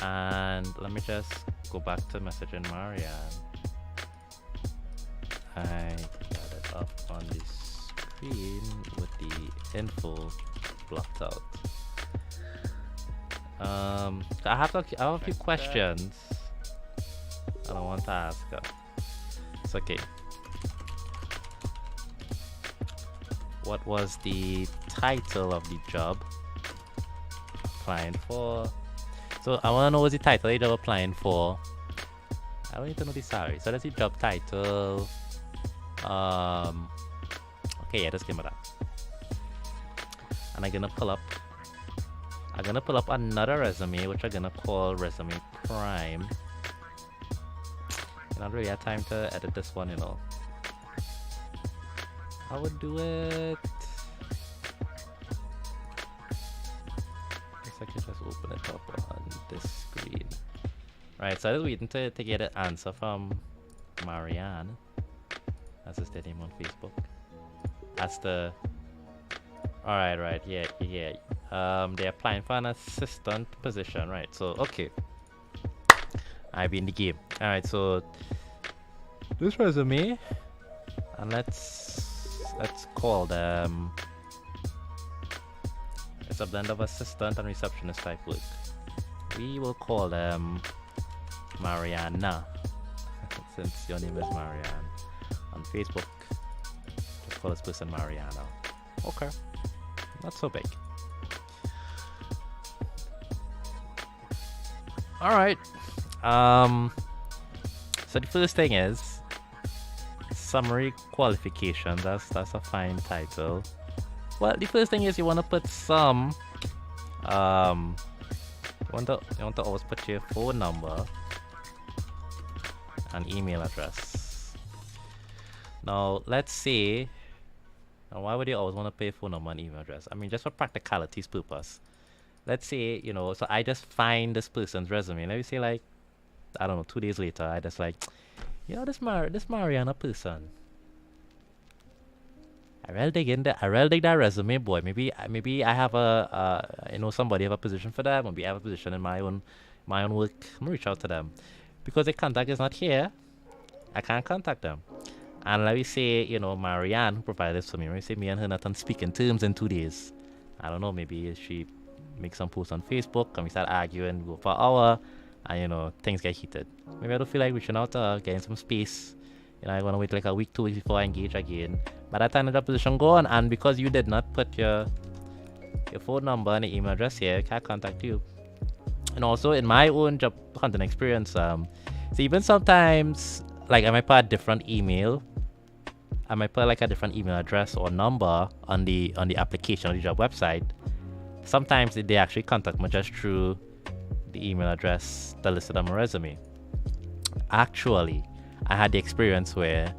And let me just go back to messaging Marianne. I got it up on the screen with the info blocked out. So I have a few questions I don't want to ask her. It's okay. What was the title of the job applying for? So I want to know what's the title of the job applying for. I don't need to know the salary. So that's the job title. Okay, yeah, just give me that. And I'm gonna pull up another resume, which I'm gonna call Resume Prime. I don't really have time to edit this one, you know. I would do it. I guess I could just open it up on this screen. Right, so I was waiting to get an answer from Marianne. That's his name on Facebook. That's the. Alright, right, yeah. They're applying for an assistant position, right? So, okay. I've been in the game. Alright, so this resume, and let's call them. It's a blend of assistant and receptionist type work. We will call them Mariana, since your name is Marianne. On Facebook, just call this person Mariana. Okay, not so big. All right. So the first thing is summary qualifications. That's a fine title. Well, the first thing is you want to put some. You want to always put your phone number and email address. Now, let's say. Now, why would you always want to put your phone number and email address? I mean, just for practicality's purpose. Let's say, you know, so I just find this person's resume. Let me say, like, I don't know, 2 days later, I just like, you know, this Mariana person. I really dig that resume, boy. Maybe I have you know, somebody have a position for that. Maybe I have a position in my own work. I'm gonna reach out to them because the contact is not here. I can't contact them. And let me say, you know, Marianne who provided this for me. Let me say me and her not on speaking terms in 2 days. I don't know. Maybe she make some posts on Facebook and we start arguing, go for an hour, and you know, things get heated. Maybe I don't feel like reaching out to her, getting some space. You know, I want to wait like a week, 2 weeks before I engage again. By that time, the position gone, and because you did not put your phone number and email address here, I can't contact you. And also, in my own job hunting experience, so even sometimes, like I might put a different email, I might put like a different email address or number on the application on the job website. Sometimes they actually contact me just through the email address that listed on my resume. Actually, I had the experience where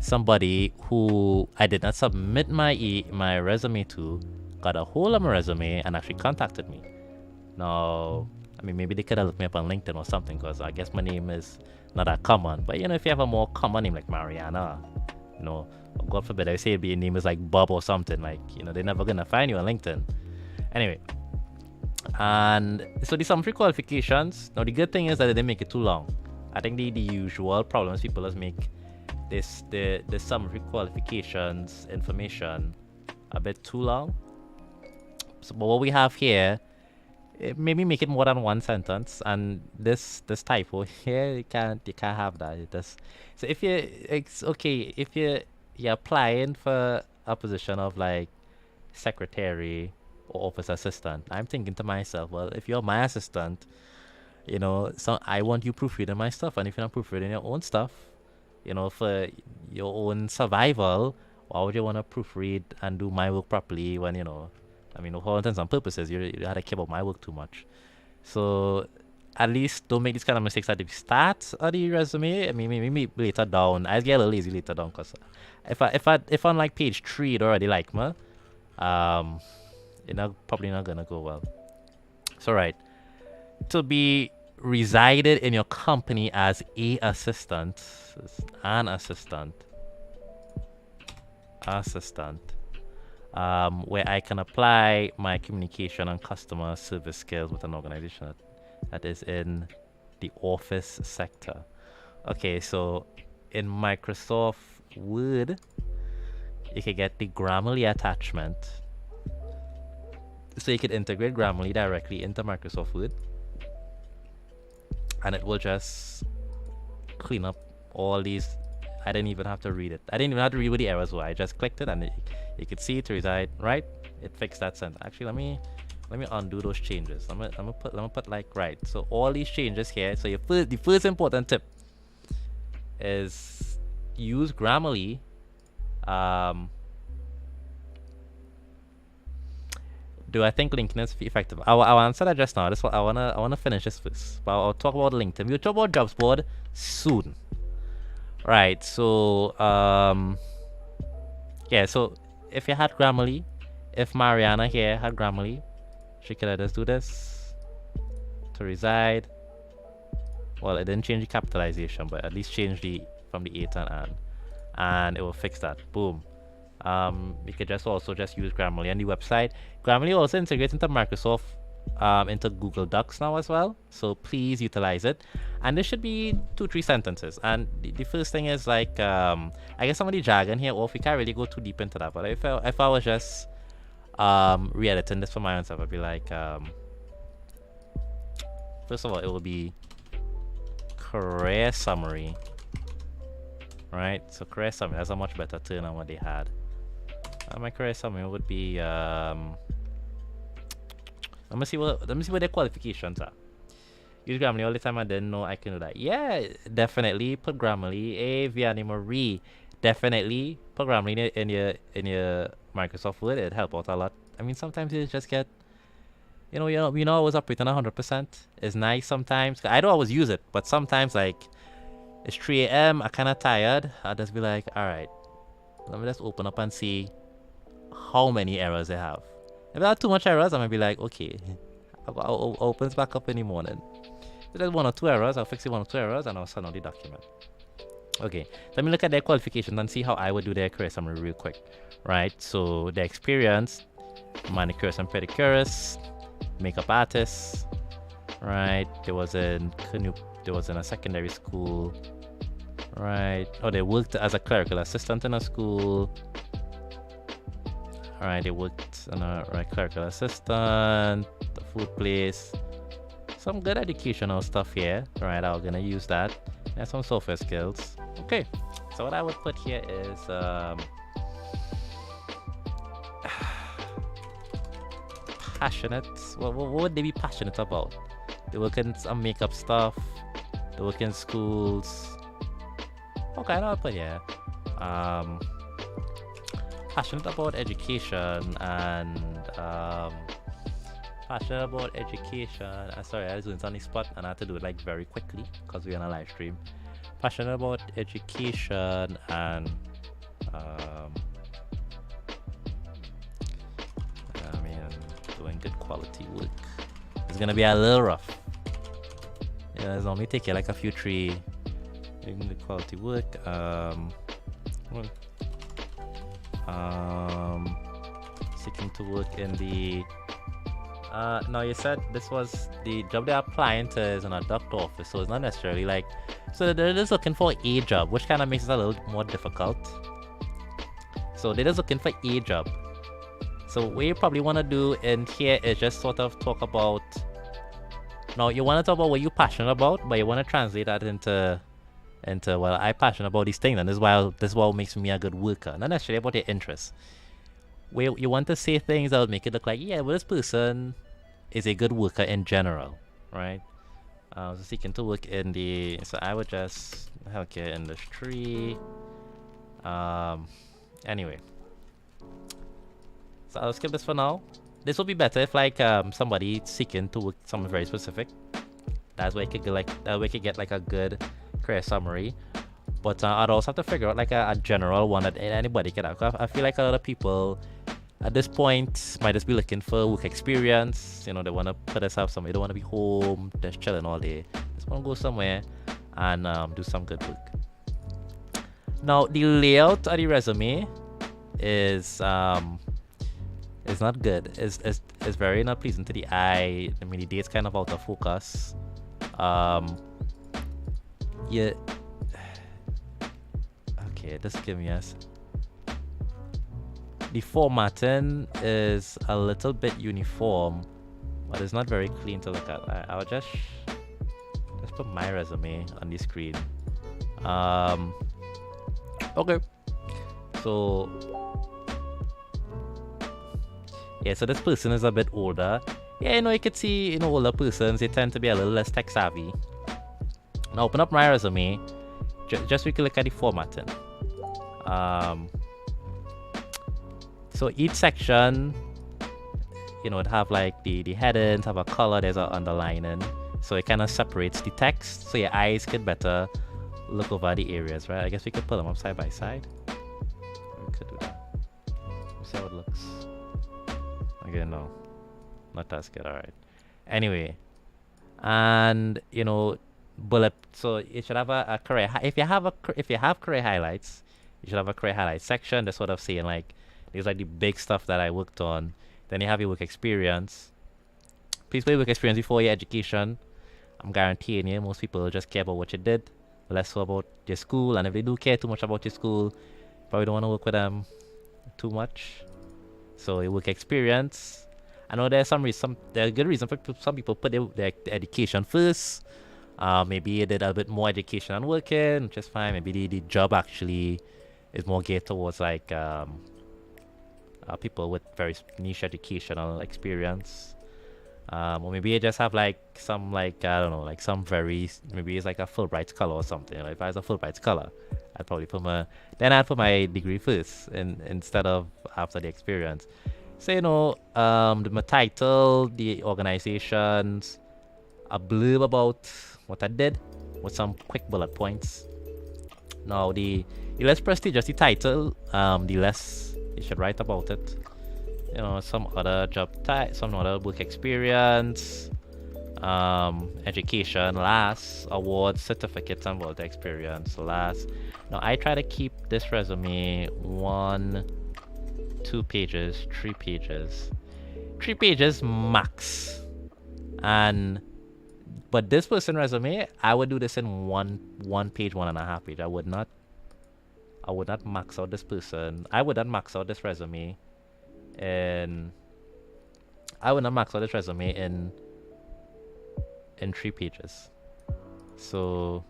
somebody who I did not submit my resume to got a hold of my resume and actually contacted me. Now, I mean, maybe they could have looked me up on LinkedIn or something because I guess my name is not that common. But, you know, if you have a more common name like Mariana, you know, God forbid, I say your name is like Bob or something, like, you know, they're never going to find you on LinkedIn. Anyway, and so there's some free qualifications. Now, the good thing is that they didn't make it too long. I think the usual problems people just make the summary qualifications information a bit too long. So, but what we have here, maybe make it more than one sentence. And this typo here, you can't have that. So if it's okay if you're applying for a position of like secretary or office assistant. I'm thinking to myself, well, if you're my assistant, you know, so I want you proofreading my stuff, and if you're not proofreading your own stuff, you know, for your own survival, why would you want to proofread and do my work properly when, you know, I mean, for all intents and purposes, you had to care about my work too much. So at least don't make these kind of mistakes at the start of the resume. I mean, maybe later down. I get a little lazy later down because if on like page 3 it already like me, it's probably not gonna go well. So right, to be resided in your company as an assistant, where I can apply my communication and customer service skills with an organization that is in the office sector. Okay, so in Microsoft Word, you can get the Grammarly attachment. So you could integrate Grammarly directly into Microsoft Word, and it will just clean up all these. I didn't even have to read it. I didn't even have to read what the errors were. I just clicked it, and you could see it reside right. It fixed that sentence. Actually, let me undo those changes. I'm gonna put like right. So all these changes here. So the first important tip is use Grammarly. Do I think LinkedIn is effective? I'll answer that just now. I wanna finish this first. But I'll talk about LinkedIn. We'll talk about jobs board soon. Right. So yeah. So if you had Grammarly, if Mariana here had Grammarly, she could just do this to reside. Well, it didn't change the capitalization, but at least change the from the A to an, and it will fix that. Boom. You could also just use Grammarly on the website. Grammarly also integrates into Microsoft, into Google Docs now as well. So please utilize it. And this should be 2-3 sentences. And the first thing is like, I guess some of the jargon here, or if we can't really go too deep into that. But if I was just re-editing this for my own self, I'd be like, first of all, it will be career summary. Right? So career summary, that's a much better turn on what they had. My career summary would be let me see what their qualifications are. Use Grammarly all the time. I didn't know I can do that. Yeah, definitely put Grammarly. Vianney Marie, definitely put Grammarly in your Microsoft Word. It'd help out a lot. I mean, sometimes you just get, I was operating 100%. It's nice sometimes. I don't always use it, but sometimes like it's 3 a.m. I'm kind of tired. I'll just be like, all right, let me just open up and see how many errors they have. If there are too much errors, I'm gonna be like, okay, I'll open it back up in the morning. If there's 1 or 2 errors, I'll fix the 1 or 2 errors and I'll send out the document. Okay, let me look at their qualifications and see how I would do their career summary real quick. Right, so their experience: manicurist and pedicurist, makeup artist. Right, there was in a secondary school. Right, they worked as a clerical assistant in a school. Alright, they worked on a clerical assistant, the food place. Some good educational stuff here. Alright, I'm gonna use that. And some software skills. Okay, so what I would put here is passionate. What would they be passionate about? They work in some makeup stuff. They work in schools. Okay, I'll put here. Passionate about education and passionate about education. Sorry, I was doing it on the spot and I had to do it like very quickly because we're on a live stream. Passionate about education and doing good quality work. It's gonna be a little rough. Yeah, it's only take you like a few doing good quality work. Seeking to work in the now you said this was the job they're applying to is in a doctor office, so it's not necessarily like, so they're just looking for a job, which kind of makes it a little more difficult. So they're just looking for a job. So what you probably want to do in here is just sort of talk about, now you want to talk about what you're passionate about, but you want to translate that into well, I'm passionate about these things, and this is what makes me a good worker, not necessarily about your interests. Where you want to say things that would make it look like, yeah, well, this person is a good worker in general, right? So seeking to work in the, so I would just healthcare industry. Anyway, so I'll skip this for now. This would be better if like somebody seeking to work something very specific. That's where you could get like a good career summary. But I'd also have to figure out like a general one that anybody can have. I feel like a lot of people at this point might just be looking for work experience. They want to put themselves somewhere. They don't want to be home just chilling all day. Just want to go somewhere and do some good work. Now the layout of the resume is It's not good. It's very not pleasing to the eye. I mean, the date's kind of out of focus. Um, yeah. Okay, just give me us. The formatting is a little bit uniform, but it's not very clean to look at. I'll just put my resume on the screen. Okay. So yeah, so this person is a bit older. Yeah, you could see, older persons, they tend to be a little less tech savvy. Now open up my resume, just so we can look at the formatting. So each section, it have like the headings, have a color, there's an underlining. So it kind of separates the text, so your eyes could better look over the areas, right? I guess we could pull them up side by side. We could do that. Let's see how it looks. Okay, no, not as good. All right. Anyway, and bullet. So you should have a career. If you have career highlights, you should have a career highlights section. That's sort of saying like these are the big stuff that I worked on. Then you have your work experience. Please put your work experience before your education. I'm guaranteeing you, most people just care about what you did, less so about your school. And if they do care too much about your school, probably don't want to work with them too much. So your work experience. I know there's there's a good reason for some people put their education first. Maybe you did a bit more education and working, which is fine. Maybe the job actually is more geared towards like people with very niche educational experience. Or maybe you just have like some like I don't know, like some very, maybe it's like a Fulbright scholar or something. If I was a Fulbright scholar, I'd probably put my degree first instead of after the experience. So my title, the organizations, a blurb about what I did with some quick bullet points. Now the less prestigious the title, the less you should write about it. Some other job type, some other work experience, education last, awards, certificates, and work experience last. Now I try to keep this resume 1, 2 pages, 3 pages, 3 pages max. But this person resume, I would do this in one page, 1.5 page. I would not max out this person. I would not max out this resume. And I would not max out this resume in 3 pages. So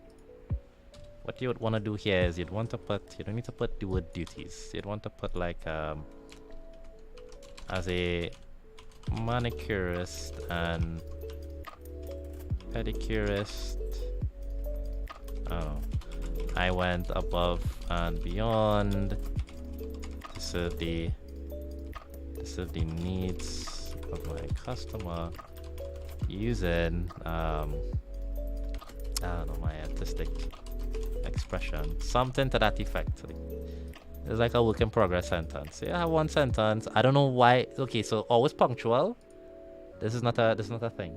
what you would want to do here is you don't need to put the word duties. You'd want to put like as a manicurist and pedicurist, I went above and beyond to serve the needs of my customer using I don't know, my artistic expression, something to that effect. It's like a work in progress sentence. Yeah, I have one sentence. I don't know why. Okay, so always punctual. This is not a thing.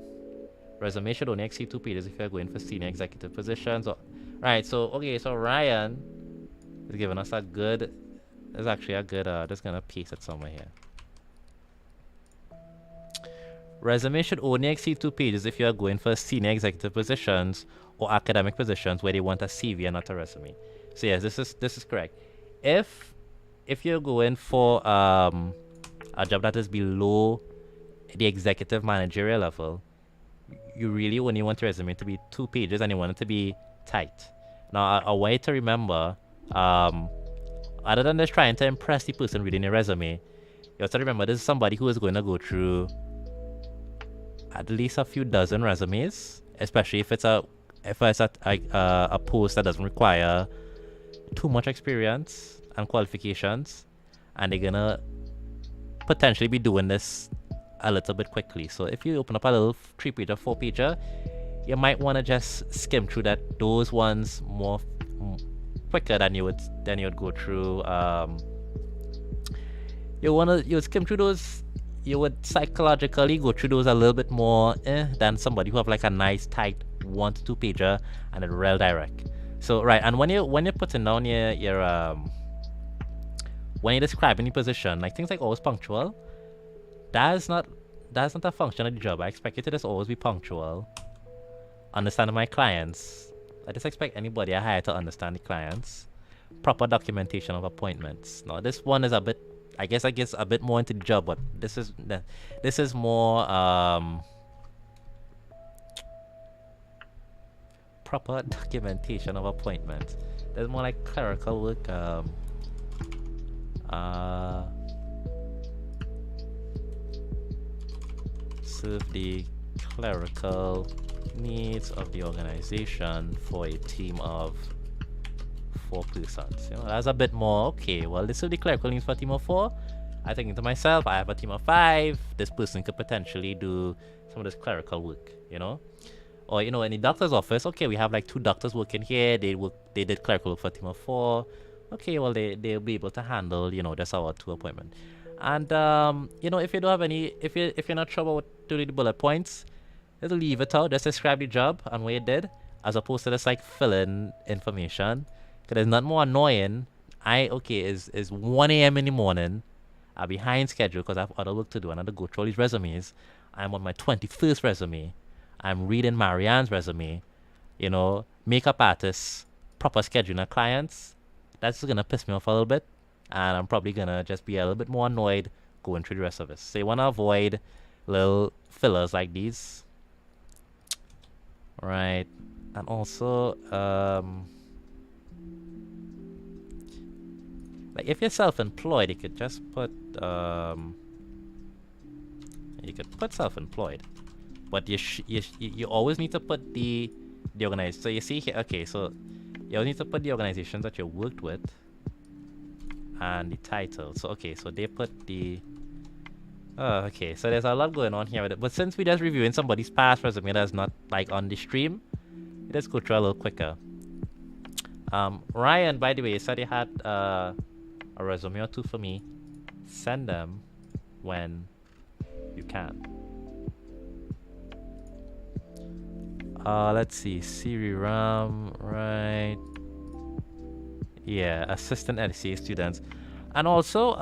Resume should only exceed 2 pages if you're going for senior executive positions. Right. So Ryan is giving us a good. There's actually a good. Just gonna paste it somewhere here. Resume should only exceed 2 pages if you are going for senior executive positions or academic positions where they want a CV and not a resume. So yes, this is correct. If you're going for a job that is below the executive managerial level, you really only want your resume to be 2 pages and you want it to be tight. Now, a way to remember, other than just trying to impress the person reading your resume, you have to remember this is somebody who is going to go through at least a few dozen resumes, especially if it's a post that doesn't require too much experience and qualifications, and they're gonna potentially be doing this a little bit quickly. So if you open up a little 3-pager, 4-pager, you might want to just skim through those ones more quicker than you would go through. You would skim through those. You would psychologically go through those a little bit more than somebody who have like a nice tight 1 to 2 pager and a real direct. So right, and when you're putting down your when you're describing the position, like things like always punctual, That's not that's not a function of the job. I expect you to just always be punctual, understanding my clients. I just expect anybody I hire to understand the clients. Proper documentation of appointments. Now this one is a bit, I guess a bit more into the job, but this is more proper documentation of appointments. There's more like clerical work. Uh, Serve the clerical needs of the organization for a team of 4 persons. You know, that's a bit more okay. Well, this is the clerical needs for a team of 4. I think to myself, I have a team of 5. This person could potentially do some of this clerical work. You know, or you know, in the doctor's office, okay, we have like 2 doctors working here. They did clerical work for a team of 4. Okay, well they'll be able to handle, you know, just our 2 appointment. And you know, if you don't have any, if you're not sure about doing the bullet points, just leave it out. Just describe the job and what you did, as opposed to just like fill in information. Cause there's nothing more annoying. Is 1 a.m. in the morning. I'm behind schedule because I have other work to do and I have to go through all these resumes. I'm on my 21st resume. I'm reading Marianne's resume. You know, makeup artists, proper scheduling of clients. That's gonna piss me off a little bit, and I'm probably gonna just be a little bit more annoyed going through the rest of it. So you wanna avoid little fillers like these, right? And also, like if you're self-employed, you could just put self-employed, but you always need to put the organized. So you see here, okay, so you always need to put the organizations that you worked with and the title. So okay, so they put the okay, so there's a lot going on here with it. But since we're just reviewing somebody's past resume that's not like on the stream, let's go through a little quicker. Ryan, by the way, you said you had a resume or 2 for me. Send them when you can. Let's see, Siri Ram, right? Yeah, assistant LCA students. And also,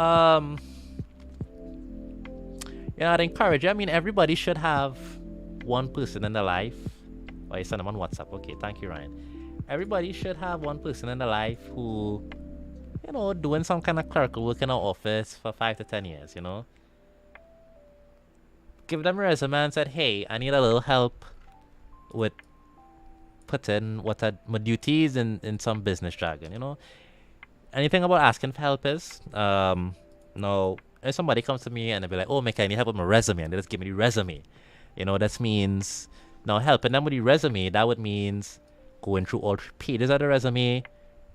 yeah, I'd encourage you. I mean, everybody should have one person in their life. Oh, you send them on WhatsApp. Okay, thank you, Ryan. Everybody should have one person in their life who, you know, doing some kind of clerical work in our office for 5 to 10 years, you know? Give them a resume and said, hey, I need a little help with putting what are my duties in some business jargon, you know? Anything about asking for help is, no, if somebody comes to me and they be like, oh, Mika, I need help with my resume, and they just give me the resume, you know, that means, now helping them with the resume, that would means going through all 3 pages of the resume,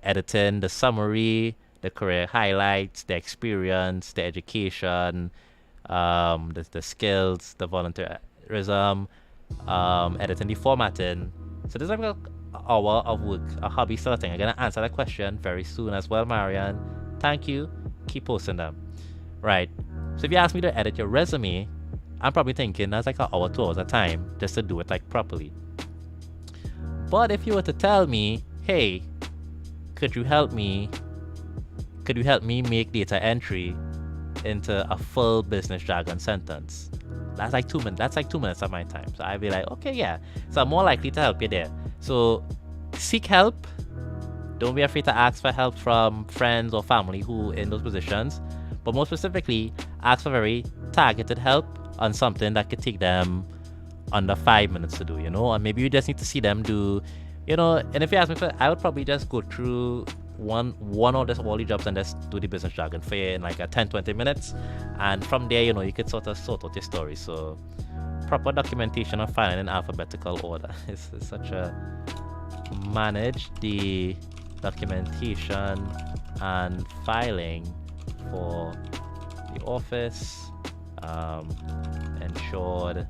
editing the summary, the career highlights, the experience, the education, the skills, the volunteerism, editing the formatting. So this is like an hour of work, a hobby sort of thing. I'm gonna answer that question very soon as well, Marianne. Thank you. Keep posting them. Right. So if you ask me to edit your resume, I'm probably thinking that's like an hour, 2 hours of time just to do it like properly. But if you were to tell me, hey, could you help me make data entry into a full business jargon sentence? That's like 2 minutes. That's like 2 minutes of my time. So I'd be like, okay, yeah. So I'm more likely to help you there. So seek help. Don't be afraid to ask for help from friends or family who in those positions. But more specifically, ask for very targeted help on something that could take them under 5 minutes to do, you know? And maybe you just need to see them do, you know, and if you ask me for, I would probably just go through one or just all the jobs and just do the business jargon for you in like a 10-20 minutes, and from there, you know, you could sort of sort out your story. So proper documentation of filing in alphabetical order is such a manage the documentation and filing for the office, ensured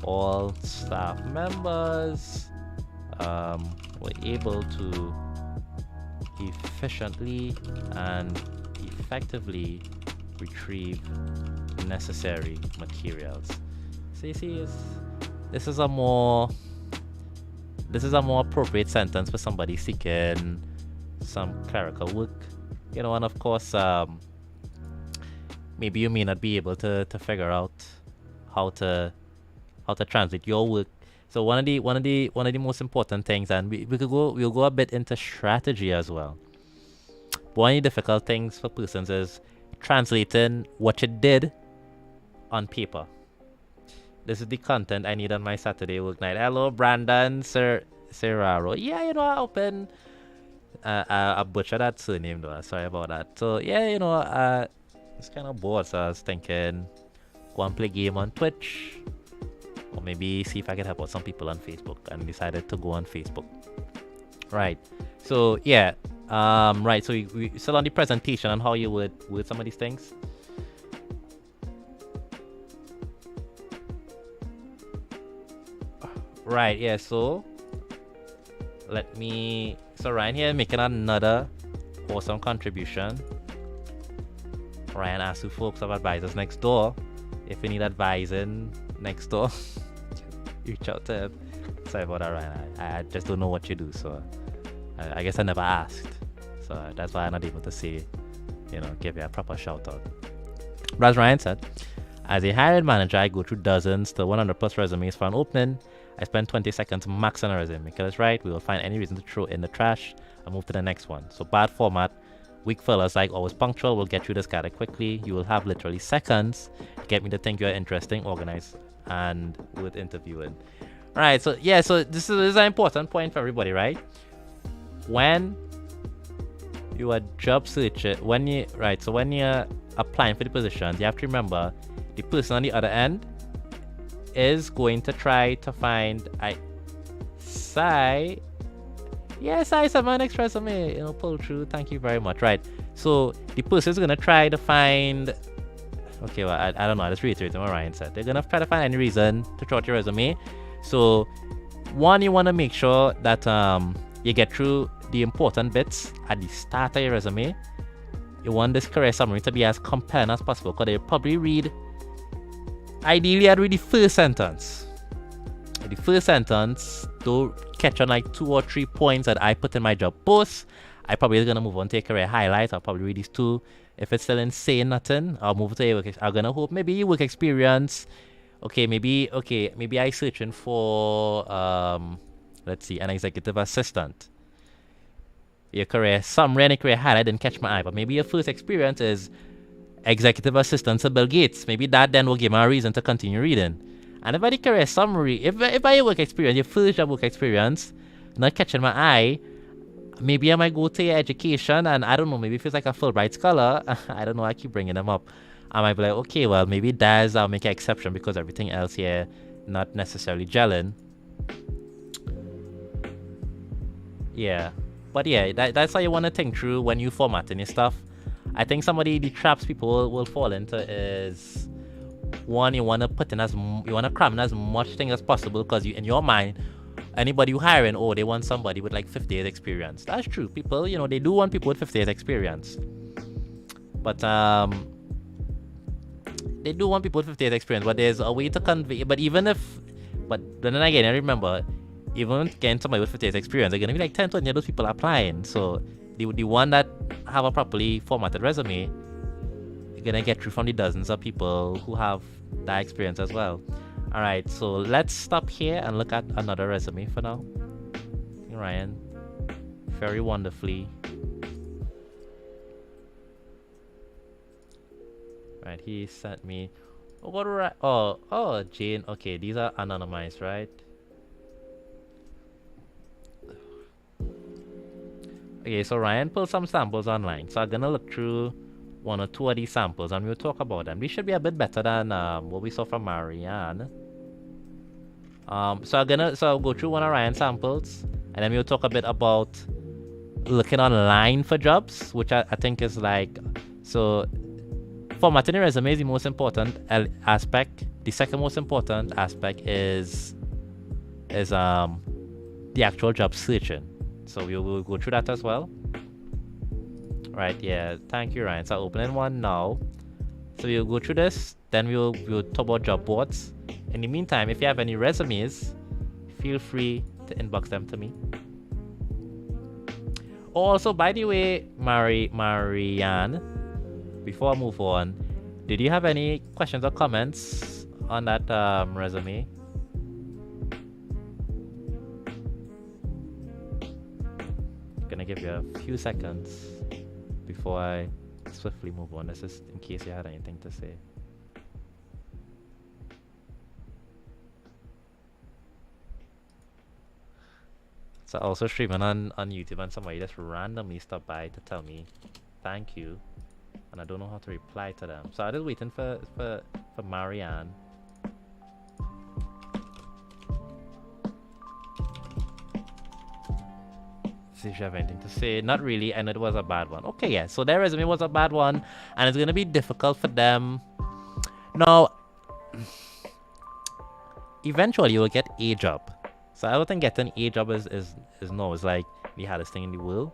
all staff members were able to efficiently and effectively retrieve necessary materials. So you see, this is a more appropriate sentence for somebody seeking some clerical work, you know. And of course, maybe you may not be able to figure out how to translate your work. So one of the most important things, and we'll go a bit into strategy as well. One of the difficult things for persons is translating what you did on paper. This is the content I need on my Saturday work night. Hello, Brandon Serraro. Yeah, I open. I butchered that surname though. Sorry about that. So yeah, it's kind of bored. So I was thinking, go and play game on Twitch, or maybe see if I can help out some people on Facebook. And decided to go on Facebook. Right. So yeah. Right. So we still on the presentation on how you would word some of these things. Right, yeah, so Ryan here making another awesome contribution. Ryan asks you folks of advisors next door. If you need advising next door, reach out to him. Sorry about that, Ryan. I just don't know what you do, so I guess I never asked. So that's why I'm not able to say, give you a proper shout out. But as Ryan said, as a hiring manager, I go through dozens to 100 plus resumes for an opening. I spend 20 seconds max on a resume. Get us right, we will find any reason to throw in the trash and move to the next one. So bad format, weak fellas like always punctual will get you this gather quickly. You will have literally seconds to get me to think you're interesting, organized, and worth interviewing. Alright, so yeah, so this is an important point for everybody, right? When you are job searching, when you're applying for the positions, you have to remember the person on the other end is going to try to find Sai sent my next resume, pull through, thank you very much. Right, so the person is gonna try to find, okay, well, I don't know, I just reiterate what Ryan said. They're gonna try to find any reason to throw out your resume. So one, you want to make sure that you get through the important bits at the start of your resume. You want this career summary to be as compelling as possible, because they probably read, ideally I'd read the first sentence. The first sentence, don't catch on like 2 or 3 points that I put in my job post. I probably gonna move on to a career highlights. I'll probably read these 2. If it's still ain't saying nothing, I'll move to a work. I'm gonna hope maybe work experience. Maybe I searching for let's see, an executive assistant. Your career summary and a career highlight didn't catch my eye, but maybe your first experience is executive assistant to Bill Gates. Maybe that then will give me a reason to continue reading. And if I the career summary, if I work experience, your first job work experience, not catching my eye, maybe I might go to your education, and I don't know, maybe if it's like a Fulbright scholar, I don't know, I keep bringing them up. I might be like, okay, well, maybe that's, I'll make an exception because everything else here not necessarily gelling. Yeah, but yeah, that's how you want to think through when you formatting your stuff. I think the traps people will fall into is, one, you want to cram in as much thing as possible, because in your mind, anybody you hiring, they want somebody with like 50 years experience. That's true. People, they do want people with 50 years experience. But they do want people with 50 years experience, but there's a way to convey. But then again, I remember, even getting somebody with 50 years experience, they're going to be like 10, 20 of those people applying. So the one that have a properly formatted resume, you're gonna get through from the dozens of people who have that experience as well. Alright, so let's stop here and look at another resume for now. Ryan, very wonderfully. Right, he sent me. Jane. Okay, these are anonymized, right? Okay, so Ryan pulled some samples online. So I'm gonna look through 1 or 2 of these samples and we'll talk about them. These should be a bit better than what we saw from Marianne. So I'll go through 1 of Ryan's samples, and then we'll talk a bit about looking online for jobs, which I think is like, so formatting a resume is the most important aspect. The second most important aspect is the actual job searching. So we'll go through that as well. Right, yeah, thank you, Ryan. So opening one now. So we'll go through this, then we'll talk about job boards. In the meantime, if you have any resumes, feel free to inbox them to me. Also, by the way, Marianne, before I move on, Did you have any questions or comments on that resume? Gonna give you a few seconds before I swiftly move on. This is in case you had anything to say. So also streaming on YouTube, and somebody just randomly stopped by to tell me thank you, and I don't know how to reply to them. So I'm just waiting for Marianne. See if you have anything to say. Not really, and it was a bad one. Okay, yeah, so their resume was a bad one, and it's gonna be difficult for them. Now, eventually you will get a job. So I don't think getting a job is no, it's like the hardest thing in the world.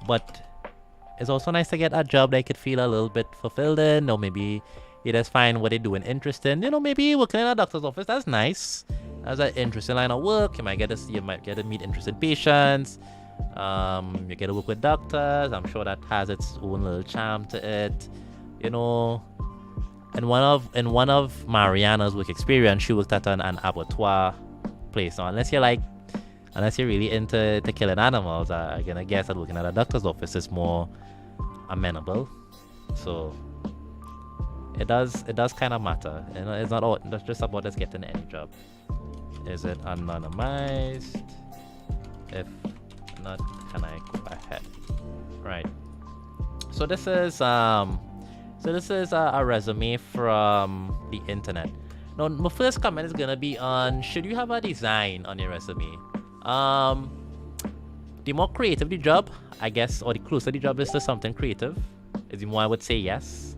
But it's also nice to get a job that you could feel a little bit fulfilled in, or maybe you just find what they're doing interesting. You know, maybe working in a doctor's office, that's nice. That's an interesting line of work. You might get to meet interested patients. You get to work with doctors. I'm sure that has its own little charm to it. You know, in one of Mariana's work experience, she worked at an abattoir place. Now, unless you're really into killing animals, I'm gonna guess that working at a doctor's office is more amenable. So it does kind of matter. You know, it's not just about us getting any job. Is it anonymized? If not, can I go ahead? Right. So this is a resume from the internet. Now, my first comment is gonna be on, should you have a design on your resume? The more creative the job, I guess, or the closer the job is to something creative, is the more I would say yes.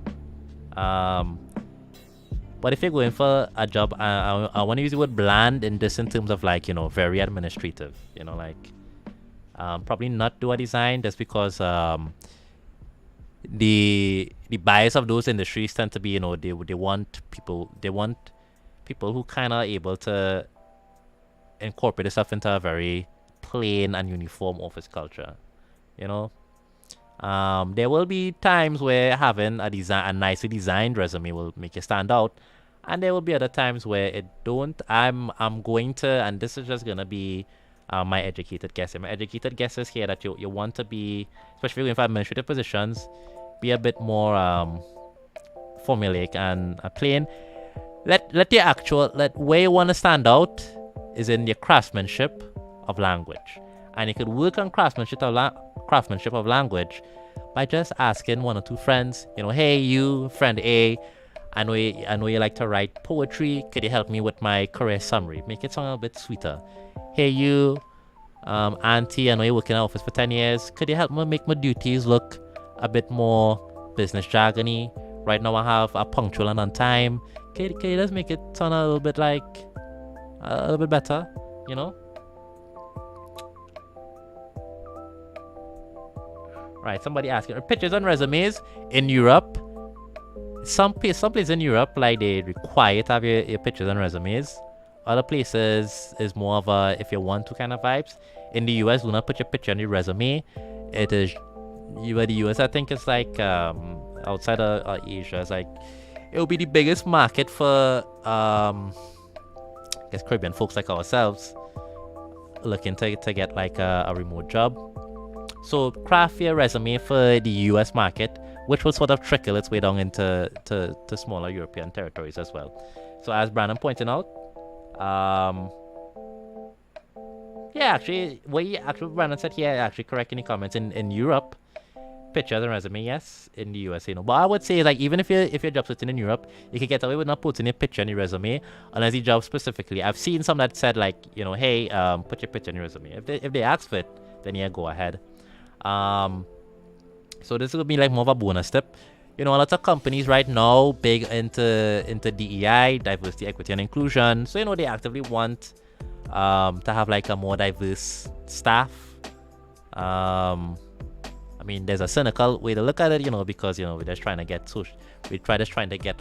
But if you're going for a job, I want to use the word bland in this in terms of like, you know, very administrative. You know, like probably not do a design just because the bias of those industries tend to be, you know, they want people who kind of able to incorporate stuff into a very plain and uniform office culture. You know, there will be times where having a nicely designed resume will make you stand out, and there will be other times where it don't. I'm going to, and this is just gonna be my educated guess. My educated guess is here that you want to be, especially going for administrative positions, be a bit more formulaic and plain. Let where you want to stand out is in your craftsmanship of language, and you could work on craftsmanship of language by just asking one or two friends, you know, hey, you friend A, I know you like to write poetry. Could you help me with my career summary? Make it sound a bit sweeter. Hey, you, auntie, I know you work in an office for 10 years. Could you help me make my duties look a bit more business jargony? Right now I have a punctual and on time. Can you just make it sound a little bit like a little bit better, you know? Right, somebody asking, pictures on resumes in Europe. Some places in Europe, like, they require to have your pictures on resumes. Other places is more of a if you want to kind of vibes. In the US, do not put your picture on your resume. It is the US, I think it's like outside of Asia, it's like it will be the biggest market for I guess Caribbean folks like ourselves looking to get like a remote job. So craft your resume for the US market, which will sort of trickle its way down into to smaller European territories as well. So as Brandon pointed out, yeah, actually, Brandon said here, actually correct in the comments, in Europe, pictures and resume, yes. In the USA, no. But I would say, like, even if your job sitting in Europe, you can get away with not putting a picture in your resume unless you job specifically. I've seen some that said, like, you know, hey, put your picture in your resume. If they ask for it, then yeah, go ahead. So this will be like more of a bonus tip. You know, a lot of companies right now big into DEI, diversity, equity, and inclusion. So, you know, they actively want to have like a more diverse staff. I mean, there's a cynical way to look at it, you know, because, you know, we're just trying to get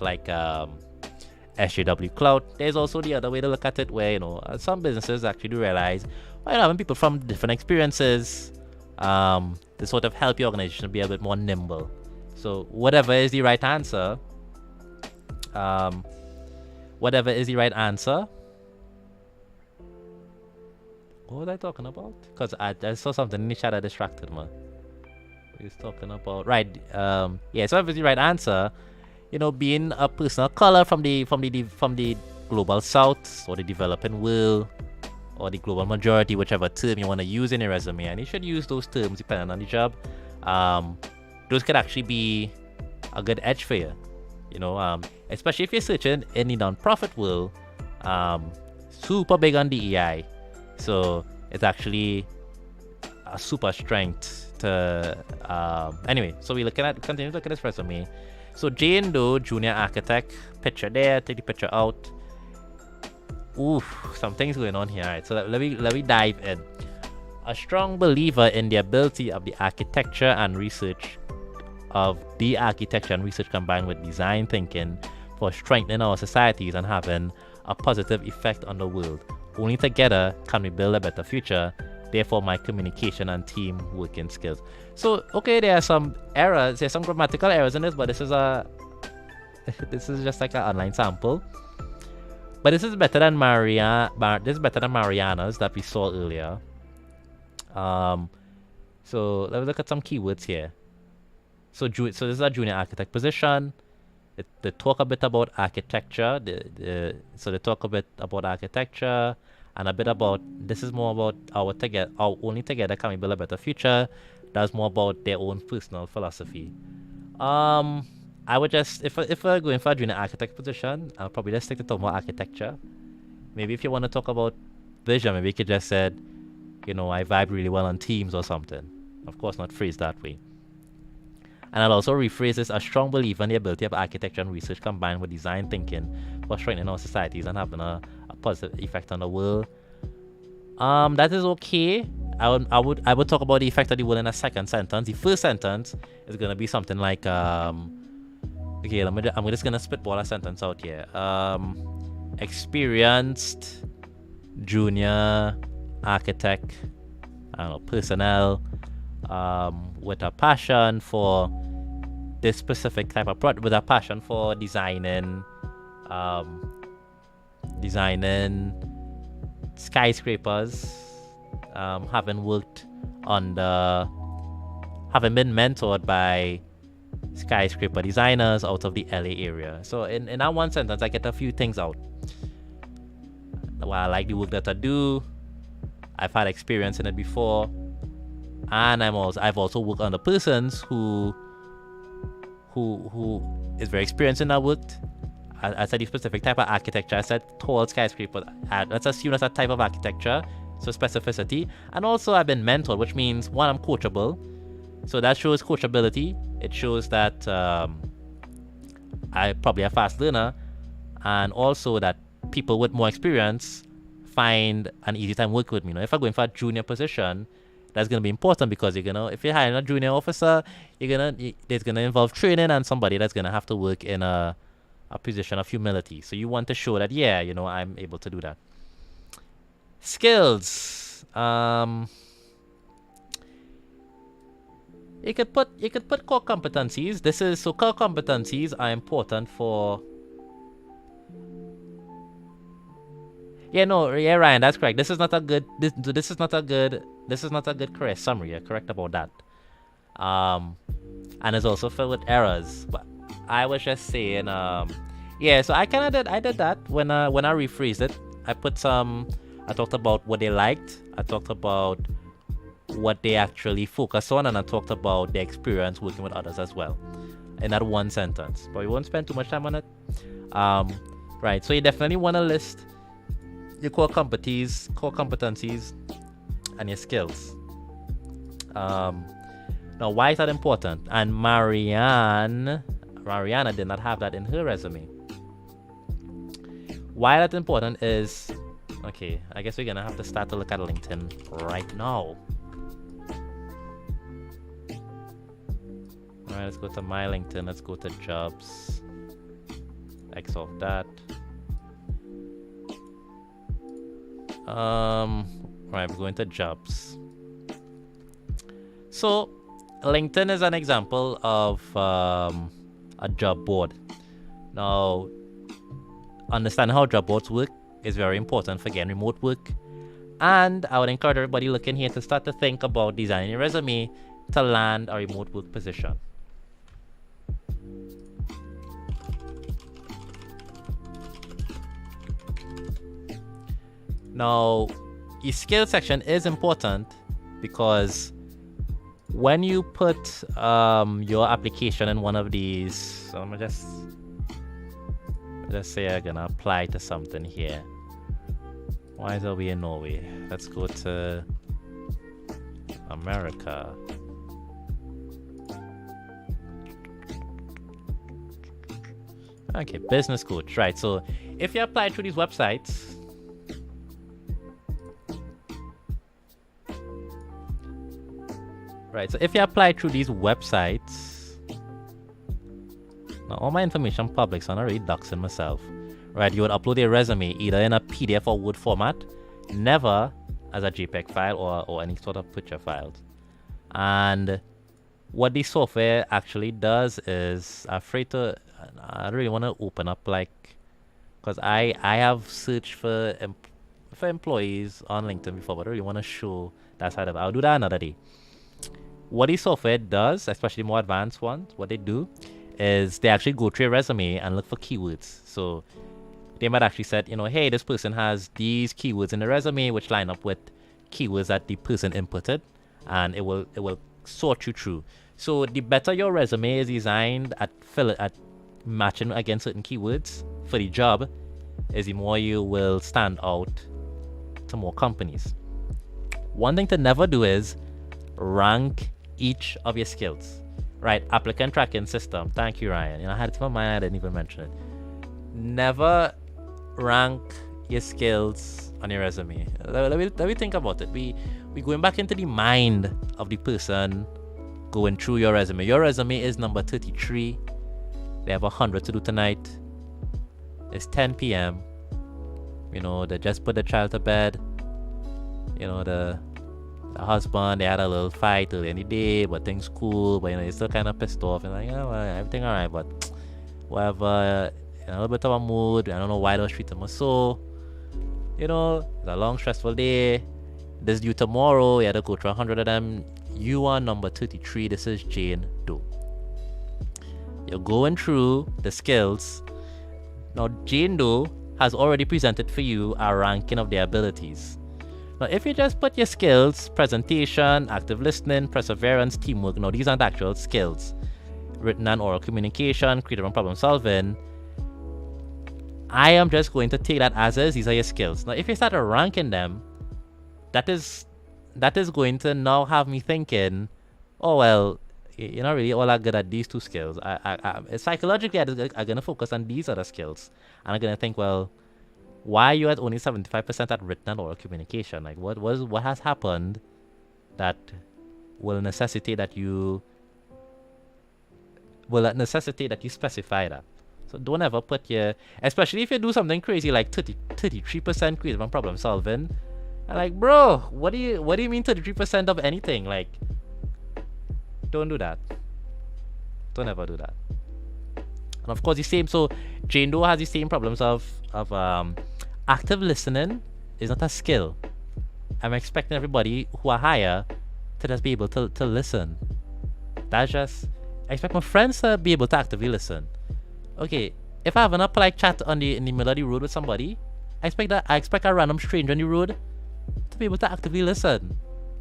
like SJW clout. There's also the other way to look at it where, you know, some businesses actually do realize having people from different experiences to sort of help your organization be a bit more nimble. So whatever is the right answer, whatever is the right answer. What was I talking about? Because I saw something in the chat that distracted me. He was talking about right. Yeah. So if it's the right answer, being a person of color from the global south or the developing world or the global majority, whichever term you want to use in your resume, and you should use those terms depending on the job. Those could actually be a good edge for you. Especially if you're searching in the non-profit world, super big on DEI. So it's actually a super strength to anyway. So continue to look at this resume. So Jane Doe, junior architect, picture there, take the picture out. Oof, some things going on here. All right, so let me dive in. A strong believer in the ability of the architecture and research combined with design thinking for strengthening our societies and having a positive effect on the world. Only together can we build a better future. Therefore, my communication and team working skills. So, okay, there are some errors. There's some grammatical errors in this, but this is just like an online sample. But this is better than Mariana's that we saw earlier. So let's look at some keywords here. So this is a junior architect position. They talk a bit about architecture. So they talk a bit about architecture and a bit about, this is more about our only together can we build a better future. That's more about their own personal philosophy. I would just, if we're going for a junior architect position, I'll probably just stick to talk about architecture. Maybe if you want to talk about vision, maybe you could just said, I vibe really well on teams or something. Of course, not phrased that way. And I'll also rephrase this: a strong believer in the ability of architecture and research combined with design thinking for strengthening our societies and having a positive effect on the world. That is okay. I would talk about the effect of the world in a second sentence. The first sentence is gonna be something like okay, I'm just gonna spitball a sentence out here. Experienced junior architect, personnel with a passion for this specific type of product, with a passion for designing skyscrapers, having been mentored by skyscraper designers out of the LA area. So in that one sentence, I get a few things out. Well, I like the work that I do. I've had experience in it before, and I've also worked under persons who is very experienced in that work. I said the specific type of architecture. I said tall skyscrapers. Let's assume that's a type of architecture, so specificity. And also I've been mentored, which means one, I'm coachable. So that shows coachability. It shows that I probably a fast learner, and also that people with more experience find an easy time working with me. If I'm going for a junior position, that's gonna be important because if you're hiring a junior officer, it's gonna involve training and somebody that's gonna have to work in a position of humility. So you want to show that, I'm able to do that. Skills. You could put core competencies. Core competencies are important for. Ryan, that's correct. This is not a good career summary. You're correct about that. And it's also filled with errors. But I was just saying, so I did that when I rephrased it. I talked about what they liked. I talked about what they actually focus on, and I talked about their experience working with others as well in that one sentence. But we won't spend too much time on it. Right. So you definitely want to list your core competencies, and your skills. Now, why is that important? And Mariana did not have that in her resume. Why that's important is, okay, I guess we're gonna have to start to look at LinkedIn right now. All right, let's go to my LinkedIn. Let's go to jobs. X off that. Right, we're going to jobs. So LinkedIn is an example of a job board. Now, understanding how job boards work is very important for getting remote work. And I would encourage everybody looking here to start to think about designing your resume to land a remote work position. Now, your skill section is important because when you put your application in one of these, so I'm gonna just say I'm gonna apply to something here. Why are we in Norway? Let's go to America. Okay, business coach, right? So if you apply through these websites, right? So if you apply through these websites, now all my information public, so I'm not really doxing myself. Right, you would upload your resume either in a PDF or Word format, never as a JPEG file or any sort of picture files. And what the software actually does is, I don't really want to open up because I have searched for employees on LinkedIn before, but I really want to show that side of it. I'll do that another day. What the software does, especially more advanced ones, what they do is they actually go through your resume and look for keywords. So they might actually say, hey, this person has these keywords in the resume which line up with keywords that the person inputted, and it will sort you through. So the better your resume is designed at matching against certain keywords for the job, is the more you will stand out to more companies. One thing to never do is rank each of your skills. Right, applicant tracking system. Thank you, Ryan. I had it in my mind, I didn't even mention it. Never rank your skills on your resume. Let me think about it. We going back into the mind of the person going through your resume. Your resume is number 33. They have 100 to do tonight. It's 10 p.m. They just put the child to bed. The husband, they had a little fight early in the day, but things cool. But you're still kind of pissed off and well, everything alright, but whatever. In a little bit of a mood. I don't know why those treat them so. It's a long, stressful day. This due tomorrow. You had to go through 100 of them. You are number 33. This is Jane Doe. You're going through the skills. Now, Jane Doe has already presented for you a ranking of their abilities. Now, if you just put your skills, presentation, active listening, perseverance, teamwork, now these aren't actual skills. Written and oral communication, creative and problem solving, I am just going to take that as is. These are your skills. Now, if you start ranking them, that is going to now have me thinking, oh, well, you're not really all that good at these two skills. Psychologically, I'm going to focus on these other skills. And I'm going to think, well, why are you at only 75% at written and oral communication? Like, what has happened that will necessitate that you specify that? So don't ever put especially if you do something crazy like 33% creative and problem solving. I'm like, bro, what do you mean 33% of anything? Like, don't do that. Don't ever do that. And of course, so Jane Doe has the same problems of active listening is not a skill. I'm expecting everybody who are higher to just be able to listen. I expect my friends to be able to actively listen. Okay, if I have an polite chat in the middle of the road with somebody, I expect a random stranger on the road to be able to actively listen.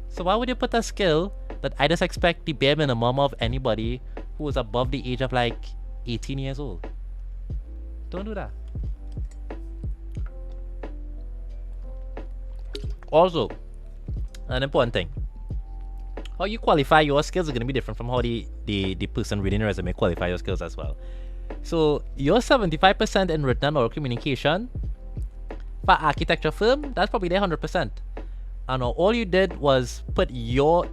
So why would you put a skill that I just expect the bare minimum of anybody who is above the age of 18 years old? Don't do that. Also, an important thing. How you qualify your skills is going to be different from how the person reading the resume qualify your skills as well. So your 75% in written and oral communication for architecture firm, that's probably their 100%. And all you did was put your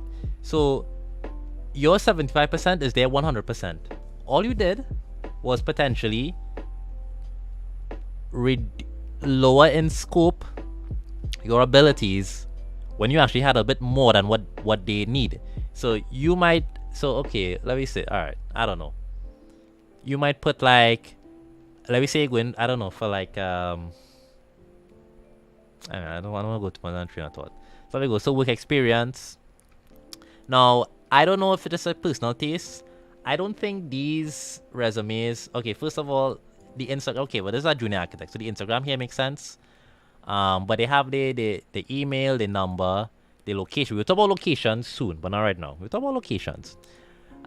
75% is their 100%. All you did was potentially lower in scope your abilities when you actually had a bit more than what they need. So you might, so okay, let me say, all right, I don't know. You might put like, let me say, going, I don't know, for like I don't want to go to my train of thought. So let me go. So work experience. Now I don't know if it is a personal taste. I don't think these resumes. Okay, first of all, the Instagram. Okay, well, this is a junior architect, so the Instagram here makes sense. But they have the email, the number, the location. We'll talk about locations soon, but not right now. We'll talk about locations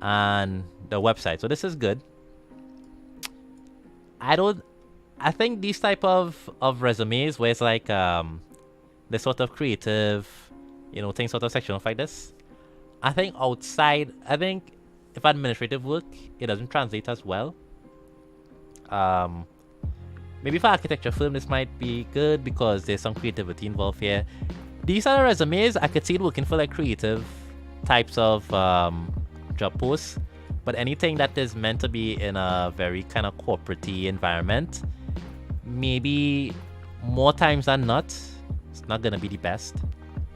and the website. So this is good. I think these type of resumes where it's like the sort of creative, thing sort of section like this. I think outside, I think if administrative work, it doesn't translate as well. Maybe for architecture firm, this might be good because there's some creativity involved here. These are the resumes I could see it working for like creative types of job posts, but anything that is meant to be in a very kind of corporate-y environment, maybe more times than not, it's not gonna be the best.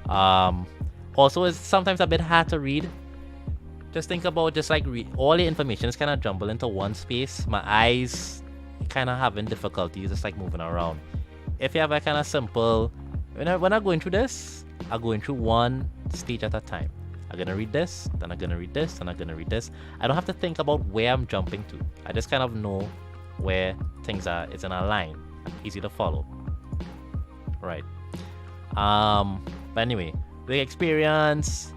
Also, it's sometimes a bit hard to read. Just think about just like all the information is kind of jumbled into one space. My eyes kind of having difficulties just like moving around. If you have a kind of simple, when I'm going through this, I'm going through one stage at a time. I'm gonna read this, then I'm gonna read this, then I'm gonna read this. I don't have to think about where I'm jumping to. I just kind of know where things are. It's in a line, easy to follow. Right. But anyway, the experience,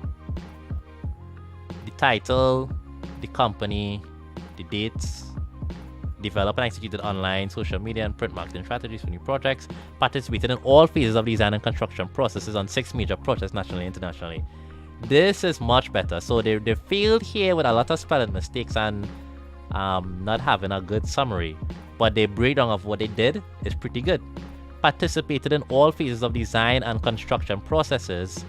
the title, the company, the dates, develop and executed online, social media, and print marketing strategies for new projects, participated in all phases of design and construction processes on 6 major projects nationally and internationally. This is much better. So they failed here with a lot of spelling mistakes and not having a good summary, but the breakdown of what they did is pretty good. Participated in all phases of design and construction processes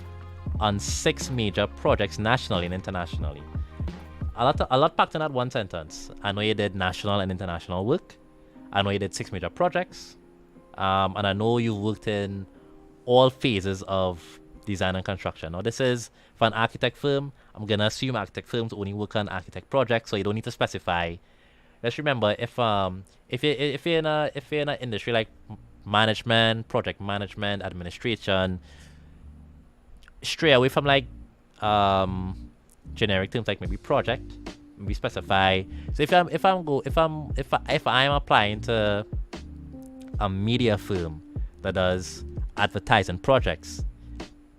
on 6 major projects nationally and internationally. A lot packed in that one sentence. I know you did national and international work. I know you did 6 major projects. And I know you worked in all phases of design and construction. Now, this is for an architect firm. I'm gonna assume architect firms only work on architect projects, so you don't need to specify. Let's remember, if you're in an industry like management, project management, administration, stray away from like generic terms like maybe project. Maybe specify. So if I'm applying to a media firm that does advertising projects,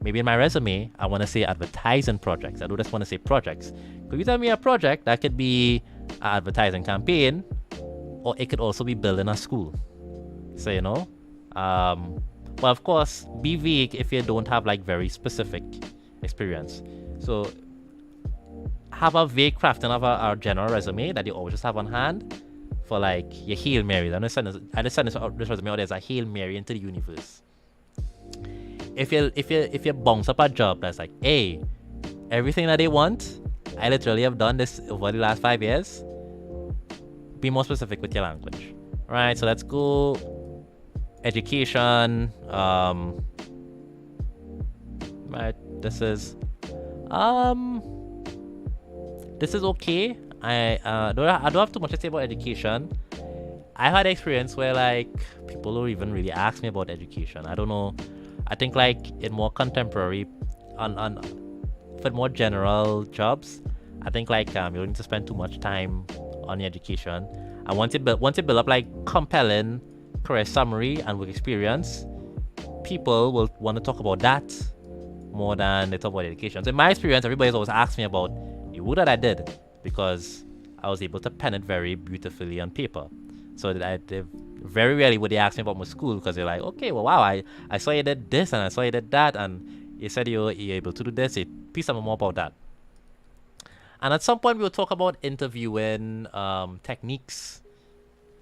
maybe in my resume I want to say advertising projects. I don't just want to say projects. Could you tell me a project that could be an advertising campaign, or it could also be building a school? So well, of course, be vague if you don't have like very specific experience. So have a vague crafting of a general resume that you always just have on hand for like your Hail Mary. I just send this resume out as a Hail Mary into the universe. If you bounce up a job that's like, hey, everything that they want, I literally have done this over the last 5 years. Be more specific with your language. Right, so let's go education. Right, this is okay. I don't have too much to say about education. I had experience where like people don't even really ask me about education. I don't know. I think like in more contemporary, for more general jobs, I think like you don't need to spend too much time on your education. And once you build up like compelling career summary and work experience, people will want to talk about that more than they talk about education. So in my experience, everybody's always asked me about the work that I did because I was able to pen it very beautifully on paper. So that they very rarely would they ask me about my school because they're like, okay, well, wow, I saw you did this and I saw you did that and you said you're able to do this. Please tell me more about that. And at some point we'll talk about interviewing techniques.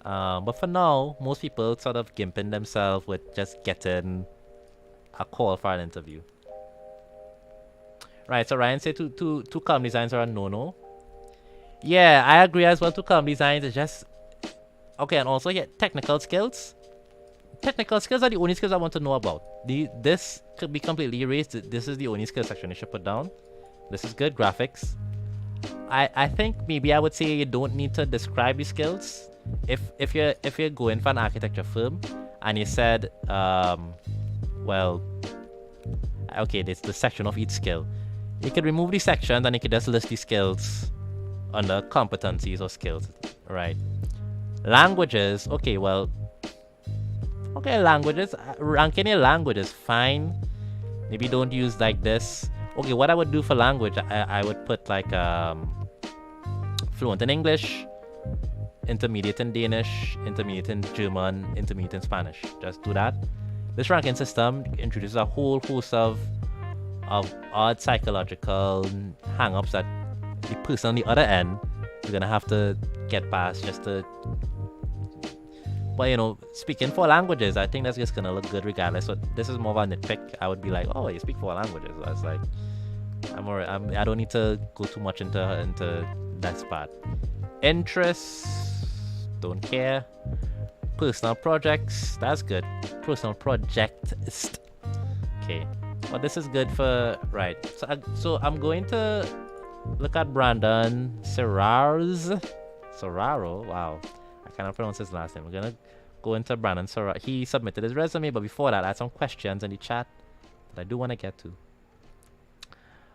But for now, most people sort of gimping themselves with just getting a call for an interview. Right, so Ryan said two column designs are a no-no. Yeah, I agree as well. 2 column designs is just okay, and also technical skills. technical skills are the only skills I want to know about. This could be completely erased. This is the only skill section you should put down. This is good. Graphics. I think maybe I would say you don't need to describe the skills. If you're going for an architecture firm and you said well, okay, this the section of each skill. You could remove the sections and you could just list the skills under competencies or skills, right? Languages, okay, well, okay, languages, ranking your language is fine. Maybe don't use like this. Okay, what I would do for language, I would put like fluent in English, intermediate in Danish, intermediate in German, intermediate in Spanish. Just do that. This ranking system introduces a whole host of odd psychological hang-ups that the person on the other end is gonna have to get past just to. But you know, speaking 4 languages, I think that's just gonna look good regardless. So this is more of a nitpick. I would be like, oh, you speak 4 languages. That's like, I don't need to go too much into that spot. Interests, don't care. Personal projects, that's good. Personal projectist. Okay, well this is good for right. So I'm going to look at Brandon Serraro. Wow, I cannot pronounce his last name. We're gonna go into Brandon Serraro. He submitted his resume, but before that, I had some questions in the chat that I do want to get to.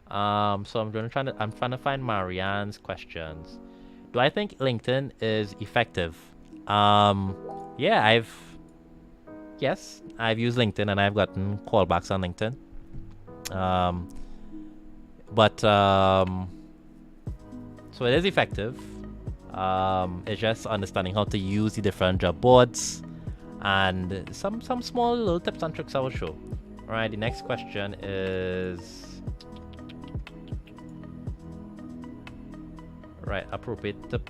So I'm trying to find Marianne's questions. Do I think LinkedIn is effective? Yeah, I've used LinkedIn and I've gotten callbacks on LinkedIn. So it is effective. It's just understanding how to use the different job boards and some small little tips and tricks I will show. All right, the next question is right, appropriate to,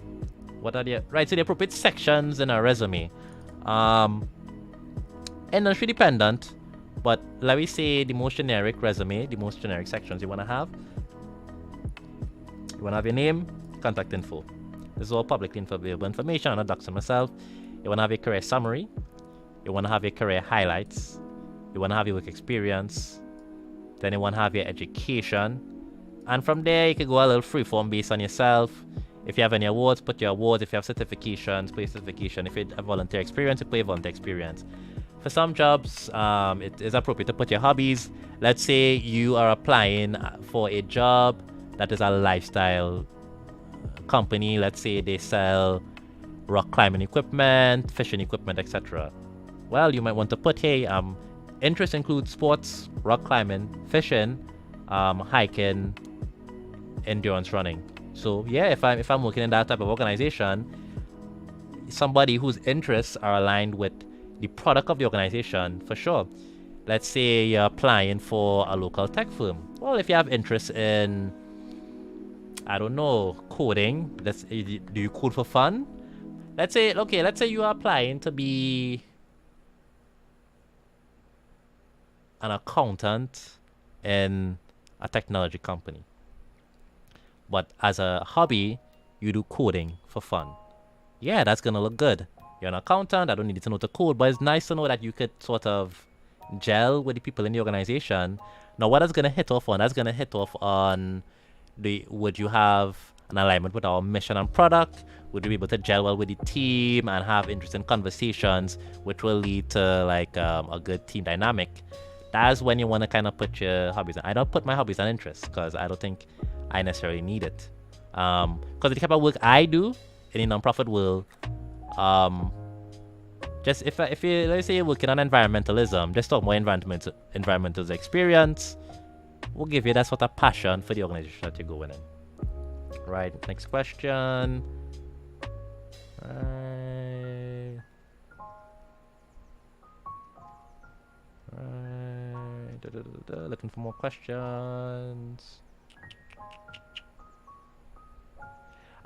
what are the right? So the appropriate sections in a resume. Industry dependent, but let me say the most generic resume, the most generic sections you want to have. You want to have your name, contact info. This is all publicly available information. I'm not doxing myself. You want to have your career summary. You want to have your career highlights. You want to have your work experience. Then you want to have your education. And from there, you can go a little freeform based on yourself. If you have any awards, put your awards. If you have certifications, put your certification. If you have volunteer experience, you put your volunteer experience. For some jobs, it is appropriate to put your hobbies. Let's say you are applying for a job that is a lifestyle company. Let's say they sell rock climbing equipment, fishing equipment, etc. Well, you might want to put, hey, interests include sports, rock climbing, fishing, hiking, endurance running. So yeah, if I'm working in that type of organization, somebody whose interests are aligned with the product of the organization, for sure. Let's say you're applying for a local tech firm. Well, if you have interest in, I don't know, coding, do you code for fun? Let's say you are applying to be an accountant in a technology company. But as a hobby, you do coding for fun. Yeah, that's gonna look good. You're an accountant, I don't need you to know to code, but it's nice to know that you could sort of gel with the people in the organization. Now, what that's gonna hit off on? That's gonna hit off on would you have an alignment with our mission and product? Would you be able to gel well with the team and have interesting conversations, which will lead to like a good team dynamic? That's when you want to kind of put your hobbies in. I don't put my hobbies and interests because I don't think I necessarily need it. Because the type of work I do in the nonprofit world, just if you, let's say you're working on environmentalism, just talk more environmental experience will give you that sort of passion for the organization that you're going in. Right, next question. Looking for more questions.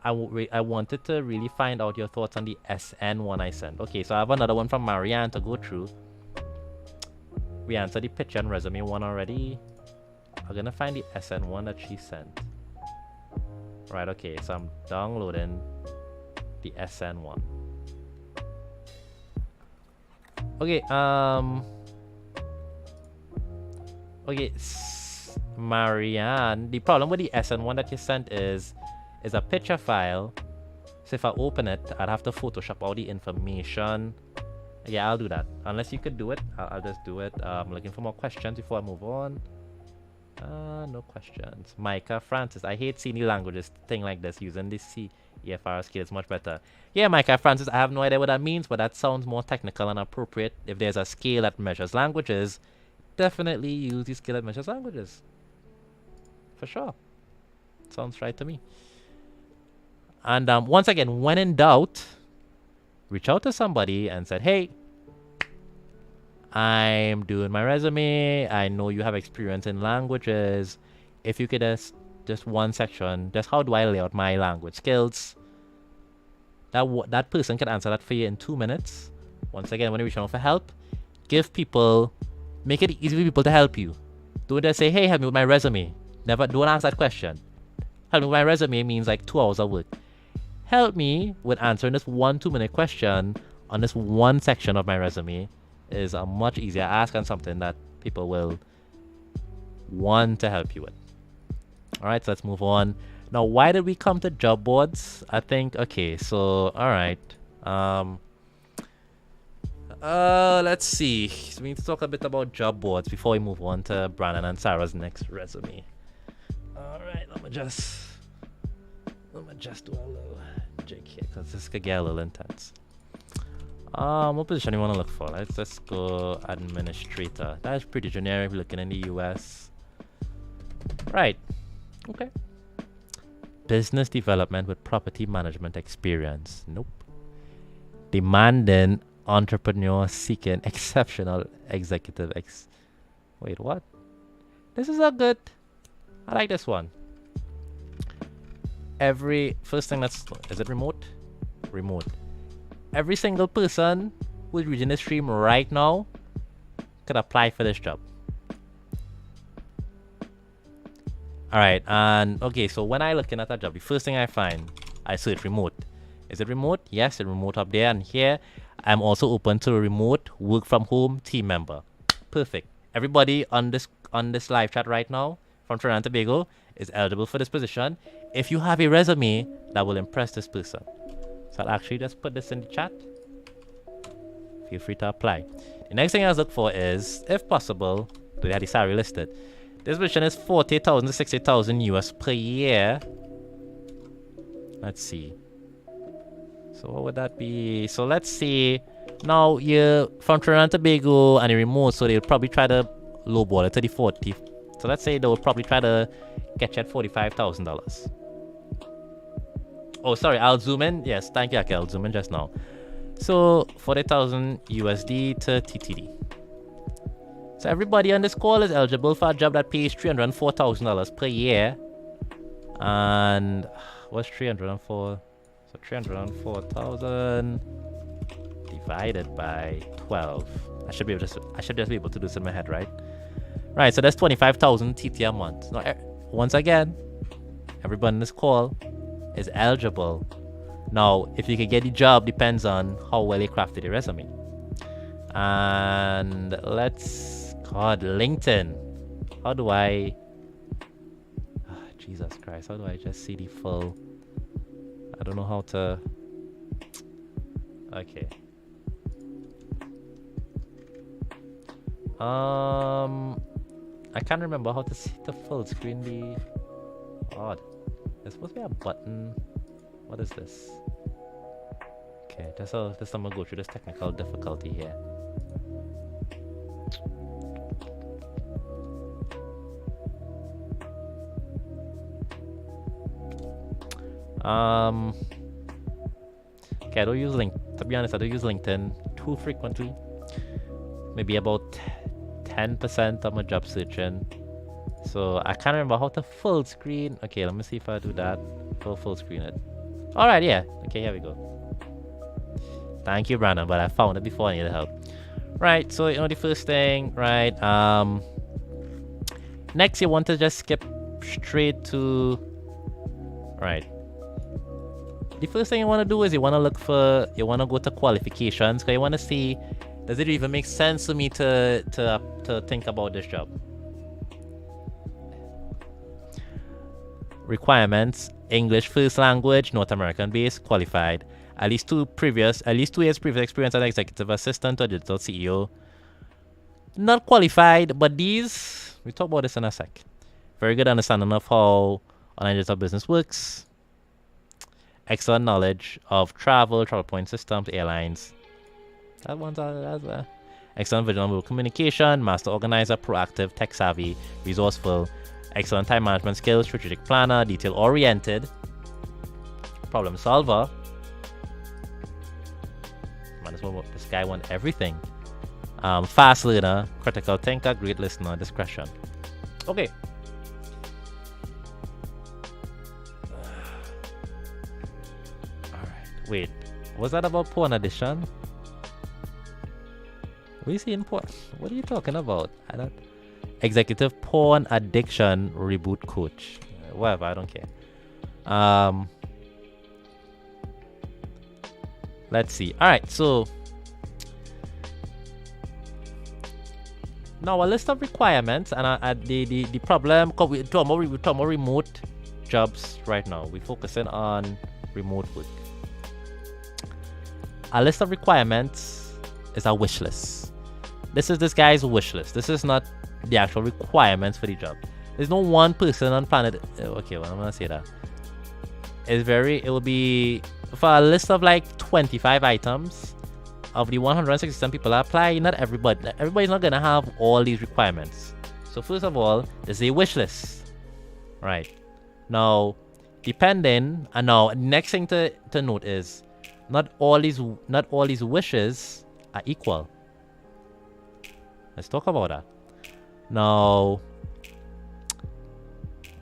I wanted to really find out your thoughts on the SN one I sent. Okay, so I have another one from Marianne to go through. We answered the picture and resume one already. I'm gonna find the SN one that she sent. Right, okay, so I'm downloading the SN one. Okay, okay, Marianne. The problem with the SN1 that you sent is a picture file. So if I open it, I'd have to Photoshop all the information. Yeah, I'll do that. Unless you could do it, I'll just do it. I'm looking for more questions before I move on. No questions. Micah Francis. I hate seeing the languages thing like this. Using this CEFR scale is much better. Yeah, Micah Francis, I have no idea what that means, but that sounds more technical and appropriate. If there's a scale that measures languages, definitely use the scale that measures languages. For sure. Sounds right to me. And once again, when in doubt, reach out to somebody and said, hey, I'm doing my resume. I know you have experience in languages. If you could just one section, just how do I lay out my language skills? That person can answer that for you in 2 minutes. Once again, when you reach out for help, make it easy for people to help you. Don't just say, hey, help me with my resume. Don't ask that question. Help me with my resume means like 2 hours of work. Help me with answering this 1 2-minute question on this one section of my resume is a much easier ask and something that people will want to help you with. All right, so let's move on. Now, why did we come to job boards? I think, okay, so, all right. Let's see. So we need to talk a bit about job boards before we move on to Brandon and Sarah's next resume. All right, let me just do a little jig here because this could get a little intense. What position do you want to look for? Let's just go administrator. That is pretty generic looking in the US. Right. Okay. Business development with property management experience. Nope. Demanding entrepreneur seeking exceptional executive Wait, what? This is a good. I like this one. First thing is it remote? Remote. Every single person who's reading this stream right now could apply for this job. Alright, and okay, so when I looking at that job, the first thing I find, I search remote. Is it remote? Yes, it's remote up there, and here I'm also open to a remote work from home team member. Perfect. Everybody on this live chat right now from Trinidad and Tobago is eligible for this position. If you have a resume that will impress this person. So I'll actually just put this in the chat. Feel free to apply. The next thing I look for is, if possible, do they have the salary listed? This position is 40,000 to 60,000 US per year. Let's see. So what would that be? So let's see. Now you're from Trinidad and Tobago and you're remote, so they'll probably try to lowball it to the 40. So let's say they'll probably try to get you at $45,000. Oh, sorry, I'll zoom in. Yes, thank you, Ake. I'll zoom in just now. So 40,000 USD to TTD. So everybody on this call is eligible for a job that pays $304,000 per year. And what's 304? So 304,000 divided by 12. I should just be able to do this in my head, right? Right, so that's 25,000 TT a month. Now, once again, everyone in this call is eligible. Now, if you can get the job depends on how well you crafted your resume. And LinkedIn. How do I... Jesus Christ, how do I just see the full... I don't know how to... Okay. I can't remember how to see the full screen. Odd. There's supposed to be a button. What is this? Okay, just I'm gonna go through this technical difficulty here. Okay, I don't use to be honest, I don't use LinkedIn too frequently. Maybe about 10% of my job searching. So I can't remember how to full screen. Okay, let me see if I do that. Full screen it. Alright, yeah. Okay, here we go. Thank you, Brandon, but I found it before I needed help. Right, so the first thing, right? Next you want to just skip straight to right. The first thing you want to do is you want to go to qualifications, because you want to see Does it even make sense to me to think about this job? Requirements: English first language, North American based, qualified. At least 2 years previous experience as executive assistant or digital CEO. Not qualified, but these, we talk about this in a sec. Very good understanding of how online digital business works. Excellent knowledge of travel point systems, airlines. Excellent vision on communication, master organizer, proactive, tech savvy, resourceful, excellent time management skills, strategic planner, detail oriented, problem solver. Man, this guy wants everything. Fast learner, critical thinker, great listener, discretion. Okay. Alright. Wait. Was that about porn addiction? What are you saying porn? What are you talking about? I don't. Executive porn addiction reboot coach. Whatever, I don't care. Let's see. Alright, so now a list of requirements, and the problem, because we're talking about remote jobs right now. We're focusing on remote work. A list of requirements is a wish list. This is this guy's wish list. This is not the actual requirements for the job. There's no one person on planet. Okay, well, I'm gonna say that. It will be for a list of like 25 items. Of the 167 people that apply, everybody's not gonna have all these requirements. So first of all, there's a wish list, right? Now, depending, and now next thing to note is not all these wishes are equal. Let's talk about that. Now,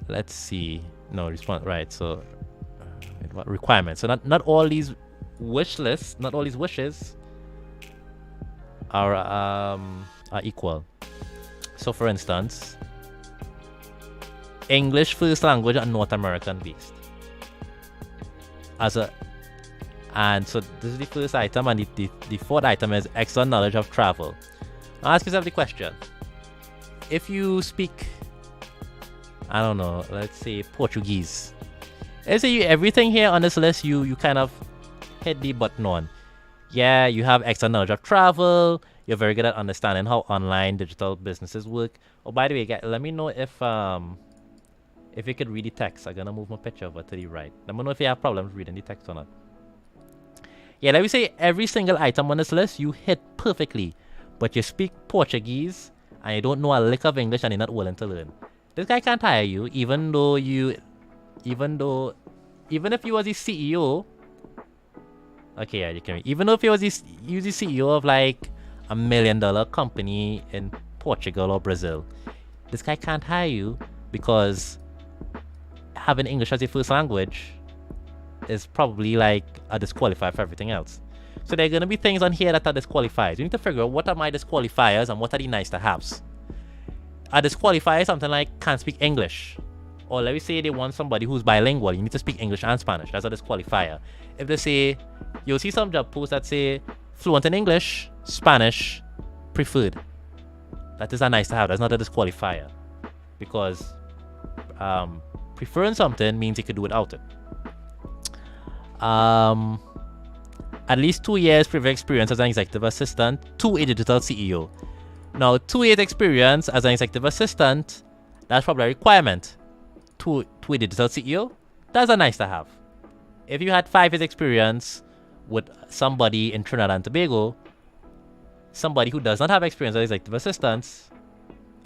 let's see. No response, right? So, requirements. So not all these wish lists, not all these wishes are equal. So for instance, English first language and North American based. And so this is the first item, and the fourth item is excellent knowledge of travel. Now ask yourself the question: if you speak, I don't know, let's say Portuguese. Let's say everything here on this list you kind of hit the button on. Yeah, you have excellent knowledge of travel. You're very good at understanding how online digital businesses work. Oh, by the way, guys, let me know if you could read the text. I'm gonna move my picture over to the right. Let me know if you have problems reading the text or not. Yeah, let me say every single item on this list you hit perfectly, but you speak Portuguese and you don't know a lick of English and you're not willing to learn. This guy can't hire you, even if you was the CEO. Okay, yeah, you can. Even though if he was the CEO of like $1 million company in Portugal or Brazil, this guy can't hire you because having English as your first language is probably like a disqualifier for everything else. So there are gonna be things on here that are disqualifiers. You need to figure out what are my disqualifiers and what are the nice to haves. A disqualifier is something like can't speak English. Or let me say they want somebody who's bilingual. You need to speak English and Spanish. That's a disqualifier. If they say, you'll see some job posts that say fluent in English, Spanish, preferred. That is a nice to have. That's not a disqualifier. Because preferring something means you could do without it. At least 2 years previous experience as an executive assistant to a digital CEO. Now, 2 years experience as an executive assistant, that's probably a requirement. To a digital CEO, that's a nice to have. If you had 5 years experience with somebody in Trinidad and Tobago, somebody who does not have experience as executive assistants,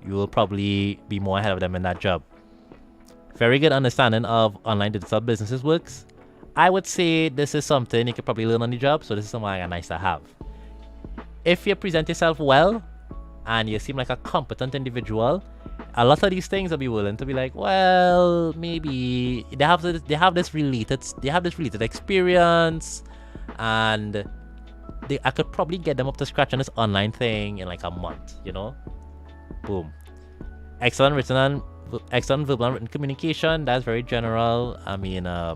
you will probably be more ahead of them in that job. Very good understanding of online digital businesses works. I would say this is something you could probably learn on the job, so this is something like a nice to have. If you present yourself well and you seem like a competent individual, a lot of these things will be willing to be like, well, maybe they have this related experience, and I could probably get them up to scratch on this online thing in like a month, you know. Boom. Excellent verbal and written communication. That's very general. I mean, I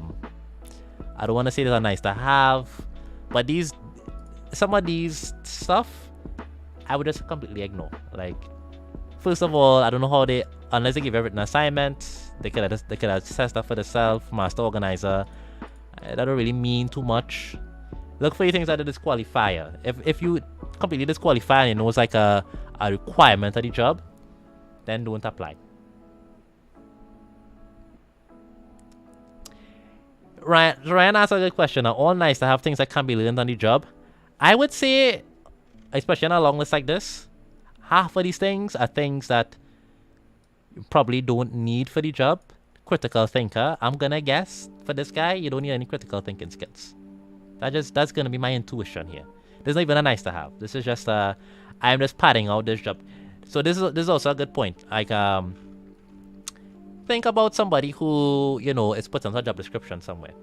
don't want to say these are nice to have, but some of these stuff I would just completely ignore. Like, first of all, I don't know how they, unless they give you a written assignment, they could assess that for themselves, master organizer. That don't really mean too much. Look for things that are disqualifier. If you completely disqualify and you know it's like a requirement of the job, then don't apply. Ryan asked a good question. Are all nice to have things that can be learned on the job? I would say, especially on a long list like this, half of these things are things that you probably don't need for the job. Critical thinker, I'm gonna guess for this guy, you don't need any critical thinking skills. That's gonna be my intuition here. There's not even a nice to have. This is just I'm just padding out this job. So this is also a good point. Like think about somebody who, you know, is put on a job description somewhere.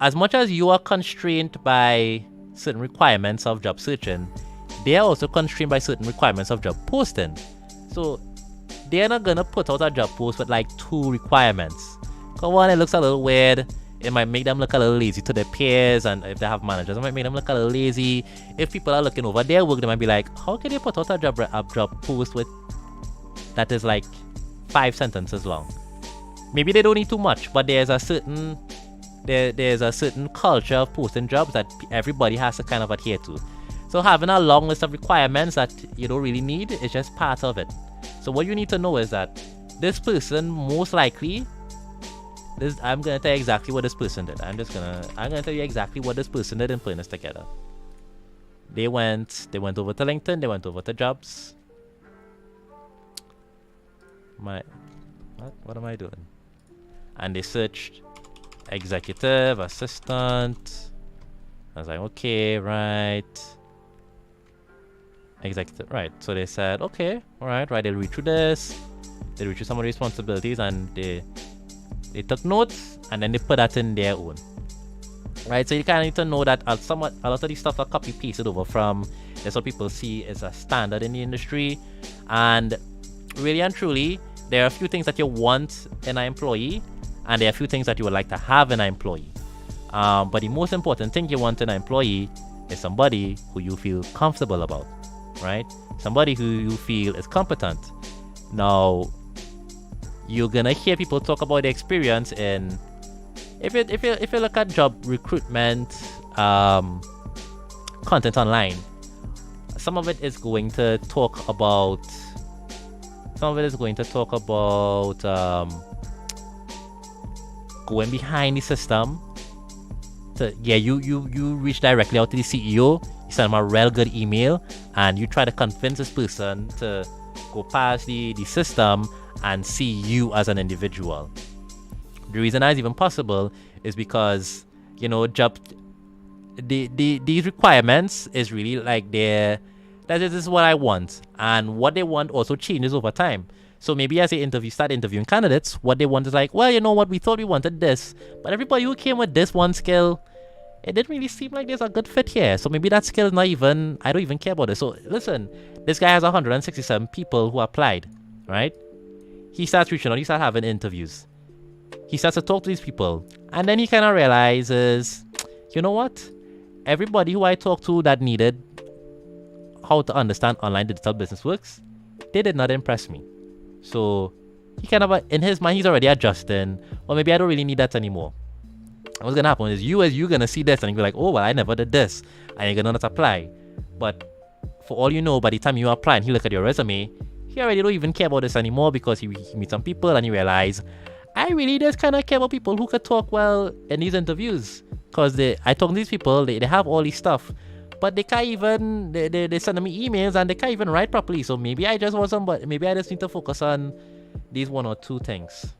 As much as you are constrained by certain requirements of job searching, they are also constrained by certain requirements of job posting. So they're not gonna put out a job post with like 2 requirements. Because one, it looks a little weird. It might make them look a little lazy to their peers, and if they have managers, it might make them look a little lazy. If people are looking over their work, they might be like, how can they put out a job post with that is like 5 sentences long? Maybe they don't need too much, but there's a certain culture of posting jobs that everybody has to kind of adhere to. So having a long list of requirements that you don't really need is just part of it. So what you need to know is that this person most likely, I'm gonna tell you exactly what this person did. I'm gonna tell you exactly what this person did in putting this together. They went over to LinkedIn, they went over to jobs. What am I doing? And they searched executive assistant. I was like, okay, right. Executive, right. So they said, okay, all right. They'll read through this. They read through some of the responsibilities, and they took notes, and then they put that in their own. Right. So you kind of need to know that a lot of these stuff are copy pasted over from. That's what people see as a standard in the industry, and really and truly, there are a few things that you want in an employee, and there are a few things that you would like to have in an employee. But the most important thing you want in an employee is somebody who you feel comfortable about, right? Somebody who you feel is competent. Now, you're gonna hear people talk about the experience in, if you look at job recruitment content online, some of it is going to talk about going behind the system. You reach directly out to the CEO, you send him a real good email, and you try to convince this person to go past the system and see you as an individual. The reason that's even possible is because, you know, these requirements is really like this is what I want, and what they want also changes over time. So maybe as they start interviewing candidates, what they want is like, well, you know what, we thought we wanted this, but everybody who came with this one skill, it didn't really seem like there's a good fit here. So maybe that skill is not even, I don't even care about it. So listen, this guy has 167 people who applied, right? He starts reaching out, he starts having interviews. He starts to talk to these people, and then he kind of realizes, you know what? Everybody who I talked to that needed how to understand online digital business works, they did not impress me. So he kind of, in his mind, he's already adjusting. Well, maybe I don't really need that anymore. And what's gonna happen is you're gonna see this and you're like, oh well, I never did this, and you're gonna not apply. But for all you know, by the time you apply and he look at your resume, he already don't even care about this anymore, because he meets some people and he realize, I really just kind of care about people who could talk well in these interviews, because I talk to these people, they have all this stuff, but they can't even, they send me emails and they can't even write properly. So maybe I just want somebody, maybe I just need to focus on these 1 or 2 things.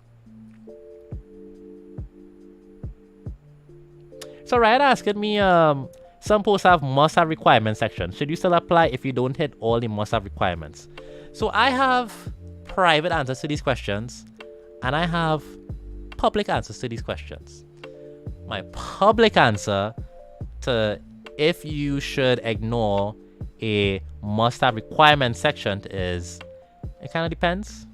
So Ryan asking me, some posts have must-have requirements section. Should you still apply if you don't hit all the must-have requirements? So I have private answers to these questions, and I have public answers to these questions. My public answer to if you should ignore a must-have requirement section is, it kind of depends.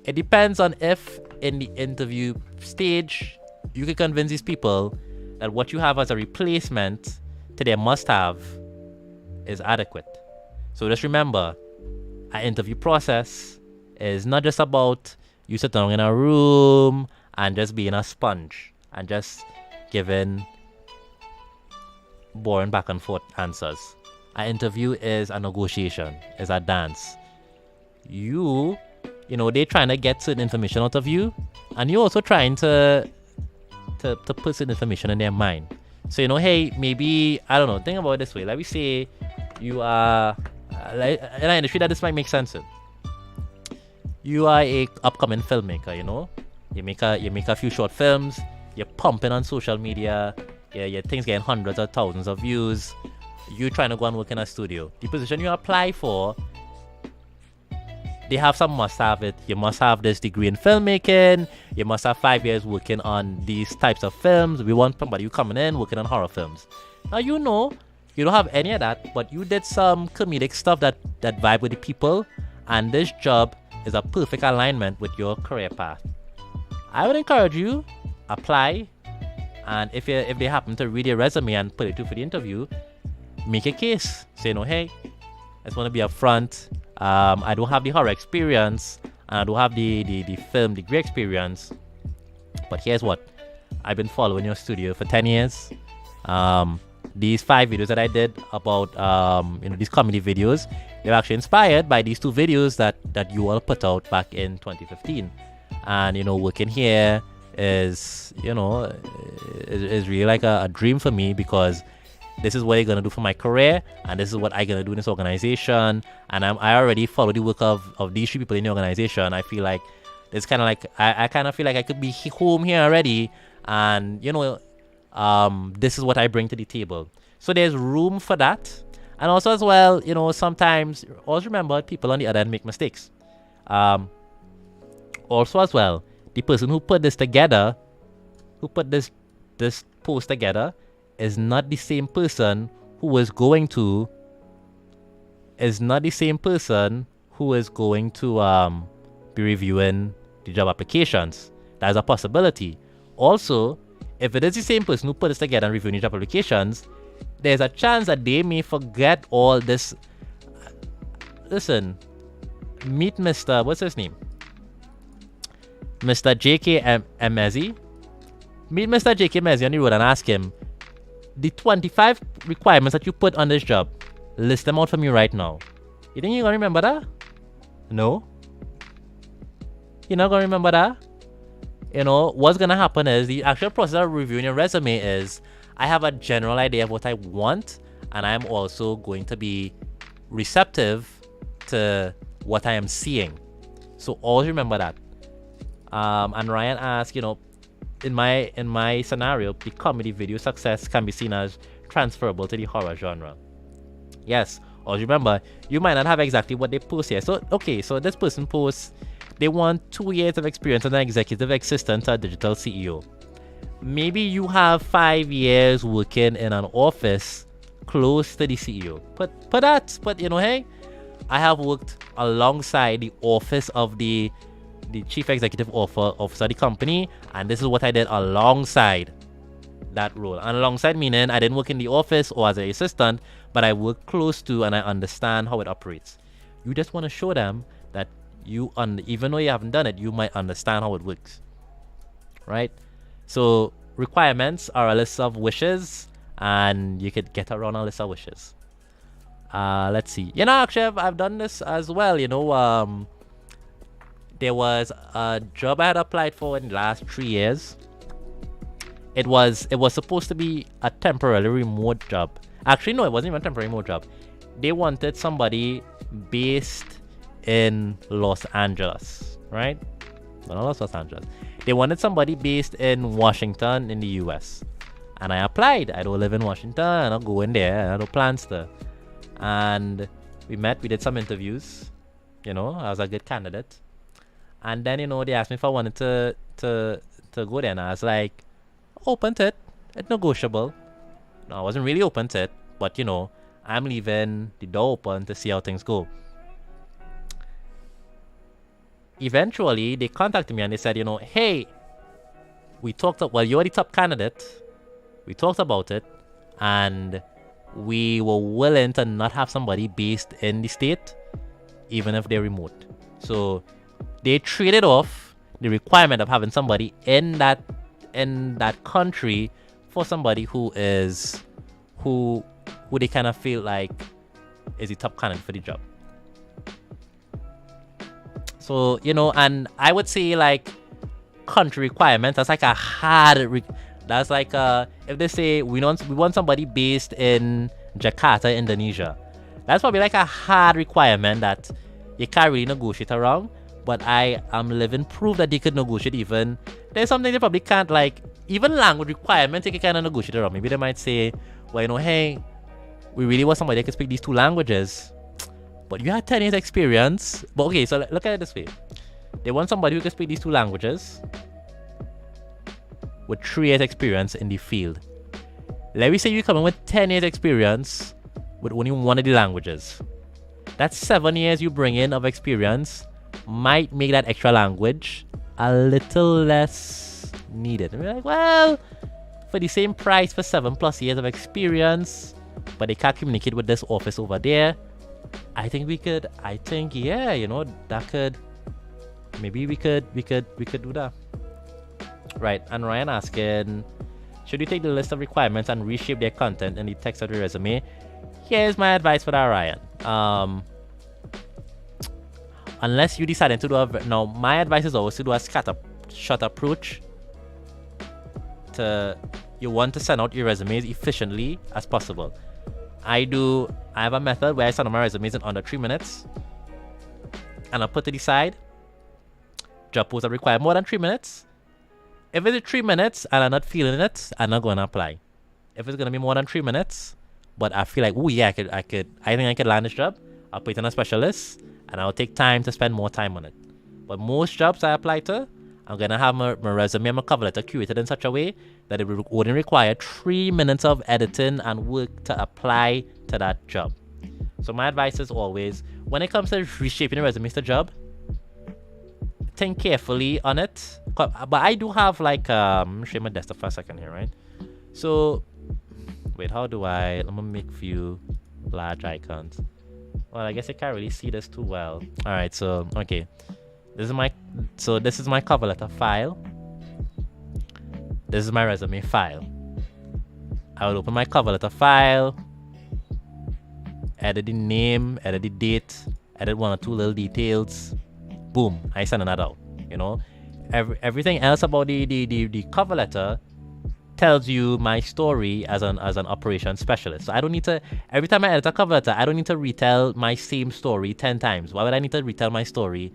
It depends on if in the interview stage you can convince these people that what you have as a replacement to their must-have is adequate. So just remember, an interview process is not just about you sit down in a room and just being a sponge and just giving boring back and forth answers. An interview is a negotiation, is a dance. They're trying to get certain information out of you, and you're also trying to put certain information in their mind. So, hey, maybe, I don't know, think about it this way. Let me say you are, in an industry that this might make sense in. You are a upcoming filmmaker, You make a few short films, you're pumping on social media, your things getting hundreds of thousands of views. You're trying to go and work in a studio. The position you apply for, they have some must have it. You must have this degree in filmmaking. You must have 5 years working on these types of films. We want somebody who coming in working on horror films. Now you don't have any of that, but you did some comedic stuff that vibe with the people, and this job is a perfect alignment with your career path. I would encourage you, apply, and if they happen to read your resume and put it through for the interview, make a case. Say, hey, I just want to be upfront. I don't have the horror experience, and I don't have the film degree experience. But here's what. I've been following your studio for 10 years. These 5 videos that I did about these comedy videos, they're actually inspired by these 2 videos that you all put out back in 2015. And working here is really like a dream for me, because this is what I'm gonna do for my career, and this is what I'm gonna do in this organization. And I already follow the work of these 3 people in the organization. I feel like it's kind of like I kind of feel like I could be home here already, and this is what I bring to the table. So there's room for that. And also as well, sometimes always remember people on the other end make mistakes. Also as well, the person who put this together, who put this post together, is not the same person who is going to be reviewing the job applications. That is a possibility. Also, if it is the same person who put this together and reviewing the job applications, there's a chance that they may forget all this. Listen, meet Mr. What's his name? Mr. J.K. Emezi. Meet Mr. J.K. Emezi on the road and ask him, the 25 requirements that you put on this job, list them out for me right now. You think you're gonna remember that? No? You're not gonna remember that? What's gonna happen is the actual process of reviewing your resume is, I have a general idea of what I want, and I'm also going to be receptive to what I am seeing. So always remember that. And Ryan asked, in my scenario, the comedy video success can be seen as transferable to the horror genre. Yes, always remember, you might not have exactly what they post here. So this person posts, they want 2 years of experience as an executive assistant to a digital CEO. Maybe you have 5 years working in an office close to the CEO. But hey, I have worked alongside the office of the chief executive officer of the company, and this is what I did alongside that role. And alongside meaning I didn't work in the office or as an assistant, but I work close to and I understand how it operates. You just want to show them that even though you haven't done it, you might understand how it works, right? So requirements are a list of wishes, and you could get around a list of wishes. Let's see. Actually, I've done this as well. There was a job I had applied for in the last 3 years. It was supposed to be a temporary remote job. Actually, no, it wasn't even a temporary remote job. They wanted somebody based in Los Angeles, right? No, not Los Angeles. They wanted somebody based in Washington in the US. And I applied. I don't live in Washington. I don't go in there. I have no plans to. And we did some interviews. I was a good candidate. And then, they asked me if I wanted to go there. And I was like, open to it. It's negotiable. No, I wasn't really open to it. But, I'm leaving the door open to see how things go. Eventually, they contacted me and they said, hey, you're the top candidate. We talked about it. And we were willing to not have somebody based in the state, even if they're remote. So they traded off the requirement of having somebody in that country for somebody who they kind of feel like is the top candidate for the job. So, and I would say like country requirements, that's like a hard that's like if they say we want somebody based in Jakarta, Indonesia, that's probably like a hard requirement that you can't really negotiate around. But I am living proof that they could negotiate. Even there's something they probably can't, like even language requirements they can kind of negotiate around. Maybe they might say, well, hey, we really want somebody that can speak these 2 languages, but you had 10 years experience. But okay, so look at it this way: they want somebody who can speak these 2 languages with 3 years experience in the field. Let me say you come in with 10 years experience with only one of the languages. That's 7 years you bring in of experience might make that extra language a little less needed. And we're like, well, for the same price for 7+ years of experience, but they can't communicate with this office over there, I think yeah, that could, maybe we could do that. Right, and Ryan asking, should you take the list of requirements and reshape their content in the text of the resume? Here's my advice for that, Ryan. Unless you decided to do now, my advice is always to do a scattershot approach. You want to send out your resumes efficiently as possible. I have a method where I send out my resumes in under 3 minutes, and I put to the side job posts that require more than 3 minutes. If it's 3 minutes and I'm not feeling it, I'm not going to apply. If it's going to be more than 3 minutes, but I feel like, oh yeah, I think I could land this job, I'll put it in a specialist, and I'll take time to spend more time on it. But most jobs I apply to, I'm going to have my resume and my cover letter curated in such a way that it wouldn't require 3 minutes of editing and work to apply to that job. So my advice is always, when it comes to reshaping the resume to job, think carefully on it. But I do have like, let me show you my desktop for a second here, right? So, wait, let me make few large icons. Well, I guess you can't really see this too well. All right, so, okay. This is my cover letter file. This is my resume file. I will open my cover letter file, edit the name, edit the date, edit 1 or 2 little details. Boom, I send that out. Everything else about the cover letter tells you my story as an operations specialist. So I don't need to, every time I edit a cover letter, I don't need to retell my same story 10 times. Why would I need to retell my story?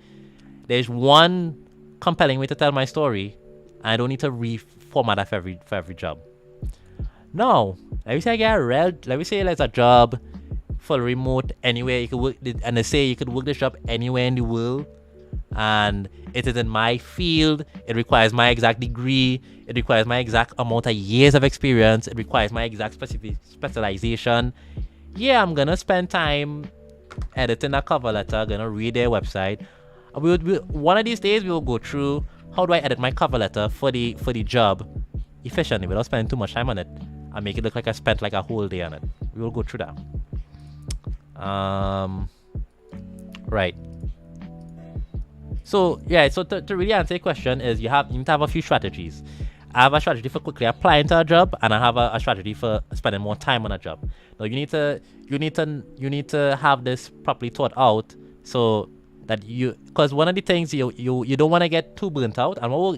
There's one compelling way to tell my story. I don't need to reformat that for every job. No, let me say there's a job for remote anywhere you could work, and they say you could work this job anywhere in the world, and it is in my field. It requires my exact degree. It requires my exact amount of years of experience. It requires my exact specialization. Yeah, I'm gonna spend time editing that cover letter, gonna read their website. One of these days we will go through how do I edit my cover letter for the job efficiently without spending too much time on it and make it look like I spent like a whole day on it. We will go through that. Right. So yeah, so to really answer your question is you need to have a few strategies. I have a strategy for quickly applying to a job, and I have a strategy for spending more time on a job. Now you need to have this properly thought out, so that because one of the things you don't want to get too burnt out, and what will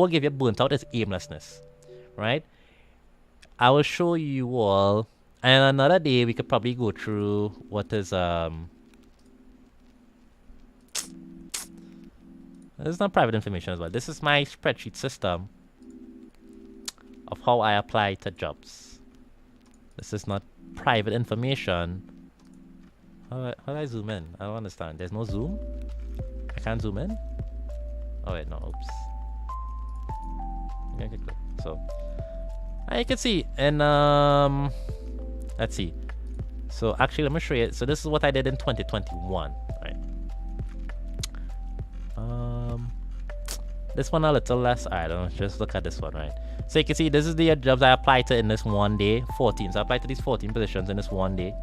give you burnt out is aimlessness, right? I will show you all, and another day we could probably go through what is this is not private information as well. This is my spreadsheet system of how I apply to jobs. This is not private information. How do I zoom in? I don't understand. There's no zoom? I can't zoom in? Oh wait, no, oops. Okay, good. So, you can see, and let's see. So actually, let me show you. So this is what I did in 2021, right? This one a little less. Alright, let's just look at this one, right? So you can see this is the jobs I applied to in this one day. 14. So I applied to these 14 positions in this one day.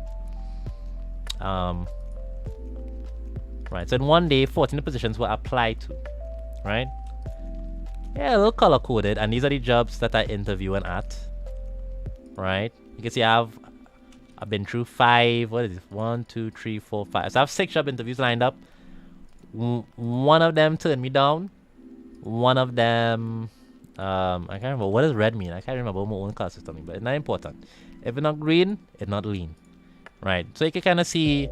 Right, so in one day, 14 positions were applied to, right? Yeah, a little color coded, and these are the jobs that I interviewing at, right? You can see I've been through 5. What is it? 1, 2, 3, 4, 5. So I have 6 job interviews lined up. One of them turned me down. One of them, I can't remember what does red mean. I can't remember my own color system, but it's not important. If it's not green, it's not lean, right? So you can kind of see.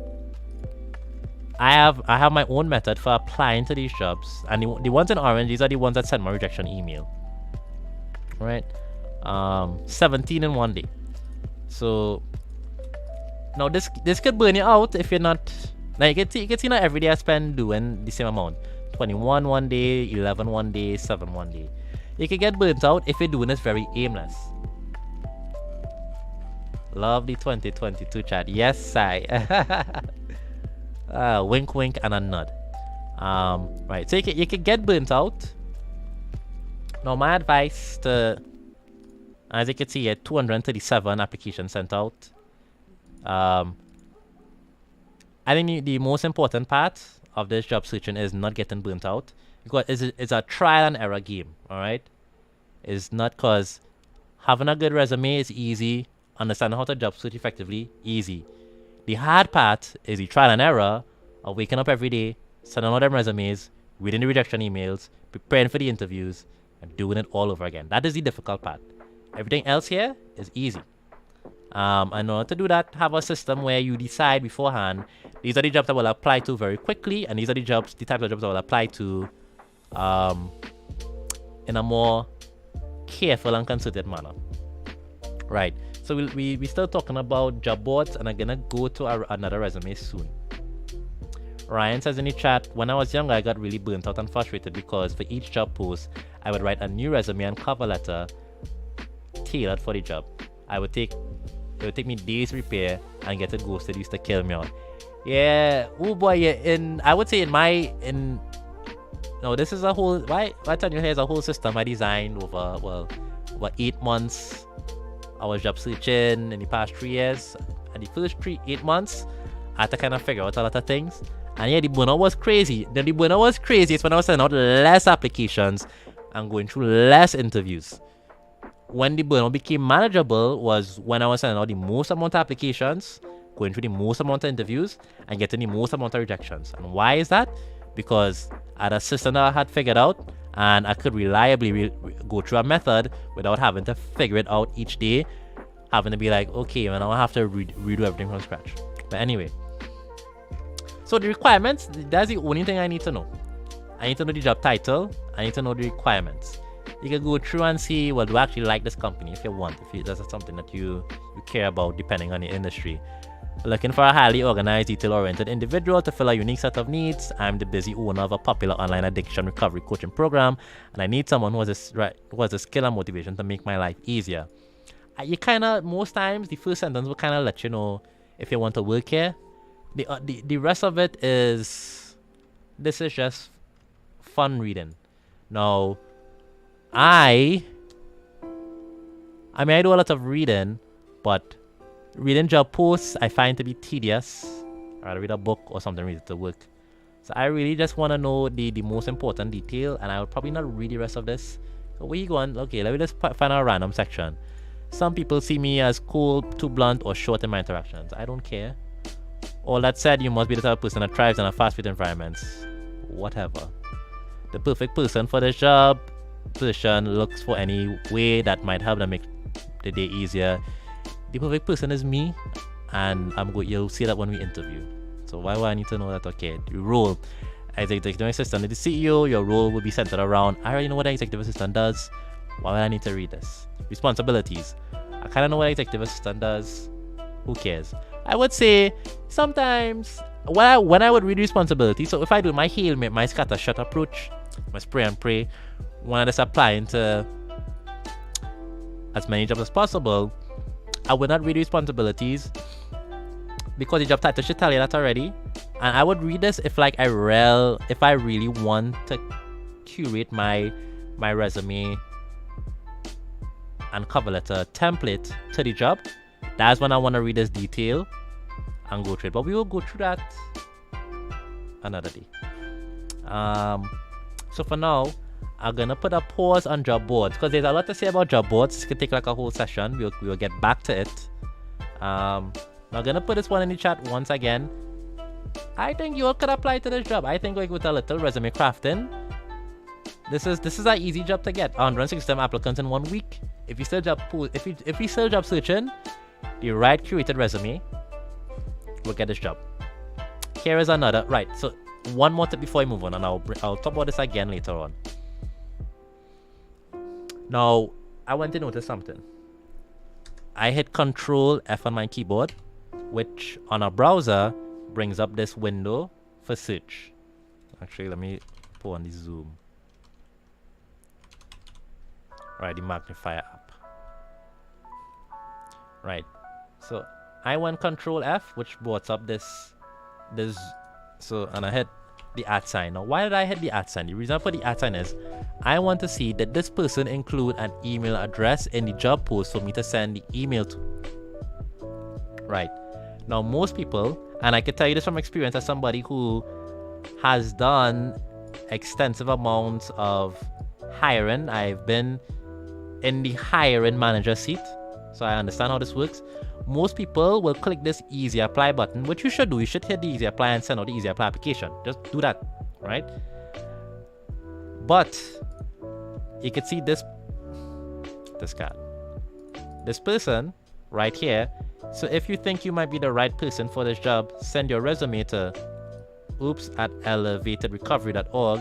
I have my own method for applying to these jobs, and the ones in orange, these are the ones that send my rejection email. Right, 17 in one day. So now this could burn you out if you're not. Now you can see now every day I spend doing the same amount. 21 one day, 11 one day, 7 one day. You can get burnt out if you're doing this very aimless. Love the 2022 chat. Yes, I. Wink wink and a nod. Right, so you can get burnt out. Now my advice to, as you can see here, 237 applications sent out. I think the most important part of this job searching is not getting burnt out, because it's a trial and error game. All right, it's not because having a good resume is easy, understanding how to job search effectively easy. The hard part is the trial and error of waking up every day, sending out them resumes, reading the rejection emails, preparing for the interviews, and doing it all over again. That is the difficult part. Everything else here is easy. And in order to do that, have a system where you decide beforehand, these are the jobs I will apply to very quickly, and these are the types of jobs I will apply to in a more careful and concerted manner. Right. So we still talking about job boards, and I'm gonna go to another resume soon. Ryan says in the chat, when I was younger, I got really burnt out and frustrated because for each job post, I would write a new resume and cover letter tailored for the job. It would take me days to prepare, and get it ghosted used to kill me out. Yeah, oh boy, yeah. I would say no, this is a whole. Why I tell you, here's a whole system I designed over 8 months. I was job searching in the past 3 years, and the first 8 months, I had to kind of figure out a lot of things. And yeah, the burnout was crazy. The burnout was crazy. It's when I was sending out less applications and going through less interviews. When the burnout became manageable was when I was sending out the most amount of applications, going through the most amount of interviews, and getting the most amount of rejections. And why is that? Because I had a system that I had figured out, and I could reliably go through a method without having to figure it out each day, having to be like, okay, man, I have to redo everything from scratch. But anyway, so the requirements, that's the only thing I need to know. I need to know the job title. I need to know the requirements. You can go through and see, well, do I actually like this company if you want, if that's something that you care about depending on the industry. Looking for a highly organized, detail-oriented individual to fill a unique set of needs. I'm the busy owner of a popular online addiction recovery coaching program, and I need someone who has the skill and motivation to make my life easier. You kind of, most times, the first sentence will kind of let you know if you want to work here. The rest of it is, this is just fun reading. Now, I mean, I do a lot of reading, but reading job posts I find to be tedious. I'd rather read a book or something related to work. So I really just want to know the most important detail, and I would probably not read the rest of this. So where you going? Okay, let me just find a random section. Some people see me as cold, too blunt, or short in my interactions. I don't care. All that said, you must be the type of person that thrives in a fast-paced environment. Whatever. The perfect person for this job position looks for any way that might help them make the day easier. The perfect person is me, and you'll see that when we interview. So why would I need to know that? Okay, the role as executive assistant to the CEO, your role will be centered around, I already know what an executive assistant does. Why would I need to read this? Responsibilities. I kind of know what an executive assistant does. Who cares? I would say sometimes when I would read responsibilities, so if I do my heal, my scatter shot approach, my spray and pray, when I just applying to as many jobs as possible, I would not read responsibilities because the job title should tell you that already. And I would read this if I really want to curate my resume and cover letter template to the job, that's when I want to read this detail and go through it. But we will go through that another day. So for now, I'm gonna put a pause on job boards because there's a lot to say about job boards. It could take like a whole session. We'll get back to it. I'm gonna put this one in the chat once again. I think you all could apply to this job. I think like with a little resume crafting, this is an easy job to get. 167 applicants in 1 week. If you still job searching, the right curated resume will get this job. Here is another. Right. So one more tip before I move on, and I'll talk about this again later on. Now, I want to notice something. I hit Control F on my keyboard, which on a browser brings up this window for search. Actually, let me put on the zoom. Right, the magnifier up. Right. So I went Control F, which brought up this. So, and I hit the @ Now, why did I hit the @? The reason for the @ is I want to see that this person include an email address in the job post for me to send the email to. Right. Now, most people, and I can tell you this from experience as somebody who has done extensive amounts of hiring. I've been in the hiring manager seat, so I understand how this works. Most people will click this easy apply button, which you should do. You should hit the easy apply and send out the easy apply application. Just do that, right? But you can see this card, this person right here. So if you think you might be the right person for this job, send your resume to oops@elevatedrecovery.org,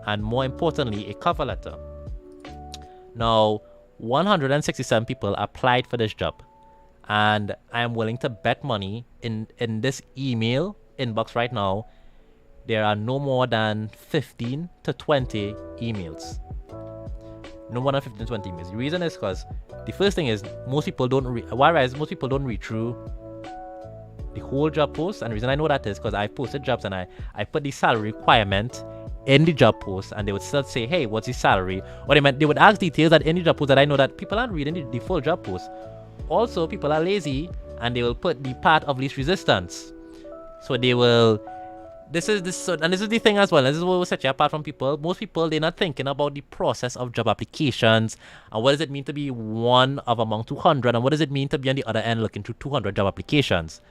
and more importantly, a cover letter. Now, 167 people applied for this job, and I am willing to bet money in this email inbox right now, there are no more than 15 to 20 emails. No more than 15 to 20 emails. The reason is because the first thing is most people don't read through the whole job post. And the reason I know that is because I posted jobs and I put the salary requirement in the job post, and they would still say, hey, what's the salary? Or they would ask details that in the job post that I know that people aren't reading the full job post. Also, people are lazy and they will put the path of least resistance. So they will. This is the thing as well. This is what will set you apart from people. Most people, they're not thinking about the process of job applications and what does it mean to be one of among 200, and what does it mean to be on the other end looking through 200 job applications.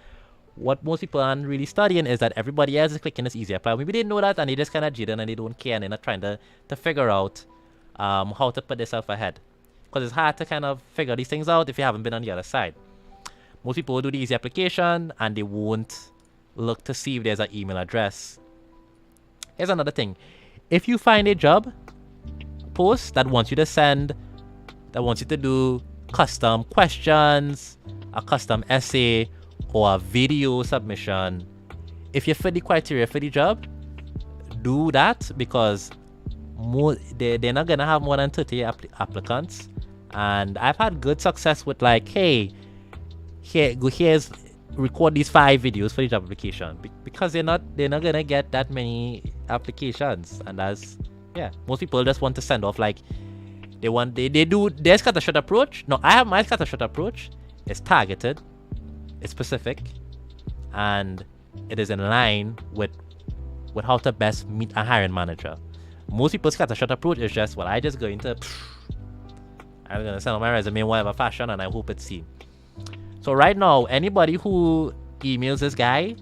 What most people aren't really studying is that everybody else is clicking this easy apply. Maybe they know that and they just kind of jaded and they don't care and they're not trying to figure out how to put themselves ahead. Because it's hard to kind of figure these things out if you haven't been on the other side. Most people will do the easy application and they won't look to see if there's an email address. Here's another thing. If you find a job post that wants you to do custom questions, a custom essay, or a video submission, if you fit the criteria for the job, do that, because they're not gonna have more than 30 applicants. And I've had good success with like, hey, here's record these 5 videos for the job application, because they're not gonna get that many applications. And most people just want to send off like they do their scattershot approach. No, I have my scattershot approach. It's targeted, it's specific, and it is in line with how to best meet a hiring manager. Most people's scattershot approach is just, well, I'm gonna send out my resume in whatever fashion and I hope it's seen. So right now, anybody who emails this guy,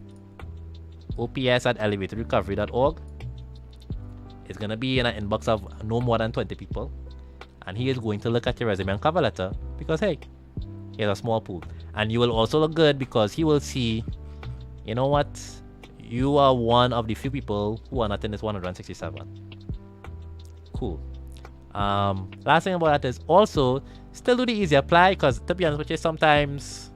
ops@elevatedrecovery.org, is going to be in an inbox of no more than 20 people. And he is going to look at your resume and cover letter because, hey, here's a small pool. And you will also look good because he will see, you know what, you are one of the few people who are not in this 167. Cool. Last thing about that is also still do the easy apply, because to be honest with you, sometimes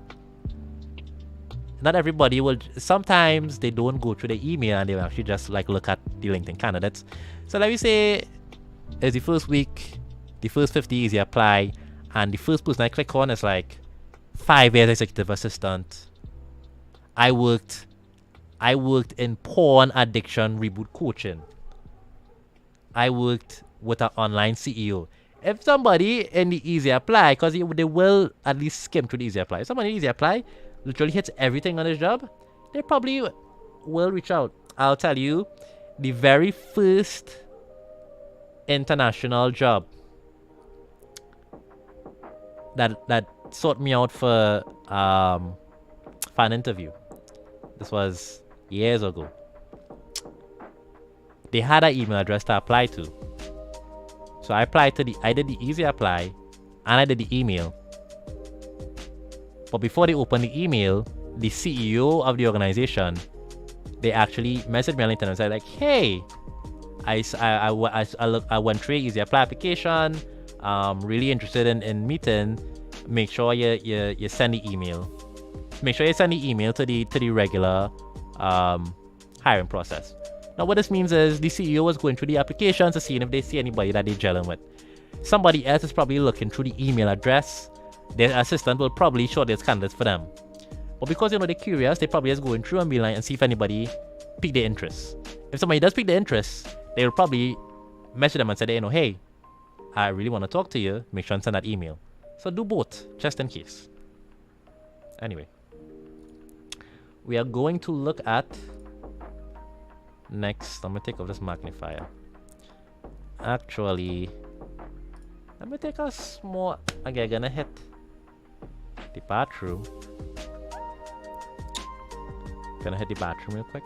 not everybody will. Sometimes they don't go through the email and they will actually just like look at the LinkedIn candidates. So let me say it's the first week, the first 50 easy apply, and the first person I click on is like 5 years executive assistant. I worked in porn addiction reboot coaching. I worked with an online CEO. If somebody in the Easy Apply, because they will at least skim through the Easy Apply. If somebody in Easy Apply literally hits everything on his job, they probably will reach out. I'll tell you, the very first international job that sought me out for an interview. This was years ago. They had an email address to apply to. So I did the Easy Apply and I did the email. But before they opened the email, the CEO of the organization, they actually messaged me on LinkedIn and said like, hey, I went through Easy Apply application. Really interested in meeting. Make sure you send the email. Make sure you send the email to the regular hiring process. Now, what this means is the CEO was going through the applications to see if they see anybody that they're gelling with. Somebody else is probably looking through the email address. Their assistant will probably shortlist candidates for them. But because they're curious, they probably just going through and be like and see if anybody pique their interest. If somebody does pique their interest, they will probably message them and say, hey, I really want to talk to you. Make sure and send that email. So do both, just in case. Anyway, we are going to look at next. I'm gonna take off this magnifier. Actually, let me take a small. Okay, I'm gonna hit the bathroom. Gonna hit the bathroom real quick.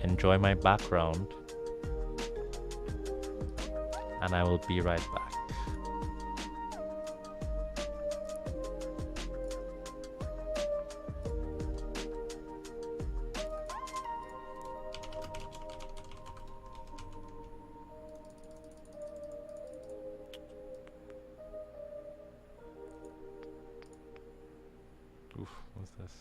Enjoy my background, and I will be right back. Oof, what's this?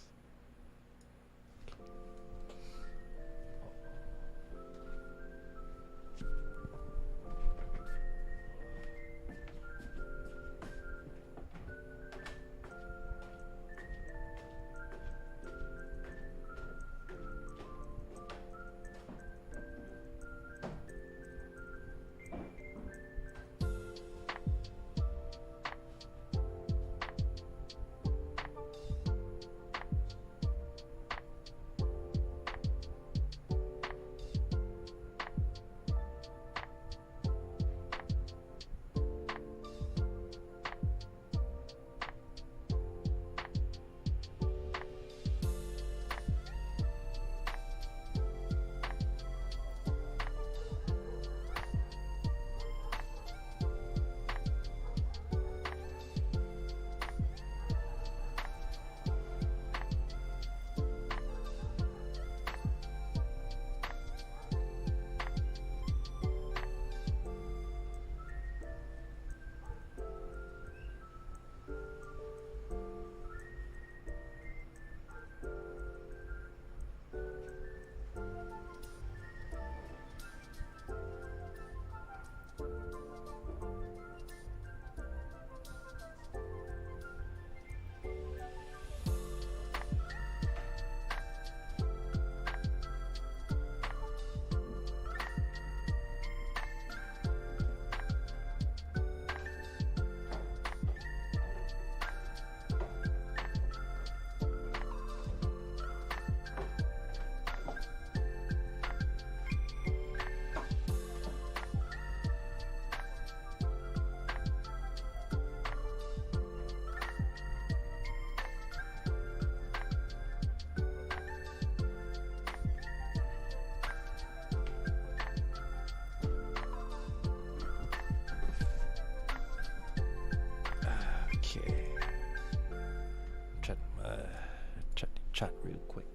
Chat real quick.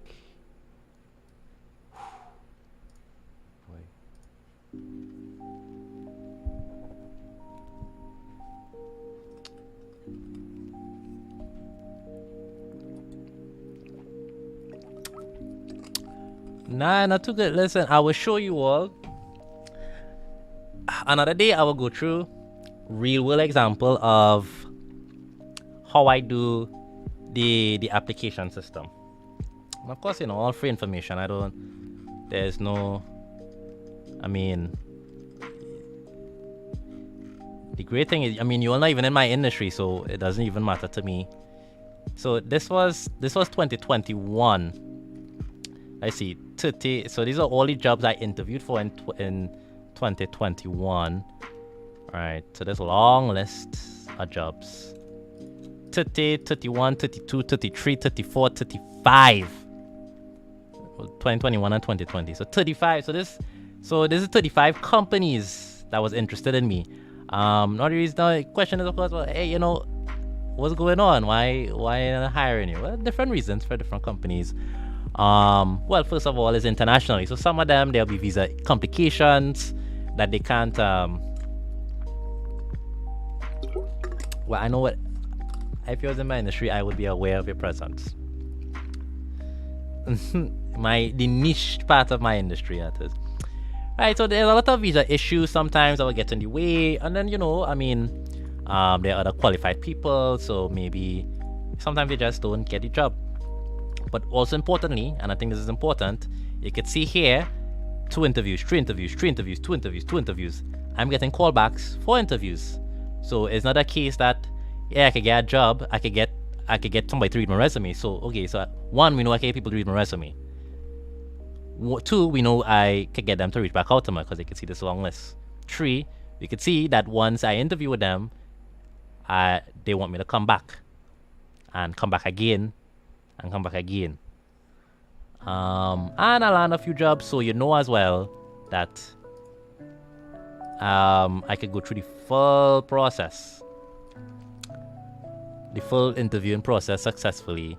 Boy. Nah, not too good. Listen, I will show you all. Another day I will go through real world example of how I do the application system. And of course, all free information. I don't There's no, I mean, the great thing is, I mean, you're not even in my industry, so it doesn't even matter to me. So this was 2021. I see 30. So these are all the jobs I interviewed for in 2021. All right. So there's a long list of jobs. 30, 31, 32, 33, 34, 35. 2021 and 2020. So 35. So this is 35 companies that was interested in me. Not the reason. The question is, of course, well, hey, you know, what's going on? Why not hiring you? Well, different reasons for different companies. Well, first of all, is internationally. So some of them there'll be visa complications that they can't. Well, I know what. If you was in my industry, I would be aware of your presence. The niche part of my industry, that is. Right, so there's a lot of visa issues sometimes that will get in the way, and then, you know, I mean, there are other qualified people, so maybe sometimes they just don't get the job. But also importantly, and I think this is important, you can see here 2 interviews, 3 interviews, 3 interviews, 2 interviews, 2 interviews. I'm getting callbacks 4 interviews. So it's not a case that, yeah, I could get a job, I could get somebody to read my resume. So okay, so 1, we know I can get people to read my resume. 2, we know I could get them to reach back out to me because they can see this long list. 3, we could see that once I interview with them, they want me to come back and come back again and come back again. And I land a few jobs, so you know as well that I could go through the full process, the full interviewing process successfully.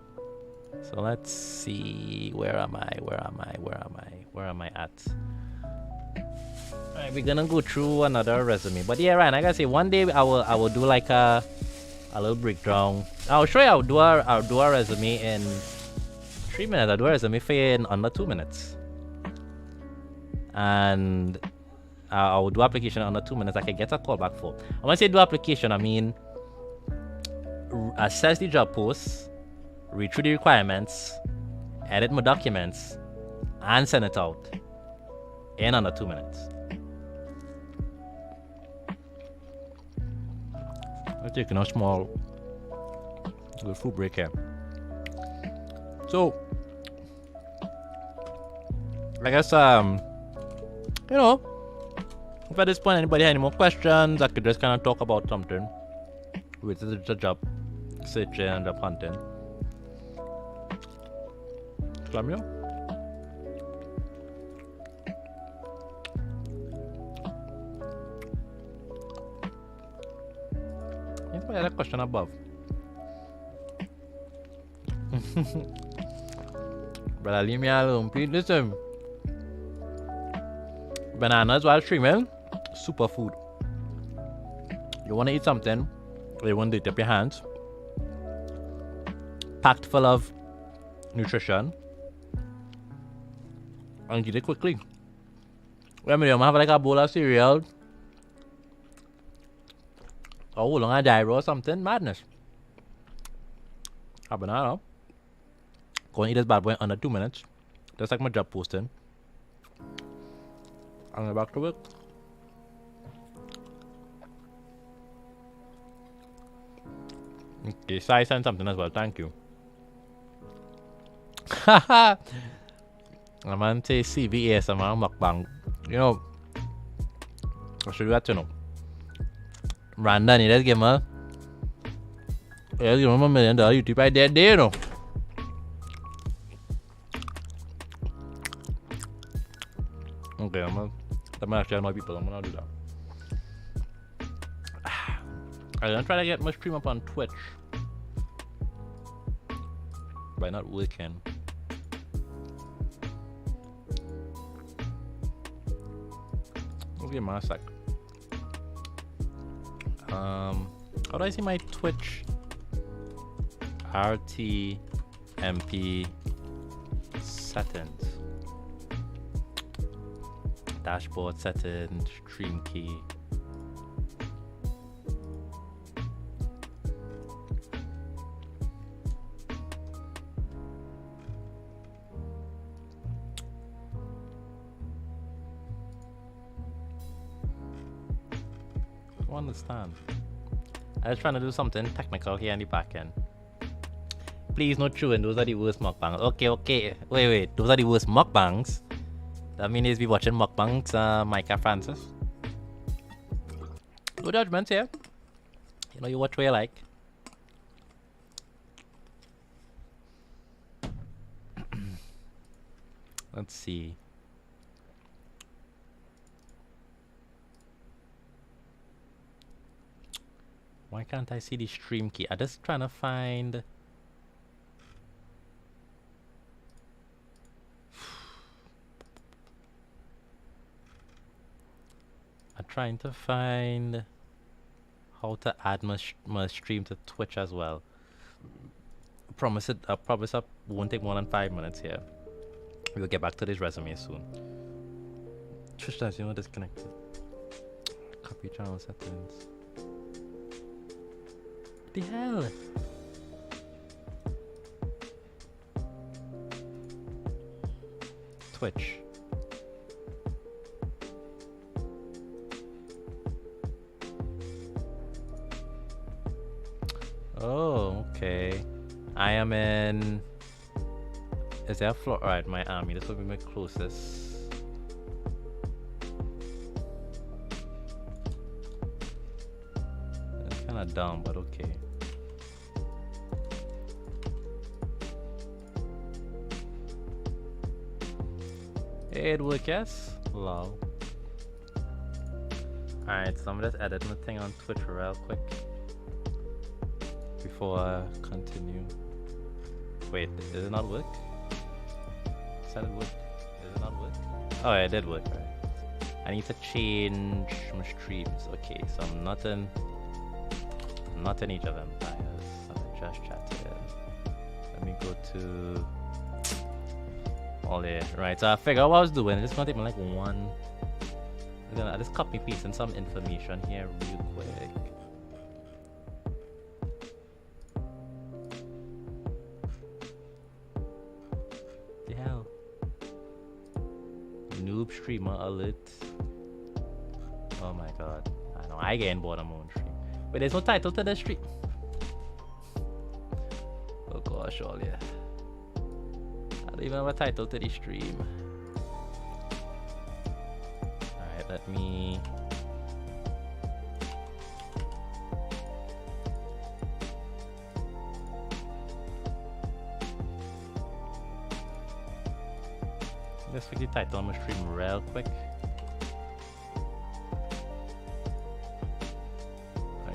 So let's see, where am I at? Alright, we're gonna go through another resume. But yeah, right, like I say, one day I will do like a little breakdown. I'll show you I'll do a resume in 3 minutes. I'll do a resume for you in under 2 minutes. And I will do application in under 2 minutes. I can get a call back for. And when I say do application, I mean assess the job post, read through the requirements, edit my documents, and send it out in under 2 minutes. I'm taking a small little food break here. So, I guess, you know, if at this point anybody had any more questions, I could just kind of talk about something with the job searching and job hunting. Samuel? Anybody had a question above? Brother, leave me alone, please. Listen. Bananas while streaming, superfood. You want to eat something, you want to eat up your hands, packed full of nutrition, and eat it quickly. When you have like a bowl of cereal, or long a gyro or something, madness. A banana. Go and eat this bad boy in under 2 minutes. Just like my job posting. And I'm back to it. Okay, Sai sent something as well, thank you. Haha. I'm gonna say CBS, I'm gonna mukbang. You know, I should do that, you know. Brandon, let's give him a $1 million YouTube idea, you know. Okay, I'm gonna actually annoy people. I'm gonna do that. I'm gonna try to get my stream up on Twitch by not working. Give me a sec. How do I see my Twitch? RTMP settings. Dashboard settings, stream key. don't understand. I was trying to do something technical here in the back end. Please not true, and those are the worst mukbangs. Okay. Wait. Those are the worst mukbangs. That means be watching mukbangs, Micah Francis. No judgments here. You know, you watch what you like. Let's see. Why can't I see the stream key? I'm just trying to find... I'm trying to find how to add my stream to Twitch as well. I promise I won't take more than 5 minutes here. We'll get back to this resume soon. Twitch does, you know, disconnected. Copy channel settings. What the hell? Twitch. Oh, okay. I am in... Is there a floor? Alright, Miami. This will be my closest. It's kinda dumb, but okay. Hey, it worked, yes? Lol. Alright, so I'm just editing the thing on Twitch real quick before I continue. Wait, does it not work? Said it worked. Does it not work? Oh, yeah, it did work, right? I need to change my streams. Okay, so I'm not in Age of Empires. I just chatted. Let me go to all there. Right, so I figured out what I was doing. It's gonna take me like one. I just copy paste in some information here real quick. The hell? Noob streamer alert. Oh my god. I know, I getting bored of my own stream. Wait, there's no title to the stream. Oh gosh, all yeah. I don't even have a title to the stream. Alright, let me... Let's fix the title on my stream real quick.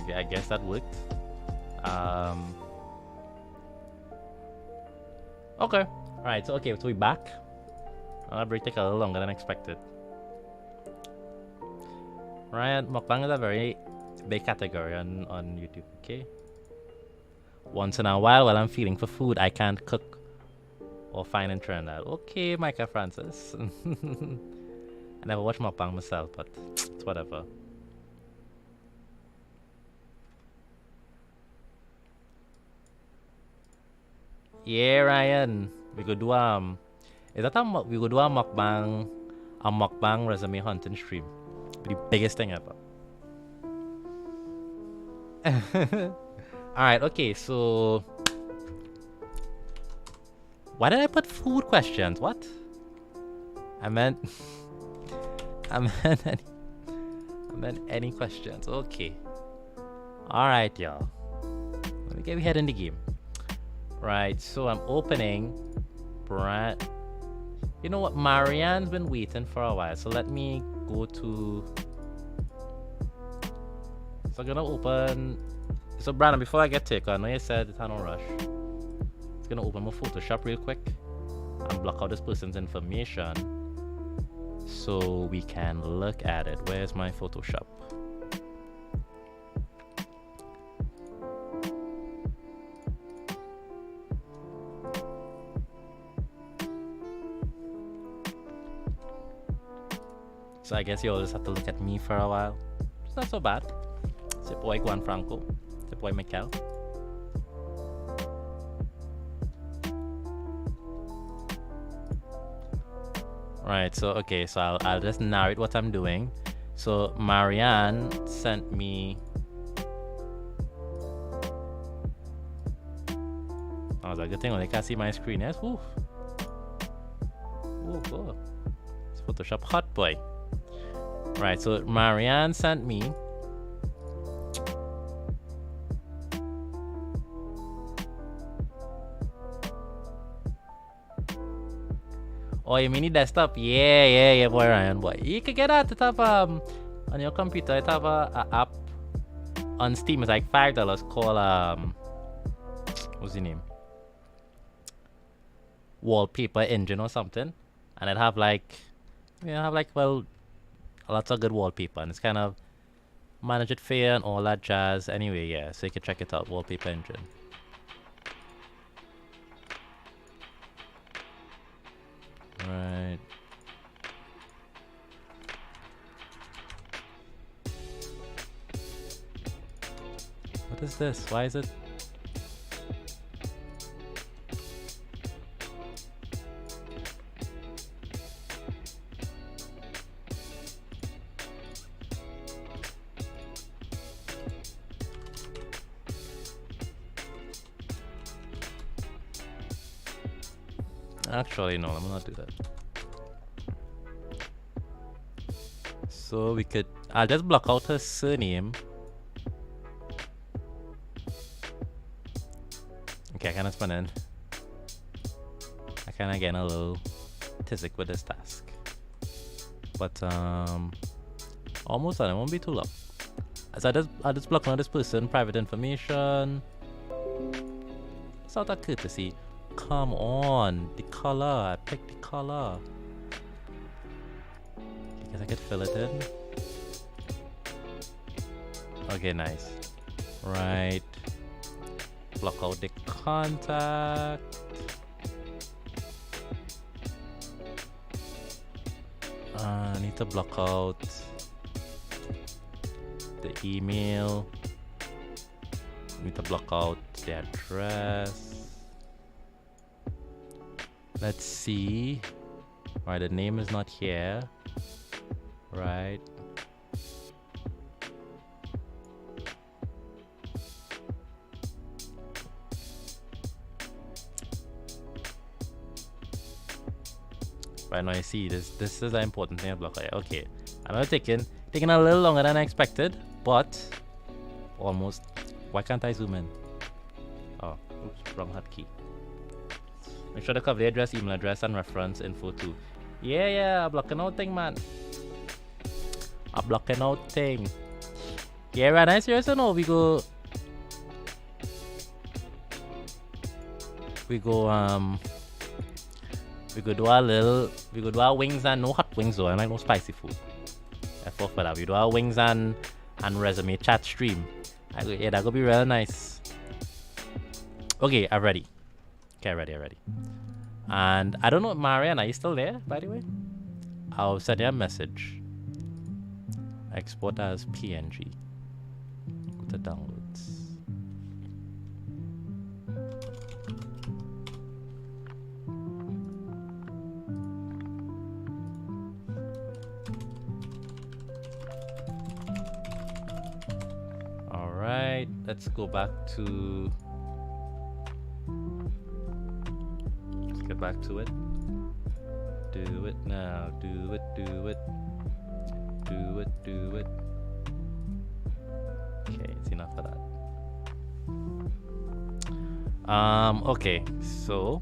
Okay, I guess that worked. Okay. Alright, so so we're back. Our break took a little longer than expected. Right, mukbang is a very big category on YouTube, okay? Once in a while I'm feeling for food, I can't cook or find and turn that. Okay, Micah Francis. I never watched mukbang myself, but it's whatever. Yeah, Ryan. We could do is that we could do a mukbang resume hunting stream. The biggest thing ever. Alright, okay, so why did I put food questions? What? I meant any questions. Okay. Alright, y'all. Let me get ahead in the game. Right, so I'm opening brand. You know what? Marianne's been waiting for a while, so let me go to. So I'm gonna open. So Brandon, before I get to it, I know you said it's no rush. It's gonna open my Photoshop real quick and block out this person's information so we can look at it. Where's my Photoshop? So I guess you always have to look at me for a while. It's not so bad. It's your boy Juan Franco. It's your boy Mikel. Right, so okay, so I'll just narrate what I'm doing. So Marianne sent me. Oh, that's a good thing when they can't see my screen. Yes, woo. Ooh, cool. It's Photoshop hot boy. Right, so Marianne sent me. Oh, you mean the desktop? Yeah, boy, Ryan, boy. You can get that. It have on your computer. It have a app on Steam. It's like $5 called what's the name? Wallpaper Engine or something, and it have like, well, lots of good wallpaper, and it's kind of manage it fair and all that jazz. Anyway, yeah, so you can check it out, Wallpaper Engine. Right. What is this? Why is it? Actually, no, I'm not do that. So we could, I'll just block out her surname. Okay, I kind of spun in. I kind of getting a little tizzic with this task. But, almost done, it won't be too long. So I just block out this person, private information. It's out of courtesy. Come on, the color. I picked the color. I guess I could fill it in. Okay, nice. Right. Block out the contact. I need to block out the email. Need to block out the address. Let's see. Right, the name is not here. Right. Right now I see this is the important thing to block out. Okay. I know it's taking a little longer than I expected, but almost. Why can't I zoom in? Oh, oops, wrong hotkey. Make sure to cover the address, email address, and reference info too. Yeah, I'm blocking out thing, man. I'm blocking out thing. Yeah, right now, serious or no? We go do our wings and no hot wings though, and like no spicy food. For that, we do our wings and resume chat stream. Yeah, that could be real nice. Okay, I'm ready. Okay, ready. And I don't know, Marianne, are you still there, by the way? I'll send you a message. Export as PNG. Go to downloads. Alright, let's go back to... Get back to it. Do it now. Do it. Okay, it's enough of that. Okay, so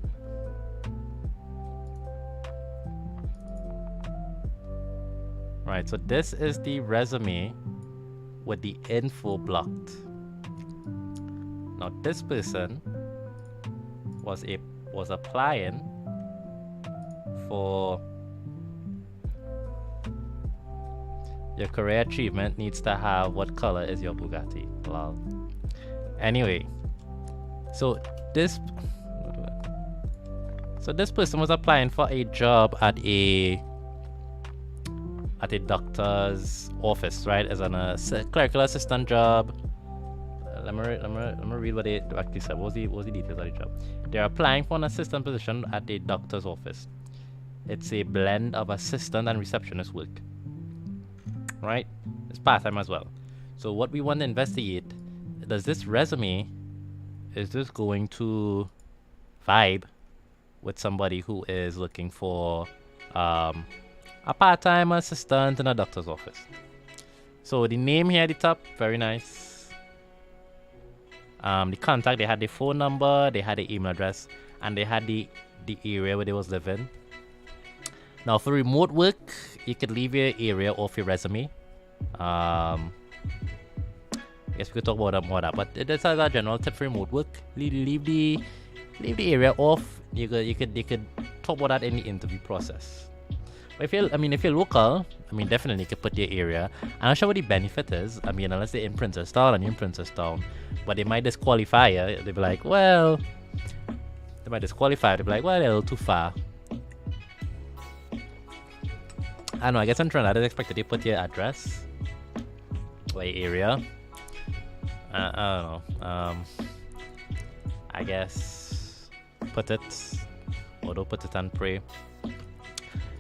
right, so this is the resume with the info blocked. Now this person was applying for your career achievement needs to have what color is your Bugatti. Lol. Anyway, so this person was applying for a job at a doctor's office, right? As a clerical assistant job. Let me read what they actually said. What was the details of the job? They're applying for an assistant position at a doctor's office. It's a blend of assistant and receptionist work. right? It's part-time as well. So what we want to investigate, does this resume, is this going to vibe with somebody who is looking for a part-time assistant in a doctor's office? So the name here at the top, very nice. The contact, they had the phone number, they had the email address, and they had the area where they was living. Now for remote work, you could leave your area off your resume. I guess we could talk about more of that, but that's a general tip for remote work. Leave the area off. You could talk about that in the interview process. But if you're local, definitely you could put your area. I'm not sure what the benefit is. Unless they're in Princestown and you're in Princestown, but they might disqualify you. They'll be like, well, they're a little too far. I don't know, I guess in Trinidad it's expected to put your address or your area. I don't know. I guess put it, or don't put it and pray.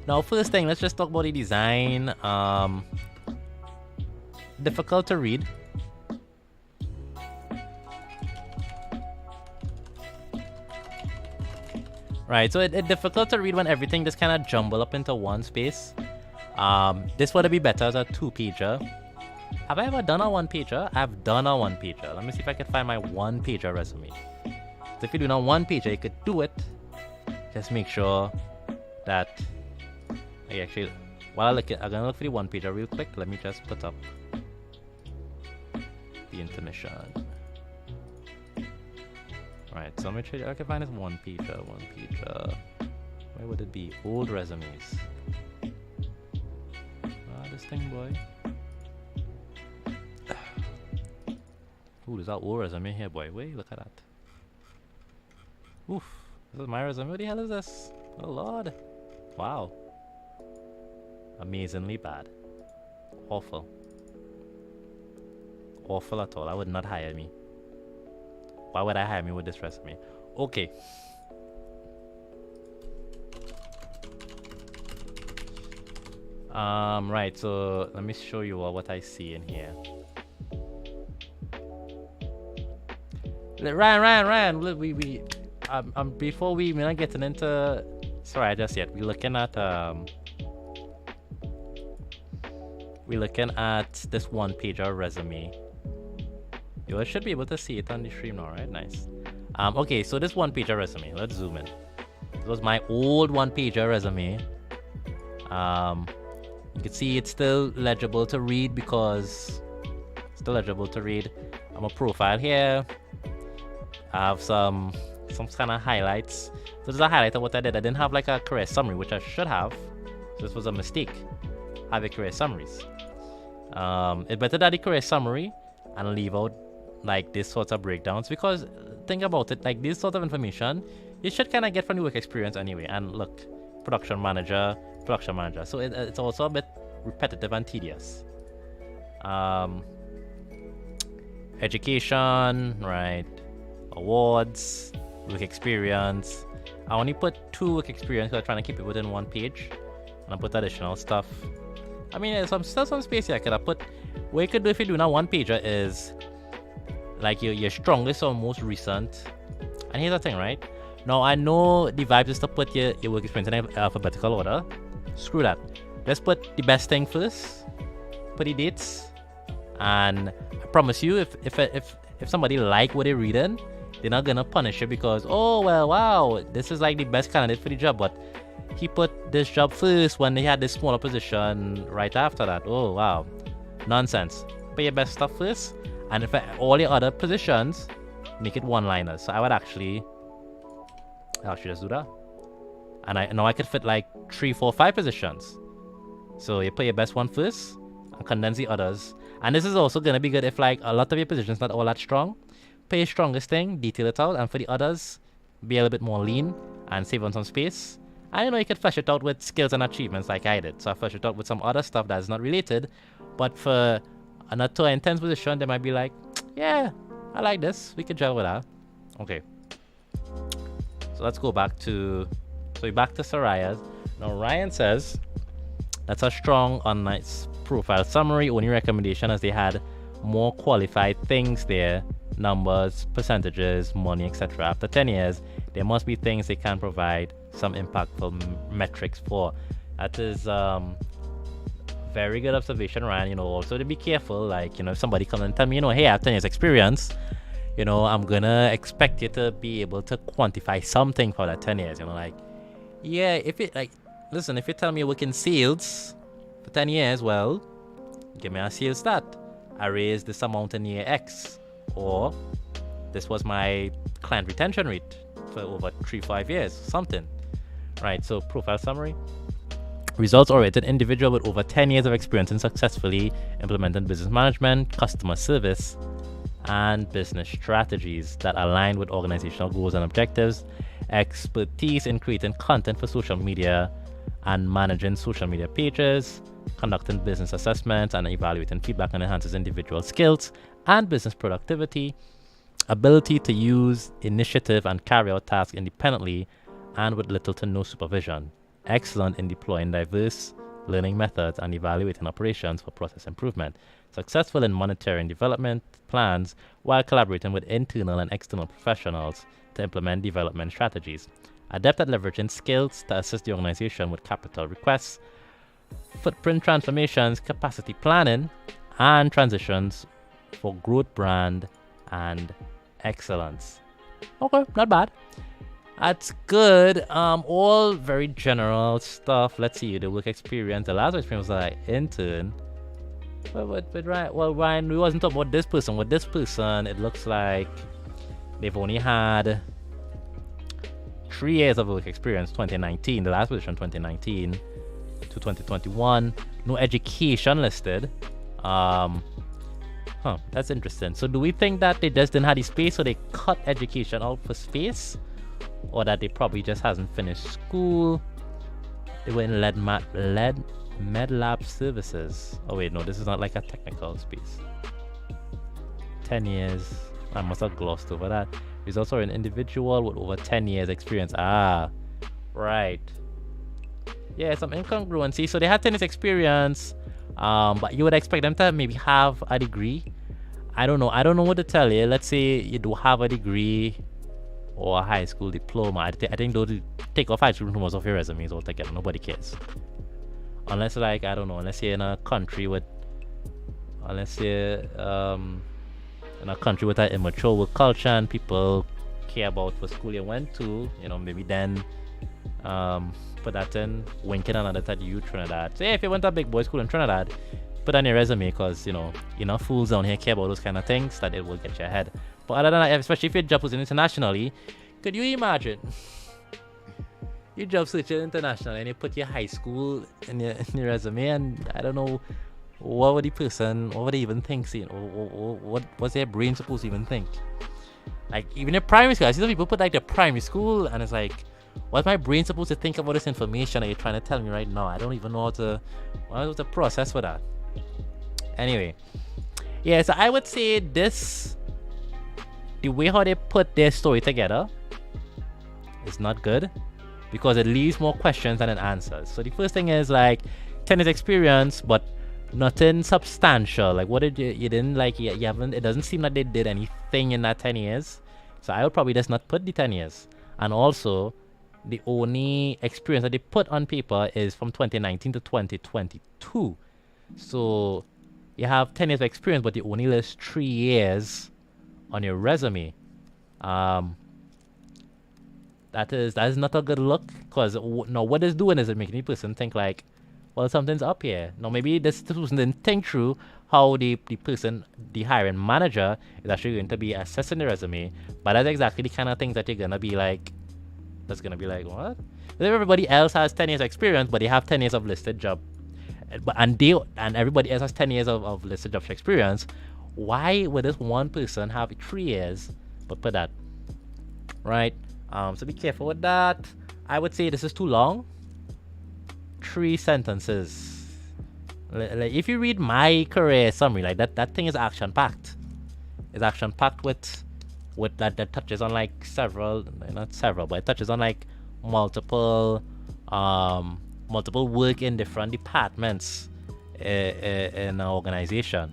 Now, first thing, let's just talk about the design. Difficult to read. Right, so it's difficult to read when everything just kind of jumble up into one space. This would be better as a 2-pager. Have I ever done a 1-pager? I've done a 1-pager. Let me see if I can find my 1-pager resume. So if you're doing a 1-pager, you could do it. Just make sure that... Actually, while I'm gonna look for the 1-pager real quick. Let me just put up the intermission. Right, so let me try. I can find this 1-pager. Where would it be? Old resumes. This thing, boy. Ooh, there's that old resume here, boy. Wait, look at that. Oof, this is my resume. What the hell is this? Oh lord. Wow. Amazingly bad. Awful. Awful at all. I would not hire me. Why would I hire me with this resume? Okay. Right, so let me show you all what I see in here. Ryan, before we're not getting into, sorry, just yet, we're looking at this 1-pager resume. You should be able to see it on the stream now, right? Nice. Okay, so this 1-pager resume, let's zoom in. This was my old 1-pager resume. You can see it's still legible to read because I'm a profile here. I have some kind of highlights. So this is a highlight of what I did. I didn't have like a career summary, which I should have. So this was a mistake. Have a career summaries. It's better that the career summary and leave out like this sorts of breakdowns, because think about it, like this sort of information you should kind of get from the work experience anyway. And look, production manager. So it's also a bit repetitive and tedious. Education, right? Awards, work experience. I only put 2 work experience because I'm trying to keep it within 1 page, and I put additional stuff. There's still some space here I could have put. What you could do if you're doing a 1-pager is like your strongest or most recent. And here's the thing, right? Now I know the vibe is to put your work experience in alphabetical order. Screw that. Let's put the best thing first. Put the dates, and I promise you, if somebody like what they're reading, they're not gonna punish you because, oh well, wow, this is like the best candidate for the job, but he put this job first when they had this smaller position right after that. Oh wow, nonsense. Put your best stuff first, and if all your other positions, make it 1-liners. So I would actually just do that. And I could fit like 3, 4, 5 positions. So you put your best one first and condense the others. And this is also gonna be good if like a lot of your positions not all that strong. Put your strongest thing, detail it out, and for the others, be a little bit more lean and save on some space. I know you could flesh it out with skills and achievements like I did. So I fleshed it out with some other stuff that's not related. But for a not too intense position, they might be like, yeah, I like this. We could gel with that. Okay. So let's go back to... So we're back to Soraya's. Now Ryan says, that's a strong, nice profile summary. Only recommendation as they had more qualified things there, numbers, percentages, money, etc. After 10 years, there must be things they can provide some impactful metrics for. That is very good observation, Ryan. Also to be careful, like, if somebody comes and tell me, hey, I have 10 years experience, I'm gonna expect you to be able to quantify something for that 10 years. Yeah, listen, if you tell me you work in sales for 10 years, well, give me a sales stat. I raised this amount in year X, or this was my client retention rate for over 3-5 years, something. Right, so profile summary. Results-oriented individual with over 10 years of experience in successfully implementing business management, customer service, and business strategies that align with organizational goals and objectives, expertise in creating content for social media and managing social media pages, conducting business assessments and evaluating feedback and enhances individual skills and business productivity, ability to use initiative and carry out tasks independently and with little to no supervision, excellent in deploying diverse learning methods and evaluating operations for process improvement, successful in monitoring development plans while collaborating with internal and external professionals to implement development strategies, adept at leveraging skills to assist the organization with capital requests, footprint transformations, capacity planning, and transitions for growth, brand, and excellence. Okay, not bad. That's good. All very general stuff. Let's see, the work experience. The last experience was like intern. But right, well, Ryan, we wasn't talking about this person. With this person, it looks like they've only had 3 years of work experience. 2019, the last position, 2019 to 2021. No education listed. That's interesting. So do we think that they just didn't have the space, so they cut education out for space? Or that they probably just hasn't finished school? They were in med lab services. Oh wait, no, this is not like a technical space. 10 years. I must have glossed over that. He's also an individual with over 10 years experience. Right. Yeah, some incongruency. So they had 10 years experience, but you would expect them to maybe have a degree. I don't know what to tell you. Let's say you do have a degree or a high school diploma. I think they'll take off high school diplomas off your resumes altogether. Nobody cares. Unless, like, I don't know, unless you're in a country with an immature work culture and people care about what school you went to, maybe then put that in, winking another at you, Trinidad. So yeah, if you went to a big boy school in Trinidad, put on your resume, because enough fools down here care about those kind of things that it will get you ahead. But other than that, especially if your job was internationally, could you imagine your job searching internationally and you put your high school in your resume, and I don't know what would they even think, what's their brain supposed to even think? Like, even in primary school, I see some people put like their primary school, and it's like, what's my brain supposed to think about this information that you're trying to tell me right now? I don't even know how to process for that. Anyway, yeah, so I would say the way how they put their story together is not good, because it leaves more questions than it answers. So the first thing is like 10 years experience, but nothing substantial. Like, what did you didn't like, you haven't, it doesn't seem like they did anything in that 10 years. So I would probably just not put the 10 years. And also, the only experience that they put on paper is from 2019 to 2022. So you have 10 years of experience, but you only list 3 years on your resume. That is not a good look, because now what it's doing is it making the person think like, well, something's up here. Now maybe this person didn't think through how the hiring manager is actually going to be assessing the resume, but that's exactly the kind of things that you're gonna be like, what? If everybody else has 10 years experience, but they have 10 years of listed job, and everybody else has 10 years of listed job experience, why would this one person have 3 years but put that? Right? So be careful with that. I would say this is too long. 3 sentences. Like, if you read my career summary, like that thing is action packed. It's action packed with that touches on like not several, but it touches on like multiple work in different departments in an organization,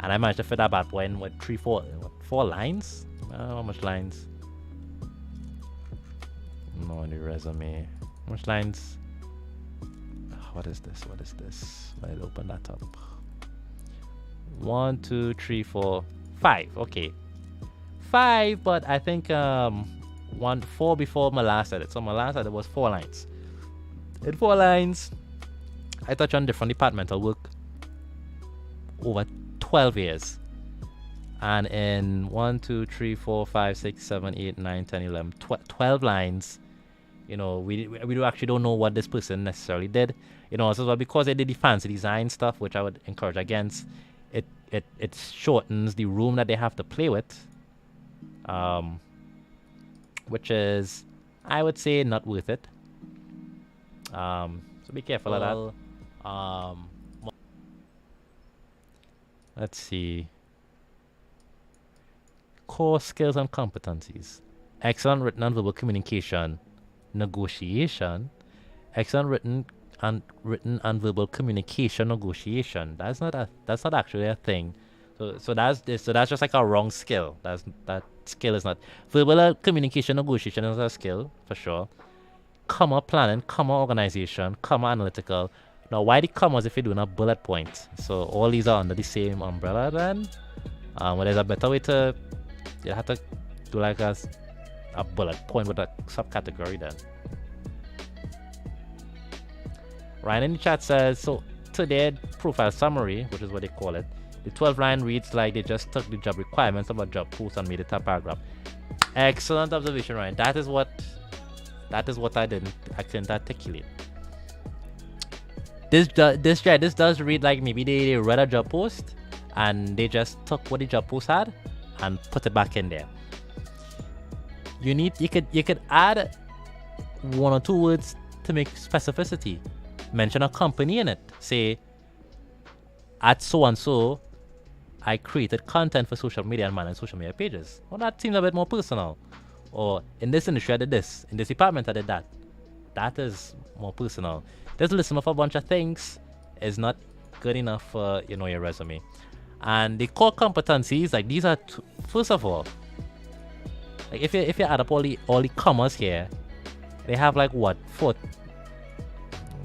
and I managed to fit that bad boy in with 4 lines. How much lines? No, on the resume. How much lines? What is this? What is this? I'll open that up. 1, 2, 3, 4, 5. Okay, 5. But I think 4 before my last edit. So my last edit was 4 lines. In 4 lines, I touch on different departmental work over 12 years. And in 1, 2, 3, 4, 5, 6, 7, 8, 9, 10, 11, 12 lines, you know, we actually don't know what this person necessarily did. You know, so because they did the fancy design stuff, which I would encourage against, it shortens the room that they have to play with, which is, I would say, not worth it. So be careful of that. Let's see. Core skills and competencies: excellent written and verbal communication, negotiation. Excellent written and verbal communication, negotiation. That's not actually a thing. So that's just like a wrong skill. That skill is not verbal communication, negotiation is a skill for sure. Comma planning, comma organization, comma analytical. Now, why the commas if you're doing a bullet point? So all these are under the same umbrella then. Well, there's a better way to, you have to do like a bullet point with a subcategory then. Ryan in the chat says, so today profile summary, which is what they call it, the 12 line reads like they just took the job requirements of a job post and made it a paragraph. Excellent observation, Ryan. That is what I couldn't articulate. This does read like maybe they read a job post and they just took what the job post had and put it back in there. You could add 1 or 2 words to make specificity. Mention a company in it. Say, at so and so, I created content for social media and managed social media pages. Well, that seems a bit more personal. Or in this industry I did this, in this department I did that. That is more personal. Just listing off a bunch of things is not good enough for your resume. And the core competencies, like these are first of all, like if you add up all the commas here, they have like what,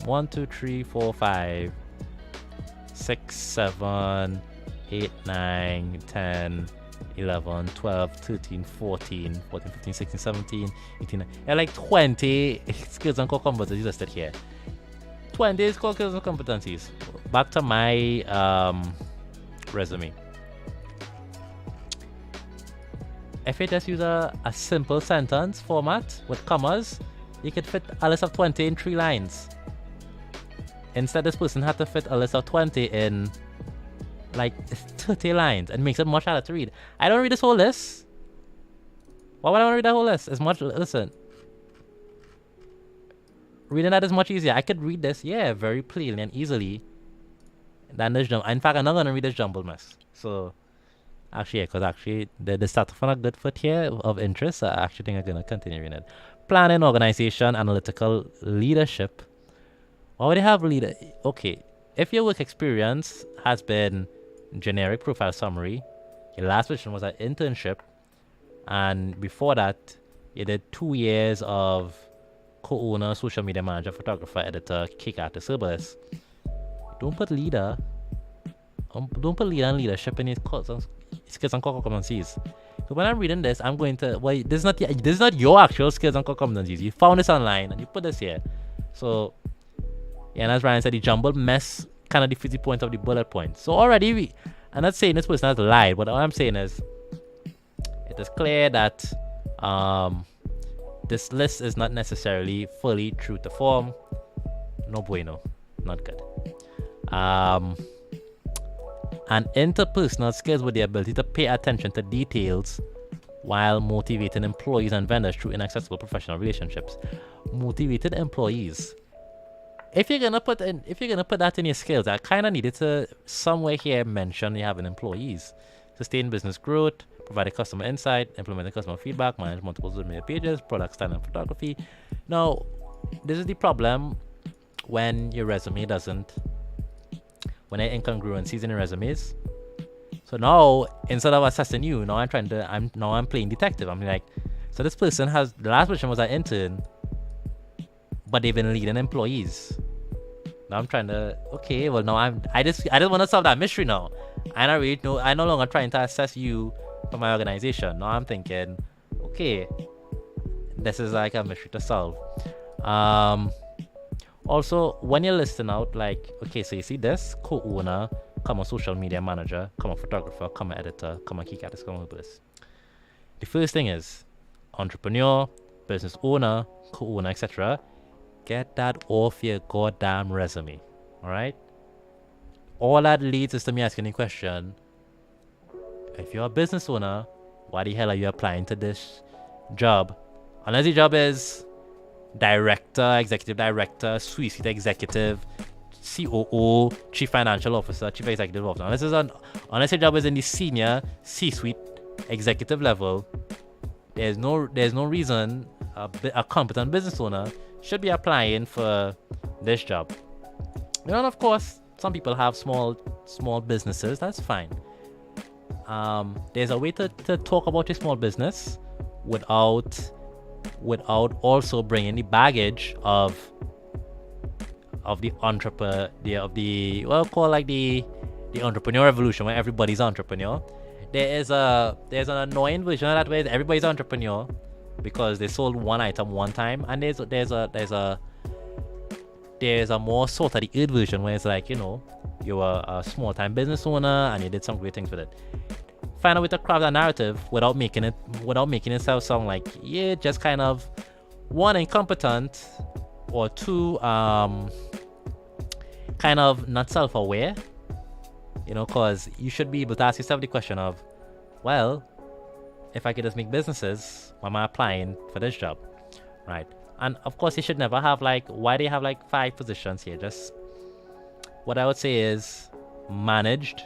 1, 2, 3, 4, 5, 6, 7, 8, 9, 10, 11, 12, 13, 14, 15, 16, 17, 18. There are like 20 skills and core competencies listed here. 20 core skills and competencies. Back to my resume. If you just use a simple sentence format with commas, you could fit a list of 20 in 3 lines. Instead, this person had to fit a list of 20 in like 30 lines, and makes it much harder to read. I don't read this whole list. Why would I want to read that whole list? It's much, listen. Reading that is much easier. I could read this, yeah, very plainly and easily than this jumble. In fact, I'm not going to read this jumbled mess. So, actually, yeah, because actually, the start of a good foot here of interest, so I actually think I'm going to continue reading it. Planning, organization, analytical, leadership. Why would they have leader? Okay, if your work experience has been generic profile summary, your last position was an internship, and before that, you did 2 years of co-owner, social media manager, photographer, editor, kick artist, herbalist. Don't put leader. Don't put leader and leadership in skills and core competencies. So when I'm reading this, I'm going to, well, this is not your actual skills and core competencies. You found this online and you put this here. So yeah, and as Ryan said, the jumbled mess kind of defeats the point of the bullet point. So already, I'm not saying this person has lied, but all I'm saying is, it is clear that this list is not necessarily fully true to form. No bueno, not good. And interpersonal skills with the ability to pay attention to details while motivating employees and vendors through inaccessible professional relationships. Motivated employees. If you're gonna put that in your skills, I kind of needed to somewhere here mention you having employees, sustain business growth, provide customer insight, implement customer feedback, manage multiple social media pages, product style and photography. Now, this is the problem when your resume doesn't when there are incongruencies in the resumes. So now, instead of assessing you, now I'm playing detective. I'm like, so this person has, the last person was an intern, but they've been leading employees. Now I'm trying to, okay, well now I just want to solve that mystery now. I'm no longer trying to assess you for my organization. Now I'm thinking, okay, this is like a mystery to solve. Also, when you're listing out, like, okay, so you see this co-owner, comma social media manager, comma photographer, comma editor, comma key artist, comma herbalist. The first thing is entrepreneur, business owner, co-owner, etc. Get that off your goddamn resume. Alright? All that leads is to me asking the question, if you're a business owner, why the hell are you applying to this job? Unless the job is director, executive director, suite executive, COO, chief financial officer, chief executive officer. Unless your job is in the senior C-suite executive level, there's no reason a competent business owner should be applying for this job. You know, and of course, some people have small businesses. That's fine. There's a way to talk about your small business without also bringing the baggage of the entrepreneur, the entrepreneur revolution, where everybody's entrepreneur. There's an annoying version of that where everybody's entrepreneur because they sold one item one time, and there's a more sort of the earth version where it's like, you know, you're a small time business owner and you did some great things with it. Find a way to craft that narrative without making it sound like you're just kind of, one, incompetent, or two, kind of not self-aware. You know, because you should be able to ask yourself the question of, well, if I could just make businesses, why am I applying for this job? Right? And of course, you should never have why do you have 5 positions here? Just, what I would say is managed,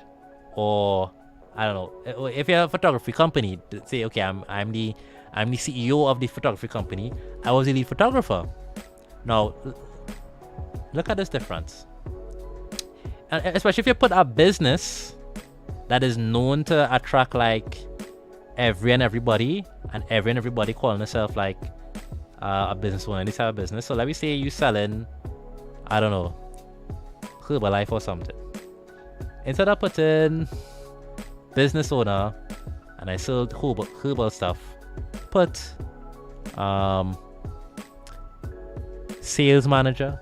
or I don't know. If you're a photography company, say, okay, I'm the CEO of the photography company. I was the lead photographer. Now, look at this difference. And especially if you put a business that is known to attract everybody calling themselves a business owner, this type of business. So let me say you selling, I don't know, Herbalife or something. Instead of putting business owner and I sold herbal stuff, put sales manager,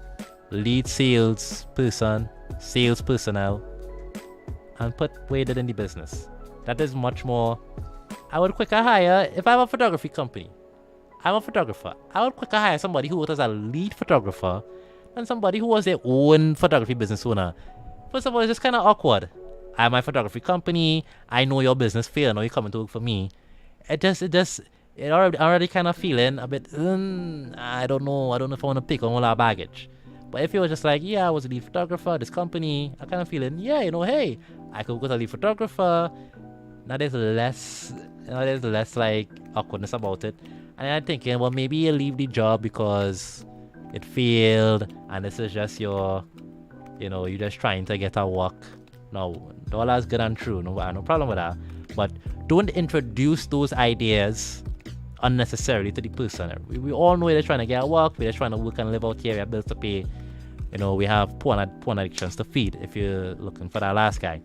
lead sales person, sales personnel, and put where did in the business. That is much more. I would quicker hire, if I have a photography company, I'm a photographer, I would quicker hire somebody who was a lead photographer than somebody who was their own photography business owner. First of all, it's just kind of awkward. I have my photography company, I know your business fail, I know you're coming to work for me. It already kind of feeling a bit, I don't know if I want to pick on all that baggage. But if you were just like, yeah, I was a lead photographer, this company, I kind of feeling, yeah, you know, hey, I could go to a lead photographer. Now there's less awkwardness about it. And I'm thinking, well, maybe you leave the job because it failed and this is just you're just trying to get a work. No, all that's good and true. No, I have no problem with that. But don't introduce those ideas unnecessarily to the person. We all know they're trying to get a work, we're just trying to work and live out here, we have bills to pay. You know, we have porn addictions to feed if you're looking for that last guy.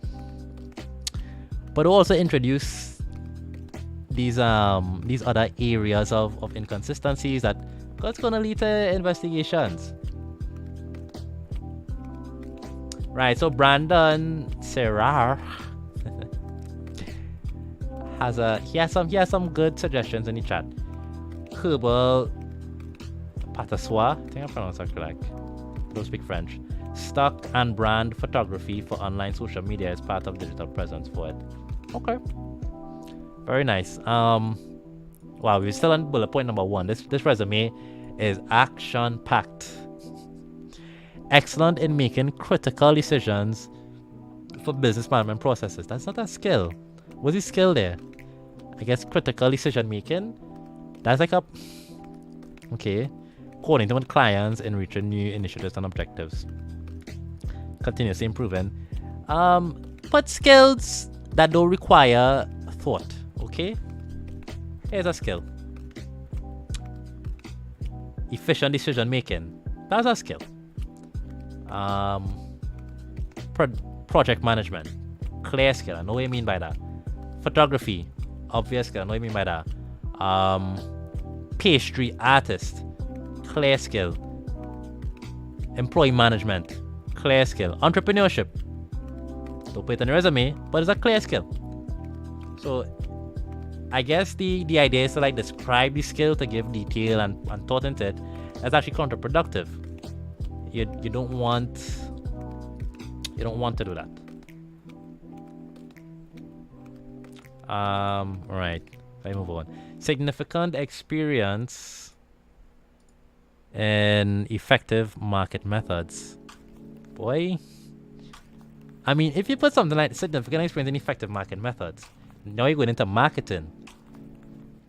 But also introduce these other areas of inconsistencies that's gonna lead to investigations. Right, so Brandon Serrar he has some good suggestions in the chat. Herbal Patassois, I think I pronounced that correct. Don't speak French. Stock and brand photography for online social media is part of digital presence for it. Okay. Very nice. Wow, we're still on bullet point number 1. This resume is action packed. Excellent in making critical decisions for business management processes. That's not a skill. What's the skill there? I guess critical decision making. That's okay. Coordinating with clients and reaching new initiatives and objectives. Continuously improving. Put skills that don't require thought. Okay, here's a skill: efficient decision making. That's a skill. Um, project management, clear skill. I know what you mean by that. Photography, obvious skill. I know what you mean by that. Pastry artist, clear skill. Employee management, clear skill. Entrepreneurship, don't put it on your resume, but it's a clear skill. So I guess the idea is to like describe the skill, to give detail and thought into it. That's actually counterproductive. You don't want to do that. Right. Let me move on. Significant experience in effective market methods. Boy. I mean, if you put something like significant experience in effective market methods, now you're going into marketing.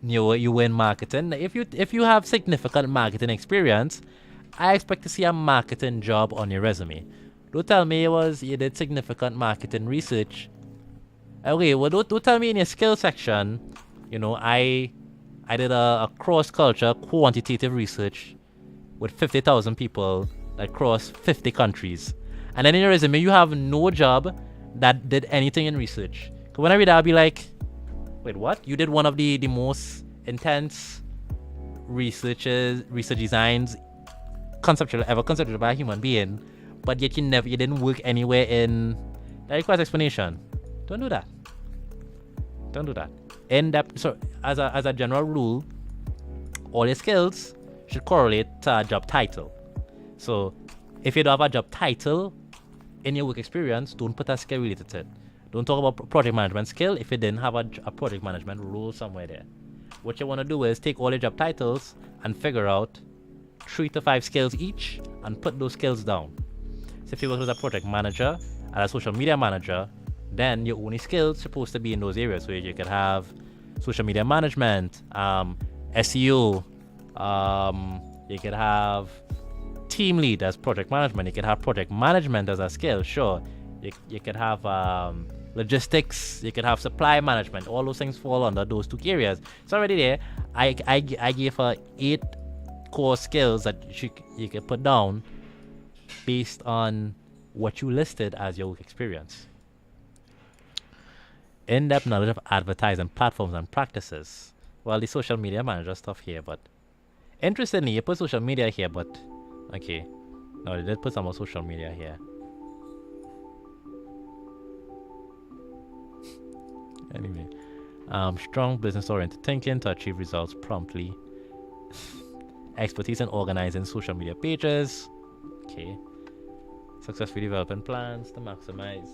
You win marketing. If you have significant marketing experience, I expect to see a marketing job on your resume. Don't tell me you did significant marketing research. Okay, well don't tell me in your skill section, I did a cross-culture quantitative research with 50,000 people that cross 50 countries. And then in your resume, you have no job that did anything in research. Because when I read that, I'll be like, wait, what? You did one of the most intense research designs ever conceptual by a human being, but yet you didn't work anywhere in. That requires explanation. Don't do that. Don't do that. So as a general rule, all your skills should correlate to a job title. So if you don't have a job title in your work experience, don't put a skill related to it. Don't talk about project management skill if you didn't have a project management role somewhere there. What you want to do is take all your job titles and figure out 3 to 5 skills each and put those skills down. So if you work as a project manager and a social media manager, then your only skills supposed to be in those areas. So you could have social media management, SEO, you could have team lead as project management. You could have project management as a skill, sure. You could have logistics, you could have supply management. All those things fall under those 2 areas. It's already there. I gave her 8 core skills that you can put down based on what you listed as your work experience. In-depth knowledge of advertising platforms and practices. Well, the social media manager stuff here, but interestingly, you put social media here, but okay. No, they did put some more social media here. Anyway, strong business-oriented thinking to achieve results promptly. Expertise in organizing social media pages. Okay. Successfully developing plans to maximize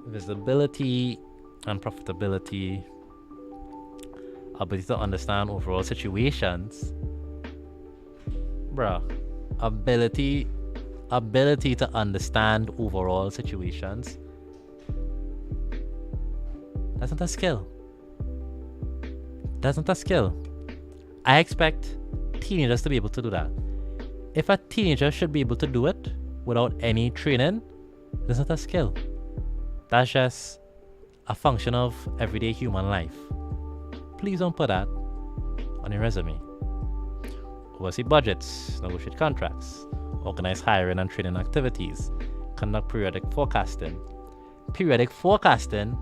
visibility and profitability. Ability to understand overall situations. Bruh. Ability to understand overall situations. That's not a skill. That's not a skill. I expect teenagers to be able to do that. If a teenager should be able to do it without any training, that's not a skill. That's just a function of everyday human life. Please don't put that on your resume. Oversee budgets, negotiate contracts, organize hiring and training activities, conduct periodic forecasting. Periodic forecasting,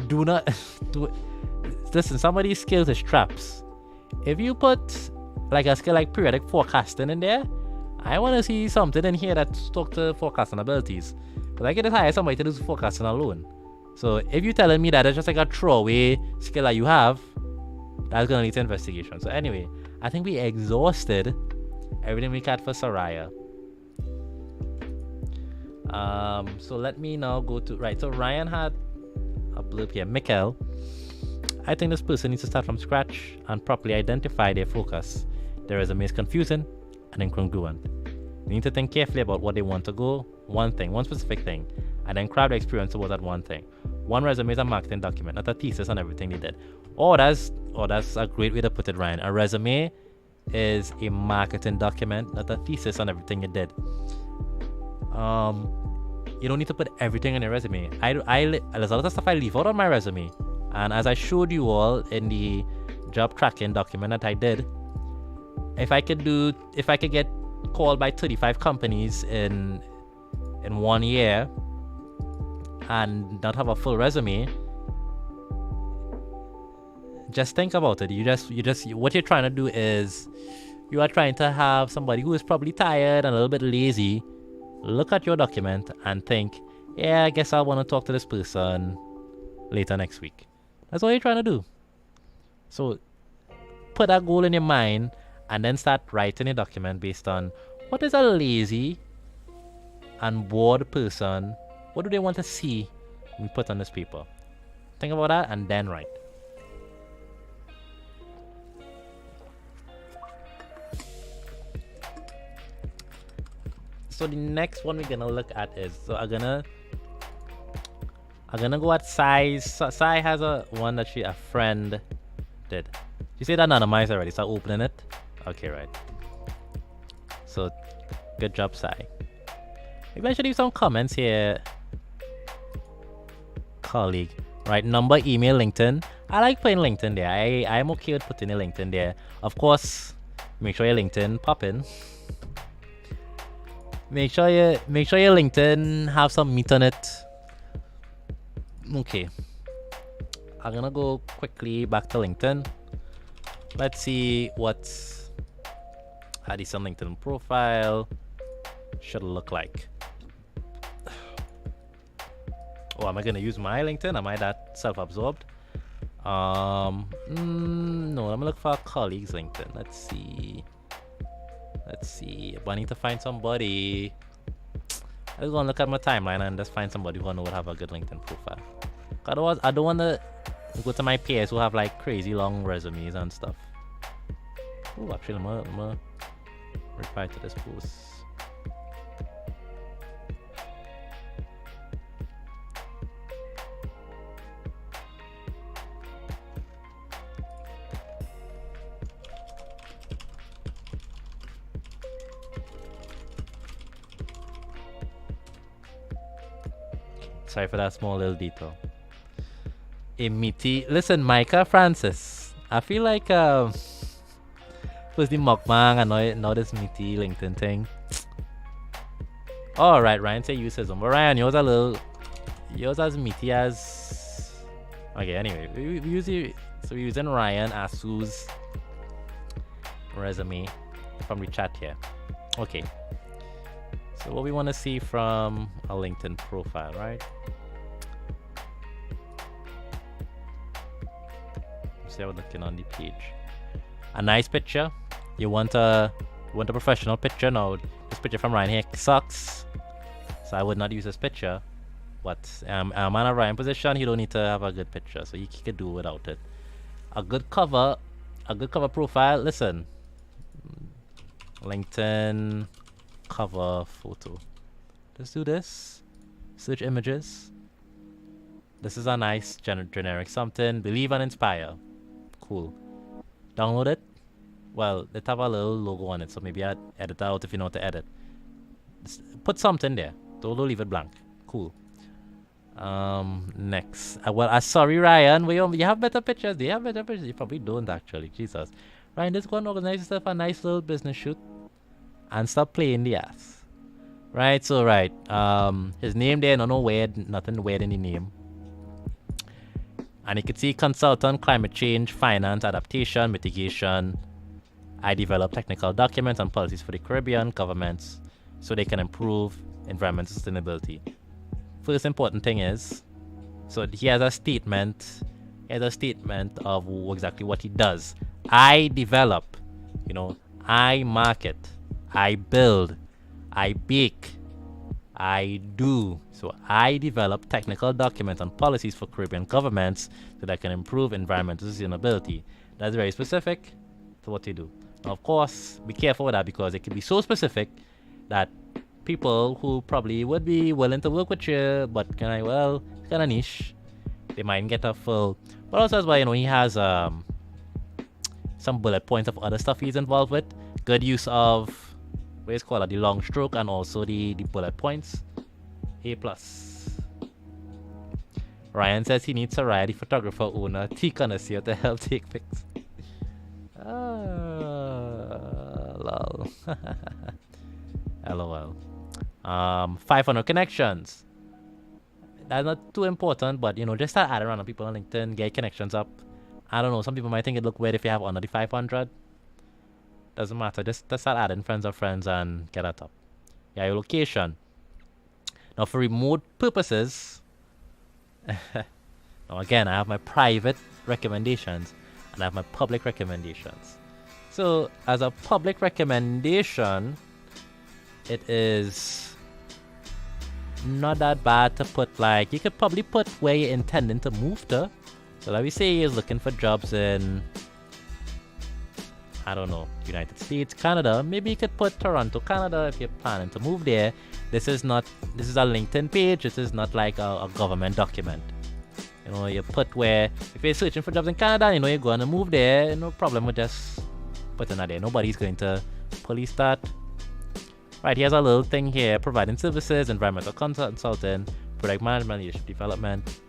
do not do it. Listen, some of these skills is traps. If you put like a skill like periodic forecasting in there, I want to see something in here that's talk to forecasting abilities. Because I can just hire somebody to do forecasting alone. So if you're telling me that it's just like a throwaway skill that you have, that's going to lead to investigation. So anyway, I think we exhausted everything we had for Soraya. So let me now go to... Right, so Ryan had a blurb here. Mikkel, I think this person needs to start from scratch and properly identify their focus. Their resume is confusing and incongruent. They need to think carefully about what they want to go, one specific thing, and then craft the experience towards that one thing. One resume is a marketing document, not a thesis on everything they did. That's a great way to put it, Ryan. A resume is a marketing document, not a thesis on everything you did. You don't need to put everything on your resume. There's a lot of stuff I leave out on my resume. And as I showed you all in the job tracking document that I did, if I could get called by 35 companies in 1 year and not have a full resume, just think about it. What you're trying to do is you are trying to have somebody who is probably tired and a little bit lazy look at your document and think, yeah, I guess I want to talk to this person later next week. That's what you're trying to do. So put that goal in your mind and then start writing a document based on what is a lazy and bored person, what do they want to see when put on this paper. Think about that and then write. So the next one we're gonna look at is, so I'm gonna go at Sai. Sai has a one that a friend did. You say that anonymized already, so opening it. Okay, right. So good job, Sai. Maybe I should leave some comments here, colleague. Right, number, email, LinkedIn. I like putting LinkedIn there. I'm okay with putting a LinkedIn there. Of course, make sure your LinkedIn pop in. Make sure your LinkedIn have some meat on it. Okay. I'm gonna go quickly back to LinkedIn. Let's see what's a decent LinkedIn profile should look like. Oh, am I gonna use my LinkedIn? Am I that self-absorbed? No, I'm gonna look for a colleague's LinkedIn. Let's see. I need to find somebody. I'm just gonna look at my timeline and just find somebody who I know would have a good LinkedIn profile. I don't wanna go to my peers who have like crazy long resumes and stuff. Oh, actually, I'm gonna reply to this post. Sorry for that small little detail. Listen, Micah Francis. I feel like was the mukbang and now this meaty LinkedIn thing. Alright, Ryan say uses but Ryan, yours as meaty as. Okay, anyway, we're using Ryan Asu's resume from the chat here. Okay. So what we want to see from a LinkedIn profile, right? See how we're looking on the page. A nice picture. You want a professional picture. Now this picture from Ryan here sucks, so I would not use this picture. But I'm in a Ryan position. He don't need to have a good picture, so he could do without it. A good cover profile. Listen, LinkedIn cover photo. Let's do this. Search images. This is a nice generic something. Believe and inspire. Cool. Download it. Well, let's have a little logo on it, so maybe I'd edit out if you know how to edit. Just put something there. Don't leave it blank. Cool. Next. Sorry, Ryan. You have better pictures. Do you have better pictures? You probably don't actually. Jesus. Ryan, just go and organize yourself a nice little business shoot and stop playing the ass. Right, so right. His name there, nothing weird in the name. And you can see consultant, climate change, finance, adaptation, mitigation. I develop technical documents and policies for the Caribbean governments so they can improve environmental sustainability. First important thing is, so he has a statement. Of exactly what he does. I develop, I market, I build, I bake, I do. So I develop technical documents and policies for Caribbean governments so that can improve environmental sustainability. That's very specific to what you do. Now, of course, be careful with that because it can be so specific that people who probably would be willing to work with you, but kind of niche, they might get a full. But also as well, he has some bullet points of other stuff he's involved with. Good use of the long stroke and also the bullet points. A plus. Ryan says he needs Soraya, the photographer owner, T connoisseur to help take pics. Lol. LOL. 500 connections. That's not too important, but just start adding random people on LinkedIn, get connections up. I don't know, some people might think it look weird if you have under the 500. Doesn't matter, just start adding friends of friends and get that up. Yeah, your location. Now for remote purposes, now again, I have my private recommendations and I have my public recommendations. So as a public recommendation, it is not that bad to put, like, you could probably put where you're intending to move to. So let me say you're looking for jobs in, I don't know, United States, Canada. Maybe you could put Toronto, Canada if you're planning to move there. This is a LinkedIn page. This is not like a government document. You put where, if you're searching for jobs in Canada, you're going to move there, no problem with just putting that there. Nobody's going to police that. Right, here's a little thing here: providing services, environmental consulting, product management, leadership development.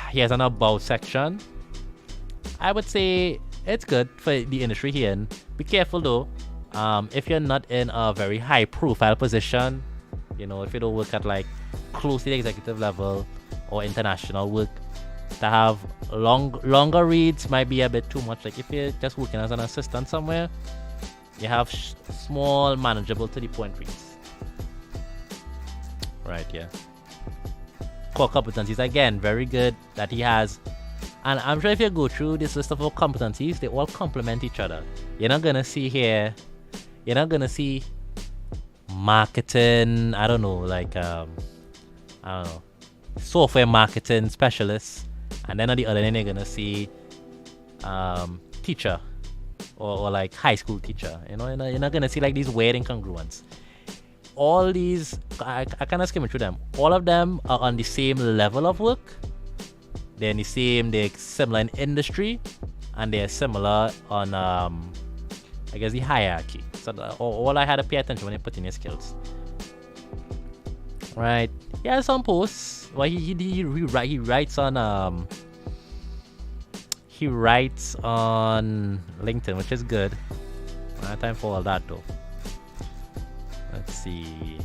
Here's an about section. I would say it's good for the industry here. Be careful though. If you're not in a very high profile position, if you don't work at like close to the executive level or international work, to have longer reads might be a bit too much. Like if you're just working as an assistant somewhere, you have small, manageable to the point reads. Right, yeah. Core competencies, again, very good that he has. And I'm sure if you go through this list of all competencies, they all complement each other. You're not going to see marketing, I don't know, software marketing specialists. And then on the other end, you're going to see teacher or like high school teacher. You're not going to see like these weird incongruents. All these, I kind of skim through them. All of them are on the same level of work. They're similar in industry, and they're similar on, I guess, the hierarchy. So all I had to pay attention when you put in your skills. Right. He has some posts. Well, he writes on LinkedIn, which is good. I don't have time for all that though. Let's see.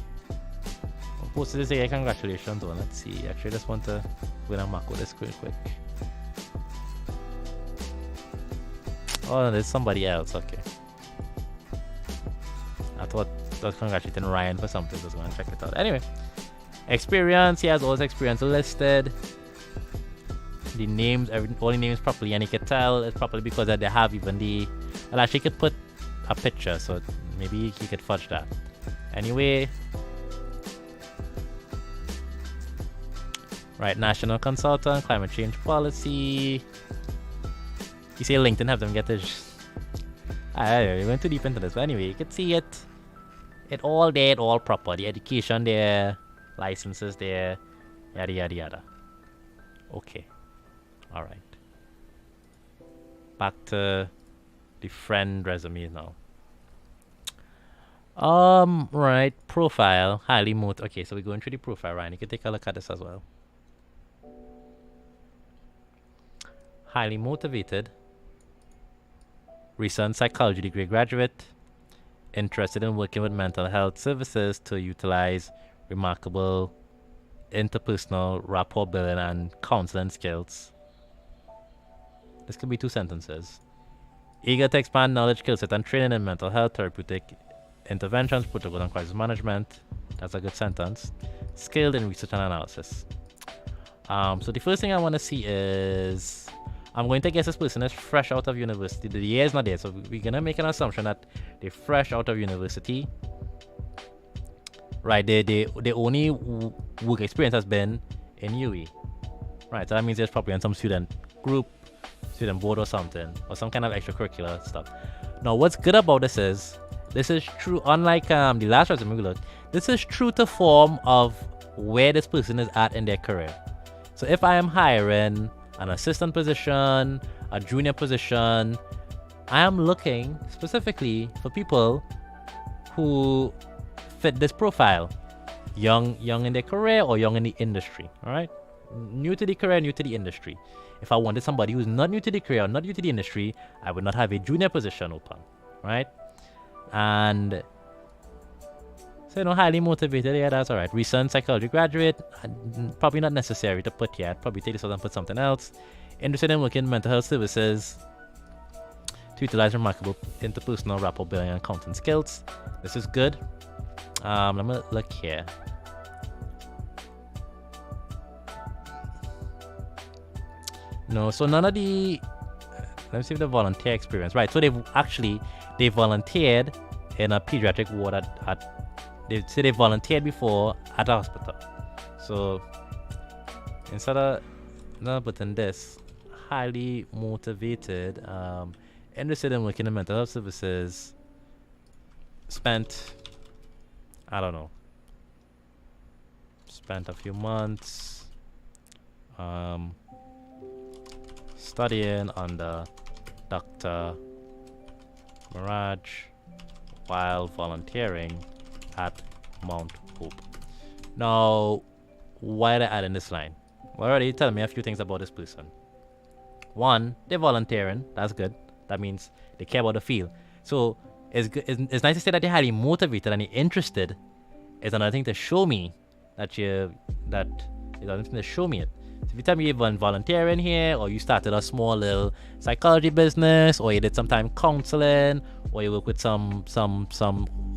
I'll post this say congratulations on. Let's see. Actually, I just want to go and mark this quick. Oh, there's somebody else. Okay. I thought I was congratulating Ryan for something. Just want to check it out. Anyway, experience. He has all his experience listed. The names, all the names properly, and you can tell it's probably because that they have even the. Well, actually, you could put a picture, so maybe he could fudge that. Anyway, right, national consultant, climate change policy. You say LinkedIn have them get this. I went too deep into this, but anyway, you can see it all there, it all proper. The education there, licenses there, yada yada yada. Okay, all right. Back to the friend resume now. Right, profile, highly motivated. Okay, so we're going through the profile, Ryan. You can take a look at this as well. Highly motivated, recent psychology degree graduate, interested in working with mental health services to utilize remarkable interpersonal rapport building and counseling skills. This could be 2 sentences. Eager to expand knowledge, skill set, and training in mental health, therapeutic interventions, protocol, and crisis management. That's a good sentence. Skilled in research and analysis. So the first thing I want to see is, I'm going to guess this person is fresh out of university. The year is not there, so we're going to make an assumption that they're fresh out of university. Right, the only work experience has been in UE. Right, so that means there's probably on some student group, student board or something, or some kind of extracurricular stuff. Now, what's good about this is true, unlike the last resume we looked, this is true to form of where this person is at in their career. So if I am hiring an assistant position, a junior position, I am looking specifically for people who fit this profile. young in their career or young in the industry. All right, new to the career, new to the industry. If I wanted somebody who's not new to the career, not new to the industry, I would not have a junior position open, right? And so, highly motivated, yeah, that's all right. Recent psychology graduate, probably not necessary to put yet. Probably take this out and put something else. Interested in working in mental health services to utilize remarkable interpersonal rapport building and accounting skills. This is good. Let me look here. No, so none of the. Let me see if the volunteer experience. Right, so they volunteered in a pediatric ward they volunteered before at a hospital. So instead of not putting this, highly motivated, interested in working in mental health services, spent a few months studying under Dr. Mirage while volunteering at Mount Hope. Now, why did I add in this line? Well, already tell me a few things about this person. One, they're volunteering. That's good. That means they care about the field. So it's nice to say that they're highly motivated and they're interested. It's another thing to show me that is another thing to show me it. So if you tell me you've been volunteering here, or you started a small little psychology business, or you did some time counseling, or you work with some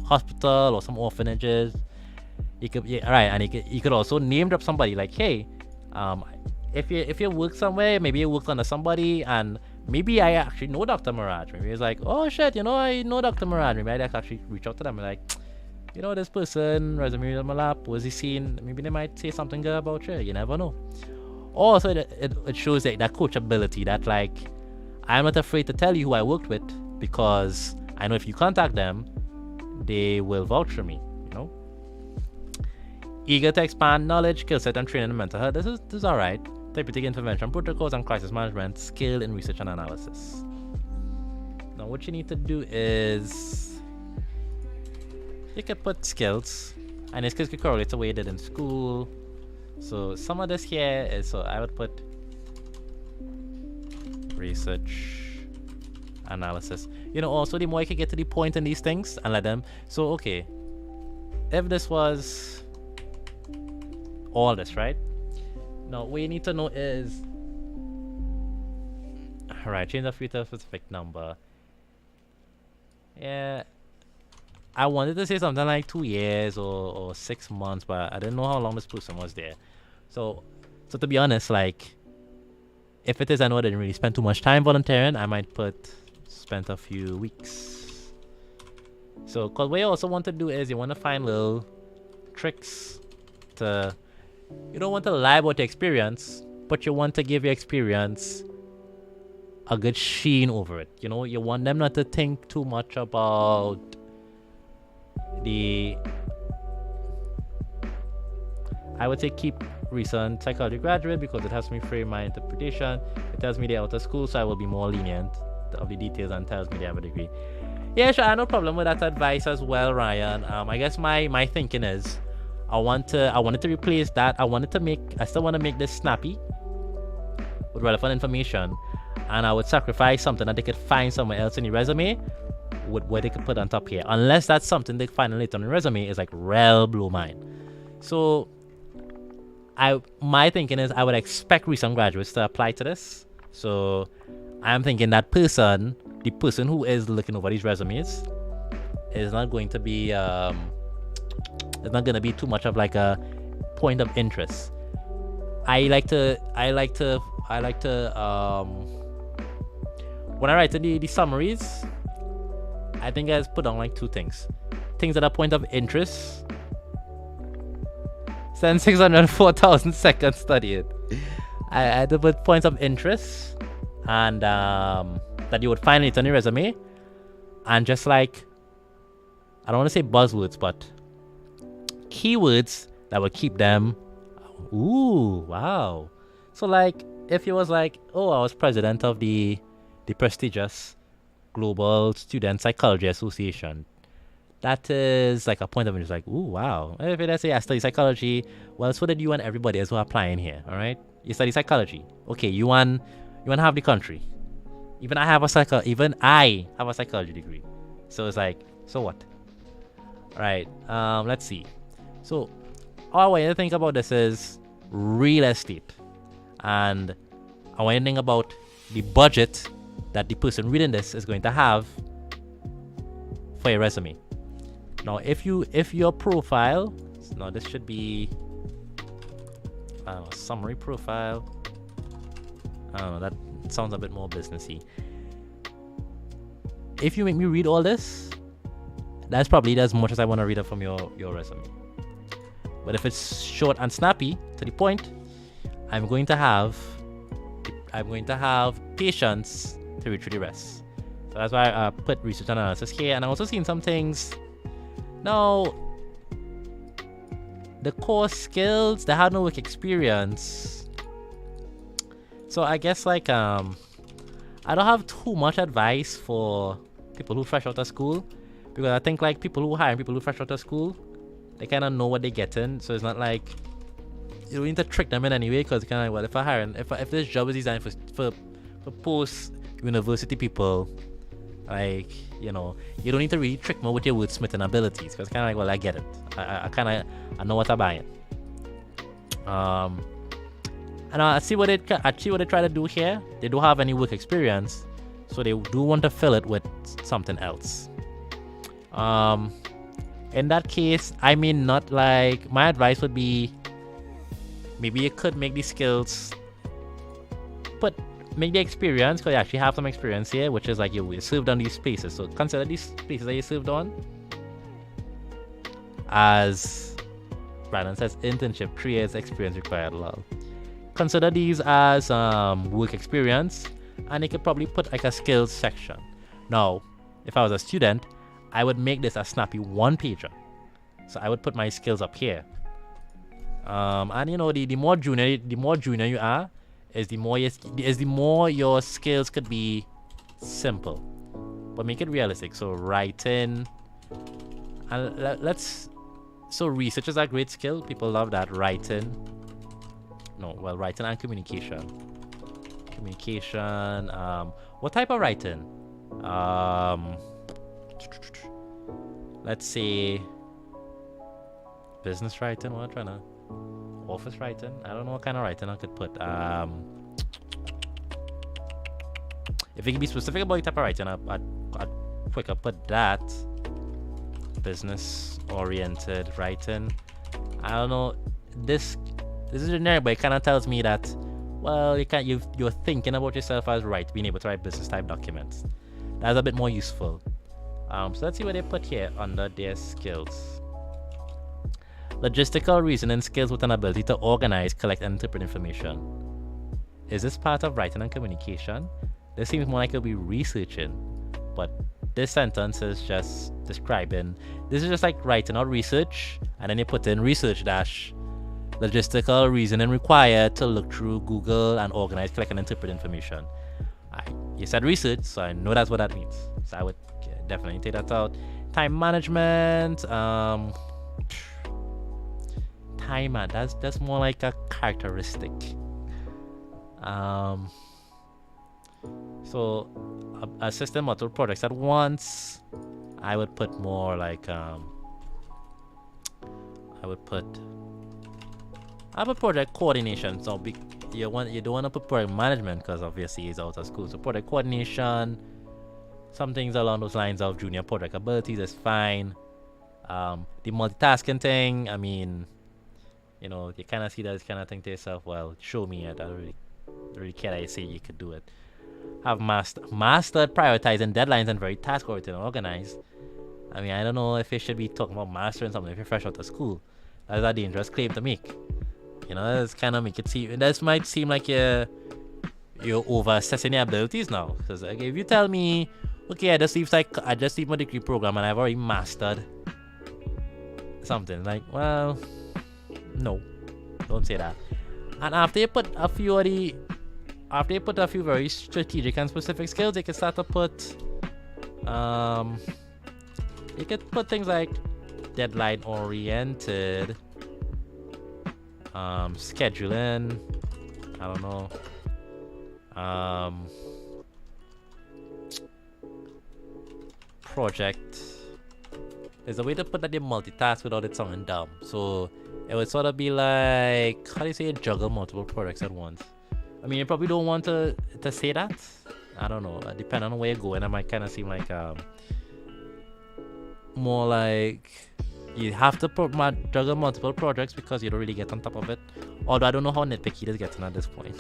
hospital or some orphanages, you could also name drop somebody like, hey, if you work somewhere, maybe you worked under somebody, and maybe I actually know Dr. Mirage. Maybe it's like, oh shit, I know Dr. Mirage. Maybe I actually reach out to them and like, this person, resume on my lap, was he seen? Maybe they might say something good about you. You never know. Also, it shows that coachability, that like, I'm not afraid to tell you who I worked with, because I know if you contact them, they will vouch for me, Eager to expand knowledge, skill set, and training in mental health. This is alright. Therapeutic intervention protocols and crisis management, skill in research and analysis. Now, what you need to do is you can put skills, and your skills can correlate to what you did in school. So some of this here is, so I would put research, analysis. Also the more you can get to the point in these things and let them. So okay, if this was all this, right? Now what you need to know is, alright, change the field to a specific number. Yeah, I wanted to say something like 2 years or 6 months, but I didn't know how long this person was there. So to be honest, like, if it is, I know I didn't really spend too much time volunteering, I might spent a few weeks. So, because what you also want to do is you want to find little tricks to, you don't want to lie about your experience, but you want to give your experience a good sheen over it. You want them not to think too much about I would say keep recent psychology graduate, because it helps me frame my interpretation. It tells me they're out of school, so I will be more lenient of the details, and tells me they have a degree. Yeah, sure, I have no problem with that advice as well, Ryan. I guess my thinking is I wanted to replace that. I still want to make this snappy with relevant information, and I would sacrifice something that they could find somewhere else in the resume with what they could put on top here, unless that's something they find later on the resume is like real blow mind. So my thinking is I would expect recent graduates to apply to this. So I'm thinking that the person who is looking over these resumes, is not going to be it's not going to be too much of like a point of interest. I like to when I write the summaries, I think I just put on like two things that are point of interest. Send 604,000 seconds studied. I had to put points of interest, and that you would find it on your resume, and just like, I don't want to say buzzwords, but keywords that would keep them. Ooh, wow. So like, if it was like, oh, I was president of the prestigious Global Student Psychology Association, that is like a point of interest. Like, ooh, wow. If let's say I study psychology, well, so did you and everybody else who are applying here. All right, you study psychology. Okay, you want half the country. Even I have a psychology degree. So it's like, so what? All right. Let's see. So all I want you to think about this is real estate, and I want you to think about the budget that the person reading this is going to have for your resume. Now, if your profile, now this should be summary profile. I don't know, that sounds a bit more businessy. If you make me read all this, that's probably as much as I want to read up from your resume. But if it's short and snappy to the point, I'm going to have patience to read through the rest. So that's why I put research and analysis here, and I'm also seeing some things. Now, the core skills, the hard work experience. So I guess like I don't have too much advice for people who fresh out of school, because I think like people who hire people who fresh out of school, they kind of know what they're getting. So it's not like you don't need to trick them in any way, because kind of like, well, if this job is designed for post university people, like, you know, you don't need to really trick me with your wordsmithing abilities, because kind of like, well, I get it. I know what I'm buying. And I see what they try to do here. They don't have any work experience, so they do want to fill it with something else. In that case, I mean, not like, my advice would be, maybe you could make these skills, but make the experience, because you actually have some experience here, which is like you served on these places. So consider these places that you served on as, Brandon says, internship, 3 years experience required. Lol. Consider these as work experience, and you could probably put like a skills section. Now, if I was a student, I would make this a snappy 1-pager. So I would put my skills up here. And you know, the more junior you are, is the more your skills could be simple, but make it realistic. So writing, and so research is a great skill. People love that. Writing and communication. What type of writing? Let's say business writing. What I'm trying to office writing. I don't know what kind of writing I could put. If you can be specific about the type of writing, I'd quicker put that. Business oriented writing. I don't know. This is generic, but it kind of tells me that, well, you're thinking about yourself as being able to write business type documents. That's a bit more useful. So let's see what they put here under their skills. Logistical reasoning skills with an ability to organize, collect, and interpret information. Is this part of writing and communication? This seems more like it'll be researching, but this sentence is just describing. This is just like writing out research, and then you put in research dash logistical reasoning required to look through Google and organize, collect, and interpret information. You said research, so I know that's what that means. So I would definitely take that out. Time management. Timer. That's more like a characteristic. So a system multiple projects at once. I would put more like I would put project coordination. So you don't want to put project management, because obviously it's out of school. So project coordination, some things along those lines of junior project abilities is fine. The multitasking thing, I mean, you know, you kind of see that kind of thing to yourself. Well, show me it. I don't really care that you say you could do it. Have mastered prioritizing deadlines and very task oriented and organized. I mean, I don't know if you should be talking about mastering something if you're fresh out of school. That's a dangerous claim to make. You know, that's kind of make it seem. This might seem like you're over assessing your abilities now. Because like, if you tell me, okay, I just leave my degree program and I've already mastered something, like, well, no, don't say that. And after you put a few very strategic and specific skills, you can start to put You could put things like deadline oriented, scheduling, I don't know, project. There's a way to put that you multitask without it sounding dumb. So it would sort of be like, how do you say, juggle multiple projects at once? I mean, you probably don't want to say that. I don't know. Depending on where you're going, it might kind of seem like more like you have to juggle multiple projects because you don't really get on top of it. Although I don't know how nitpicky it is getting at this point.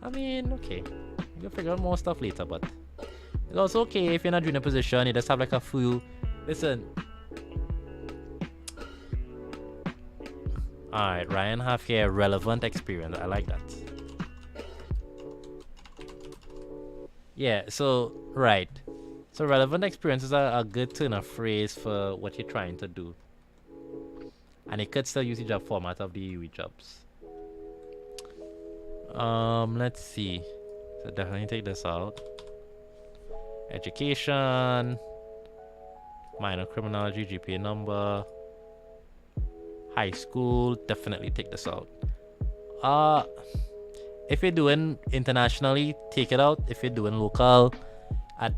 I mean, okay, you can figure out more stuff later, but it's also okay if you're in a junior position, you just have like a few. Listen. Alright, Ryan have here relevant experience. I like that. Yeah, so right. So relevant experience is a good turn of phrase for what you're trying to do. And it could still use the job format of the UE jobs. Let's see. So definitely take this out. Education, minor criminology, GPA number, high school, definitely take this out. If you're doing internationally, take it out. If you're doing local, at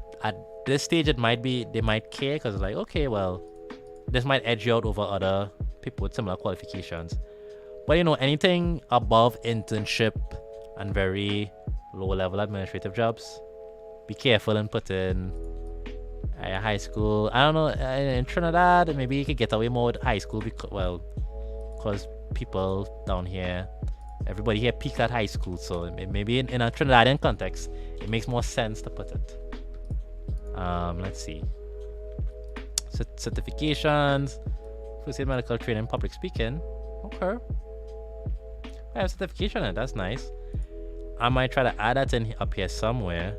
this stage it might be, they might care because it's like, okay, well, this might edge you out over other people with similar qualifications. But you know, anything above internship and very low level administrative jobs, be careful and put in high school. I don't know, in Trinidad maybe you could get away more with high school because people down here, everybody here peaked at high school, so maybe in a Trinidadian context it makes more sense to put it. Let's see, certifications, first aid, medical training, public speaking. Okay, I have certification in it, that's nice. I might try to add that in up here somewhere.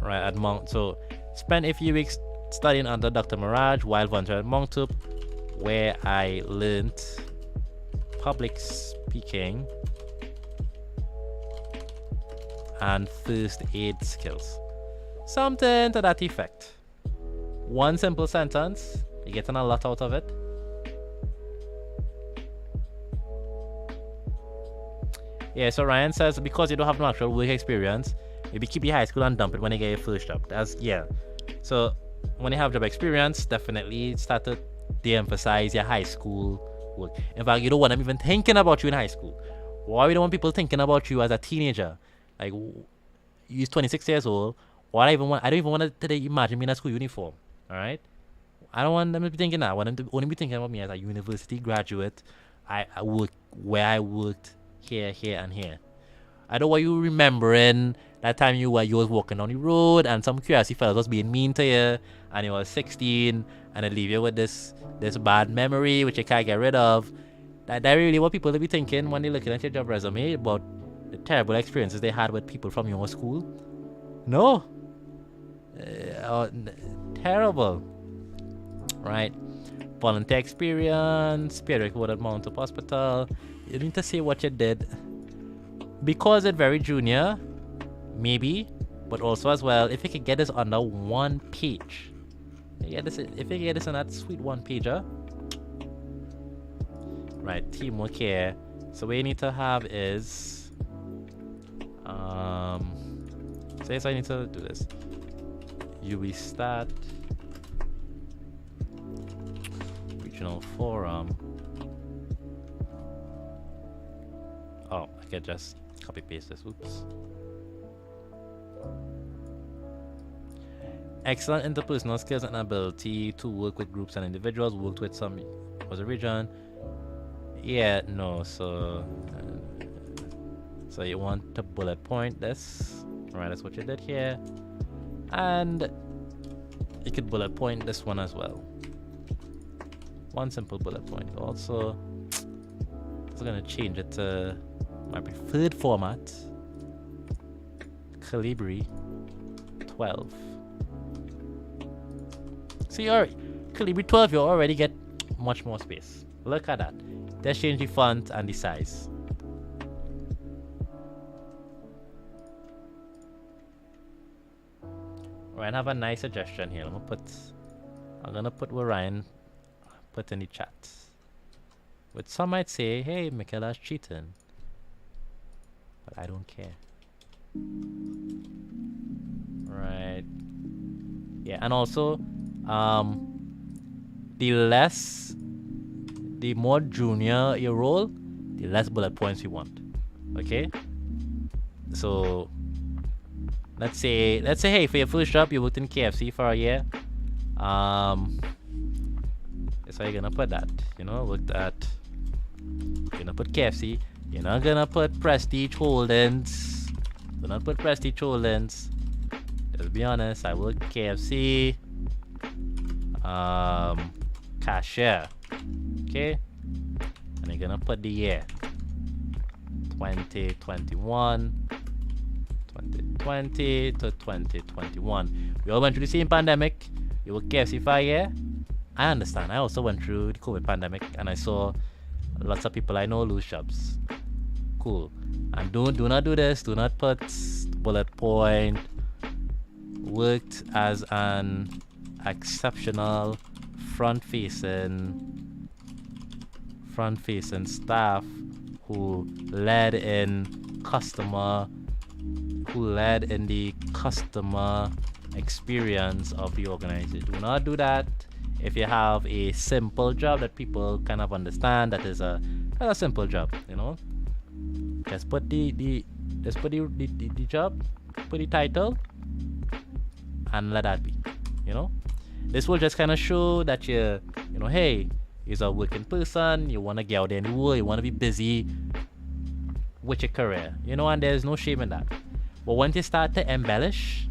Right, at Mount. So, spent a few weeks studying under Dr. Mirage while volunteering at Mount, where I learned public speaking and first aid skills. Something to that effect. One simple sentence, you're getting a lot out of it. Yeah, so Ryan says because you don't have no actual work experience, maybe keep your high school and dump it when you get your first job. That's, yeah. So when you have job experience, definitely start to de-emphasize your high school work. In fact, you don't want them even thinking about you in high school. Why we don't want people thinking about you as a teenager? Like, you're 26 years old. I don't even want to imagine me in a school uniform. All right? I don't want them to be thinking that. I want them to only be thinking about me as a university graduate. I work where I worked here, and here. I don't want you remembering that time you was walking on the road and some crazy fellas was being mean to you and you was 16 and they leave you with this bad memory which you can't get rid of. That really what people will be thinking when they're looking at your job resume about the terrible experiences they had with people from your school. No. Terrible. Right. Volunteer experience, periodic work at Mount Hope Hospital. You need to say what you did. Because it's very junior, maybe, but also as well, if you could get this under one page. If you get this on that sweet one pager. Right, teamwork here. So what you need to have is so yes, I need to do this. UE Stat Regional Forum. Oh, I can just copy paste this. Oops. Excellent interpersonal skills and ability to work with groups and individuals. Worked with some was a region. Yeah, no. So you want to bullet point this. Right, that's what you did here, and you could bullet point this one as well. One simple bullet point. Also, I'm gonna change it to my preferred format, Calibri 12. So you're Calibri 12, you already get much more space. Look at that. Just change the font and the size. Ryan have a nice suggestion here. I'm gonna put what Ryan put in the chat. But some might say, hey, Michaela's cheating. But I don't care. Right. Yeah, and also, the more junior you roll, the less bullet points you want. Okay? So, let's say, hey, for your first job, you worked in KFC for a year. So you're gonna put that. You're gonna put KFC. You're not gonna put Prestige Holdings. Do not put Prestige Holdings. Just be honest, I work KFC. Cashier. Okay? And you're gonna put the year 2021, 2020 to 2021. We all went through the same pandemic. You work KFC for a year. I understand. I also went through the COVID pandemic and I saw lots of people I know lose jobs. Cool. And do not do this. Do not put bullet point. Worked as an exceptional front-facing staff who led in the customer experience of the organization. Do not do that. If you have a simple job that people kind of understand, that is a simple job, just put the job, put the title, and let that be. This will just kind of show that hey, you're a working person, you want to get out there in the world, you want to be busy with your career, and there's no shame in that. But once you start to embellish,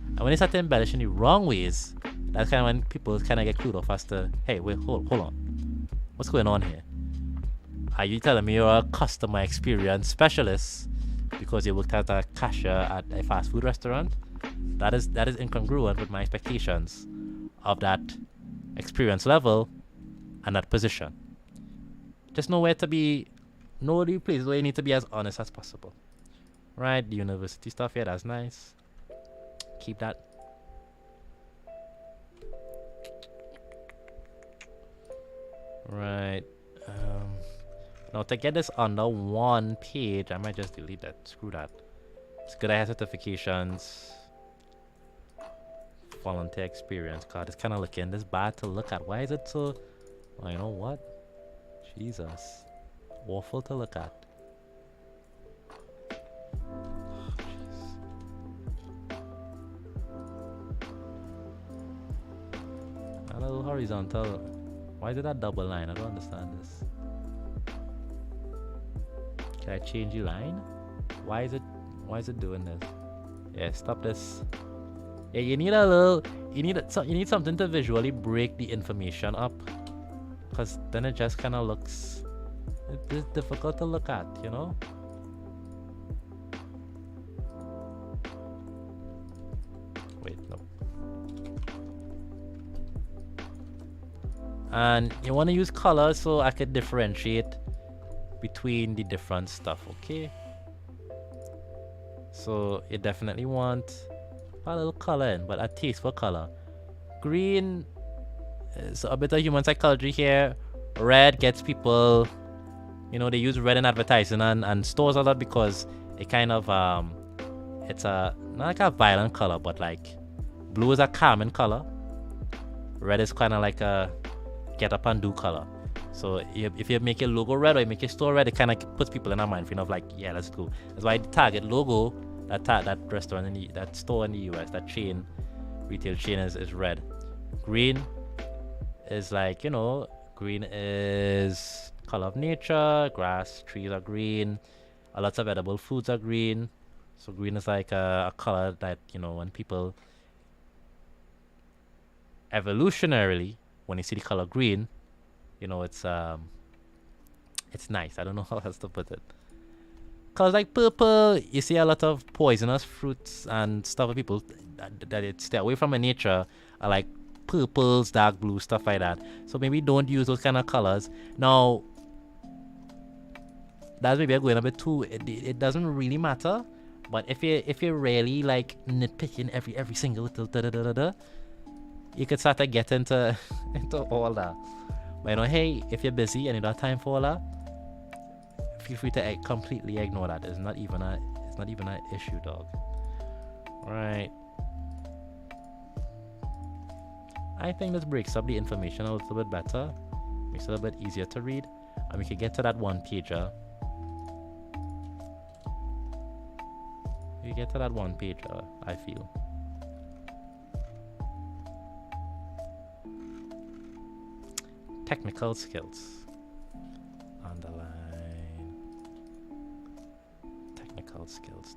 and when you start to embellish in the wrong ways, that's kind of when people kind of get clued off as to, hey, wait, hold on. What's going on here? Are you telling me you're a customer experience specialist because you worked as a cashier at a fast food restaurant? That is incongruent with my expectations of that experience level and that position. Just know the places where you need to be as honest as possible. Right? The university stuff here, that's nice. Keep that. Right. Now to get this under one page, I might just delete that. Screw that. It's good I have certifications. Volunteer experience. God, it's kind of looking this bad to look at. Why is it so? Well, you know what? Jesus. Awful to look at. A little horizontal. Why did that double line? I don't understand this. Can I change the line? Why is it doing this? Yeah, stop this. Yeah, you need something to visually break the information up, because then it just kind of looks it's difficult to look at, Wait, no. And you want to use color so I could differentiate between the different stuff, okay? So you definitely want a little color in, but a taste for color. Green is a bit of human psychology here. Red gets people, they use red in advertising and stores a lot because it kind of it's not like a violent color, but like blue is a calming color. Red is kind of like a get up and do color. So if you make your logo red or you make your store red, it kind of puts people in a mind frame of like, yeah, let's go. That's why the Target logo, that restaurant that store in the US, that retail chain is red. Green is like, green is color of nature. Grass, trees are green. Lots of edible foods are green. So green is like a color that, when people evolutionarily, when you see the color green, it's nice. I don't know how else to put it. Colors like purple, you see a lot of poisonous fruits and stuff that people that stay away from in nature are like purples, dark blue, stuff like that. So maybe don't use those kind of colors. Now, that's maybe going a bit too. It doesn't really matter, But if you're really like nitpicking every single little you could start to get into into all that. But hey, if you're busy and you don't have time for all that, feel free to completely ignore that. It's not even an issue, dog. Right. I think this breaks up the information a little bit better, makes it a little bit easier to read, and we can get to that one pager. We get to that one pager, I feel. Technical skills. Underline. Technical skills.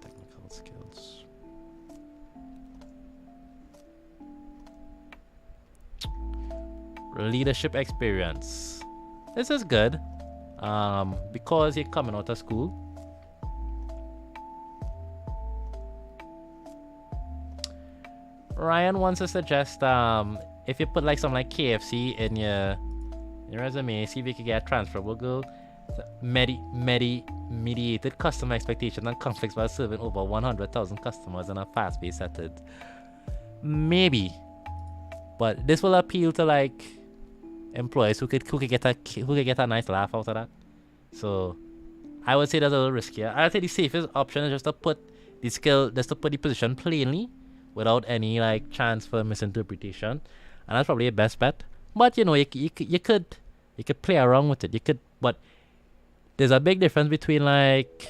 Leadership experience. This is good. Because you're coming out of school. Ryan wants to suggest if you put like something like KFC in your resume, see if you can get transferable goal. Mediated customer expectations and conflicts while serving over 100,000 customers in a fast-paced setting. Maybe, but this will appeal to like employees who could get a nice laugh out of that. So I would say that's a little riskier. I would say the safest option is just to put the position plainly without any like chance for misinterpretation, and that's probably the best bet. But you could play around with it. But there's a big difference between like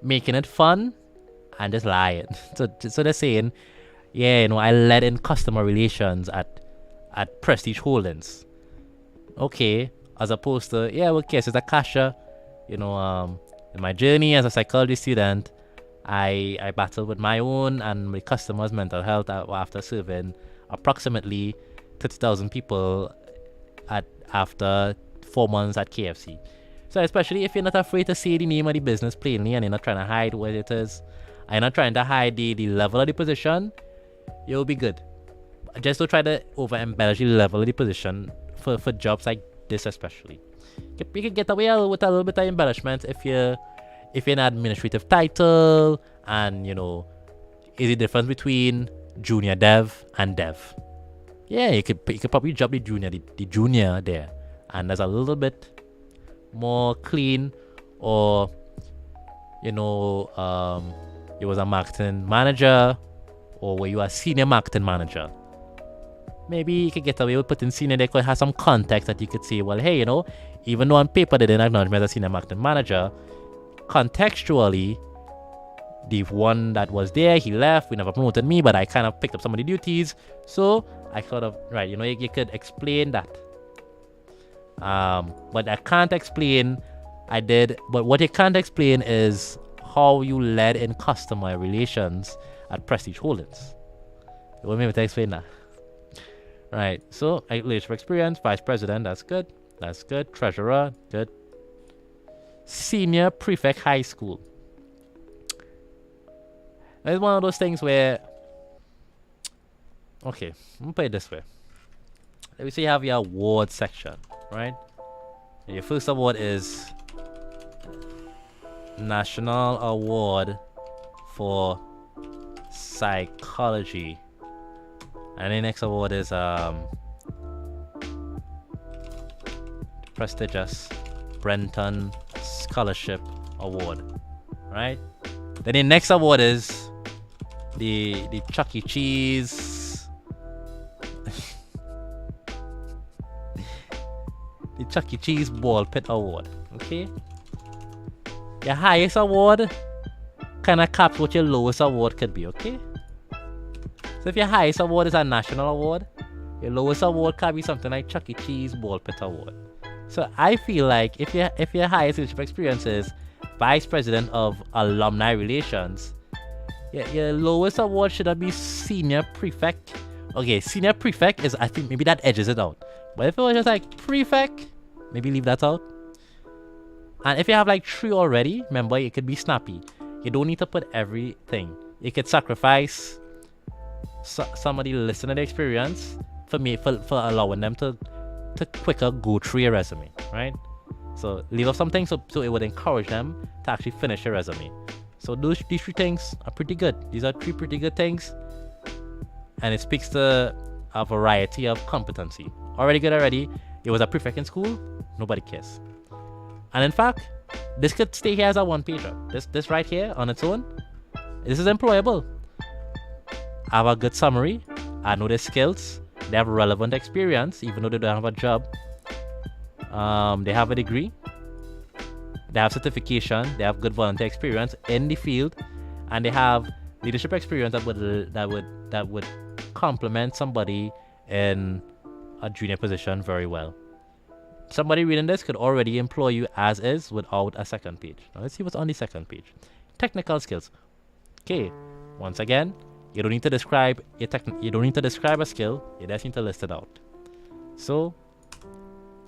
making it fun and just lying. So they're saying, yeah, I led in customer relations at Prestige Holdings. Okay, as opposed to, yeah, okay, so as a cashier, in my journey as a psychology student, I battled with my own and my customers' mental health after serving approximately 30,000 people after 4 months at KFC. So especially if you're not afraid to say the name of the business plainly and you're not trying to hide what it is, and you're not trying to hide the level of the position, you'll be good. Just don't try to over embellish the level of the position for jobs like this especially. You can get away with a little bit of embellishment if you're an administrative title, and is the difference between junior dev and dev. Yeah, you could probably drop the junior there, and there's a little bit more clean. Or you was a marketing manager, or were you a senior marketing manager? Maybe you could get away with putting senior there because it has some context that you could say, well, hey, even though on paper they didn't acknowledge me as a senior marketing manager, contextually, the one that was there, he left, we never promoted me, but I kind of picked up some of the duties. So I sort of, right, you could explain that. But I can't explain, but what you can't explain is how you led in customer relations at Prestige Holdings. You want me to explain that? Right, so leadership experience, vice president, that's good. Treasurer, good. Senior prefect high school. It's one of those things where, okay, let me put it this way. Let me say you have your award section, right? And your first award is National Award for Psychology. And the next award is prestigious Brenton Scholarship Award, right? Then the next award is the Chuck E. Cheese the Chuck E. Cheese Ball Pit Award. Okay, your highest award kind of caps what your lowest award could be. Okay, so if your highest award is a national award, your lowest award can be something like Chuck E. Cheese Ball Pit Award. So I feel like if your highest leadership experience is vice president of alumni relations, your lowest award should be senior prefect. Okay, senior prefect is, I think maybe that edges it out. But if it was just like prefect, maybe leave that out. And if you have like 3 already, remember, it could be snappy. You don't need to put everything. You could sacrifice somebody listening to the experience for allowing them to quicker go through your resume, right? So leave off something so it would encourage them to actually finish your resume. So these 3 things are pretty good. These are 3 pretty good things. And it speaks to a variety of competency. Already good already. It was a prefect in school. Nobody cares. And in fact, this could stay here as a 1-pager. This right here on its own, this is employable. I have a good summary. I know their skills. They have relevant experience, even though they don't have a job. They have a degree. They have certification. They have good volunteer experience in the field, and they have leadership experience that would complement somebody in a junior position very well. Somebody reading this could already employ you as is without a second page. Now let's see what's on the second page. Technical skills. Okay, once again, you don't need to describe you don't need to describe a skill. You just need to list it out. So,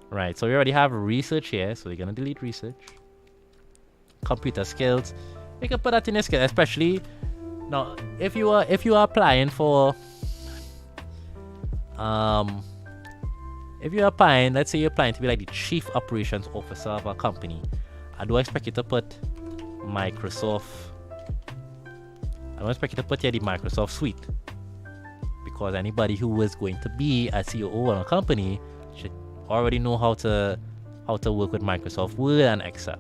right. So we already have research here. So we're gonna delete research. Computer skills. You can put that in your skill, especially now if you are applying for if you're applying, let's say you're applying to be like the chief operations officer of a company, I don't expect you to put Microsoft. I don't expect you to put here the Microsoft suite, because anybody who is going to be a CEO in a company should already know how to work with Microsoft Word and Excel.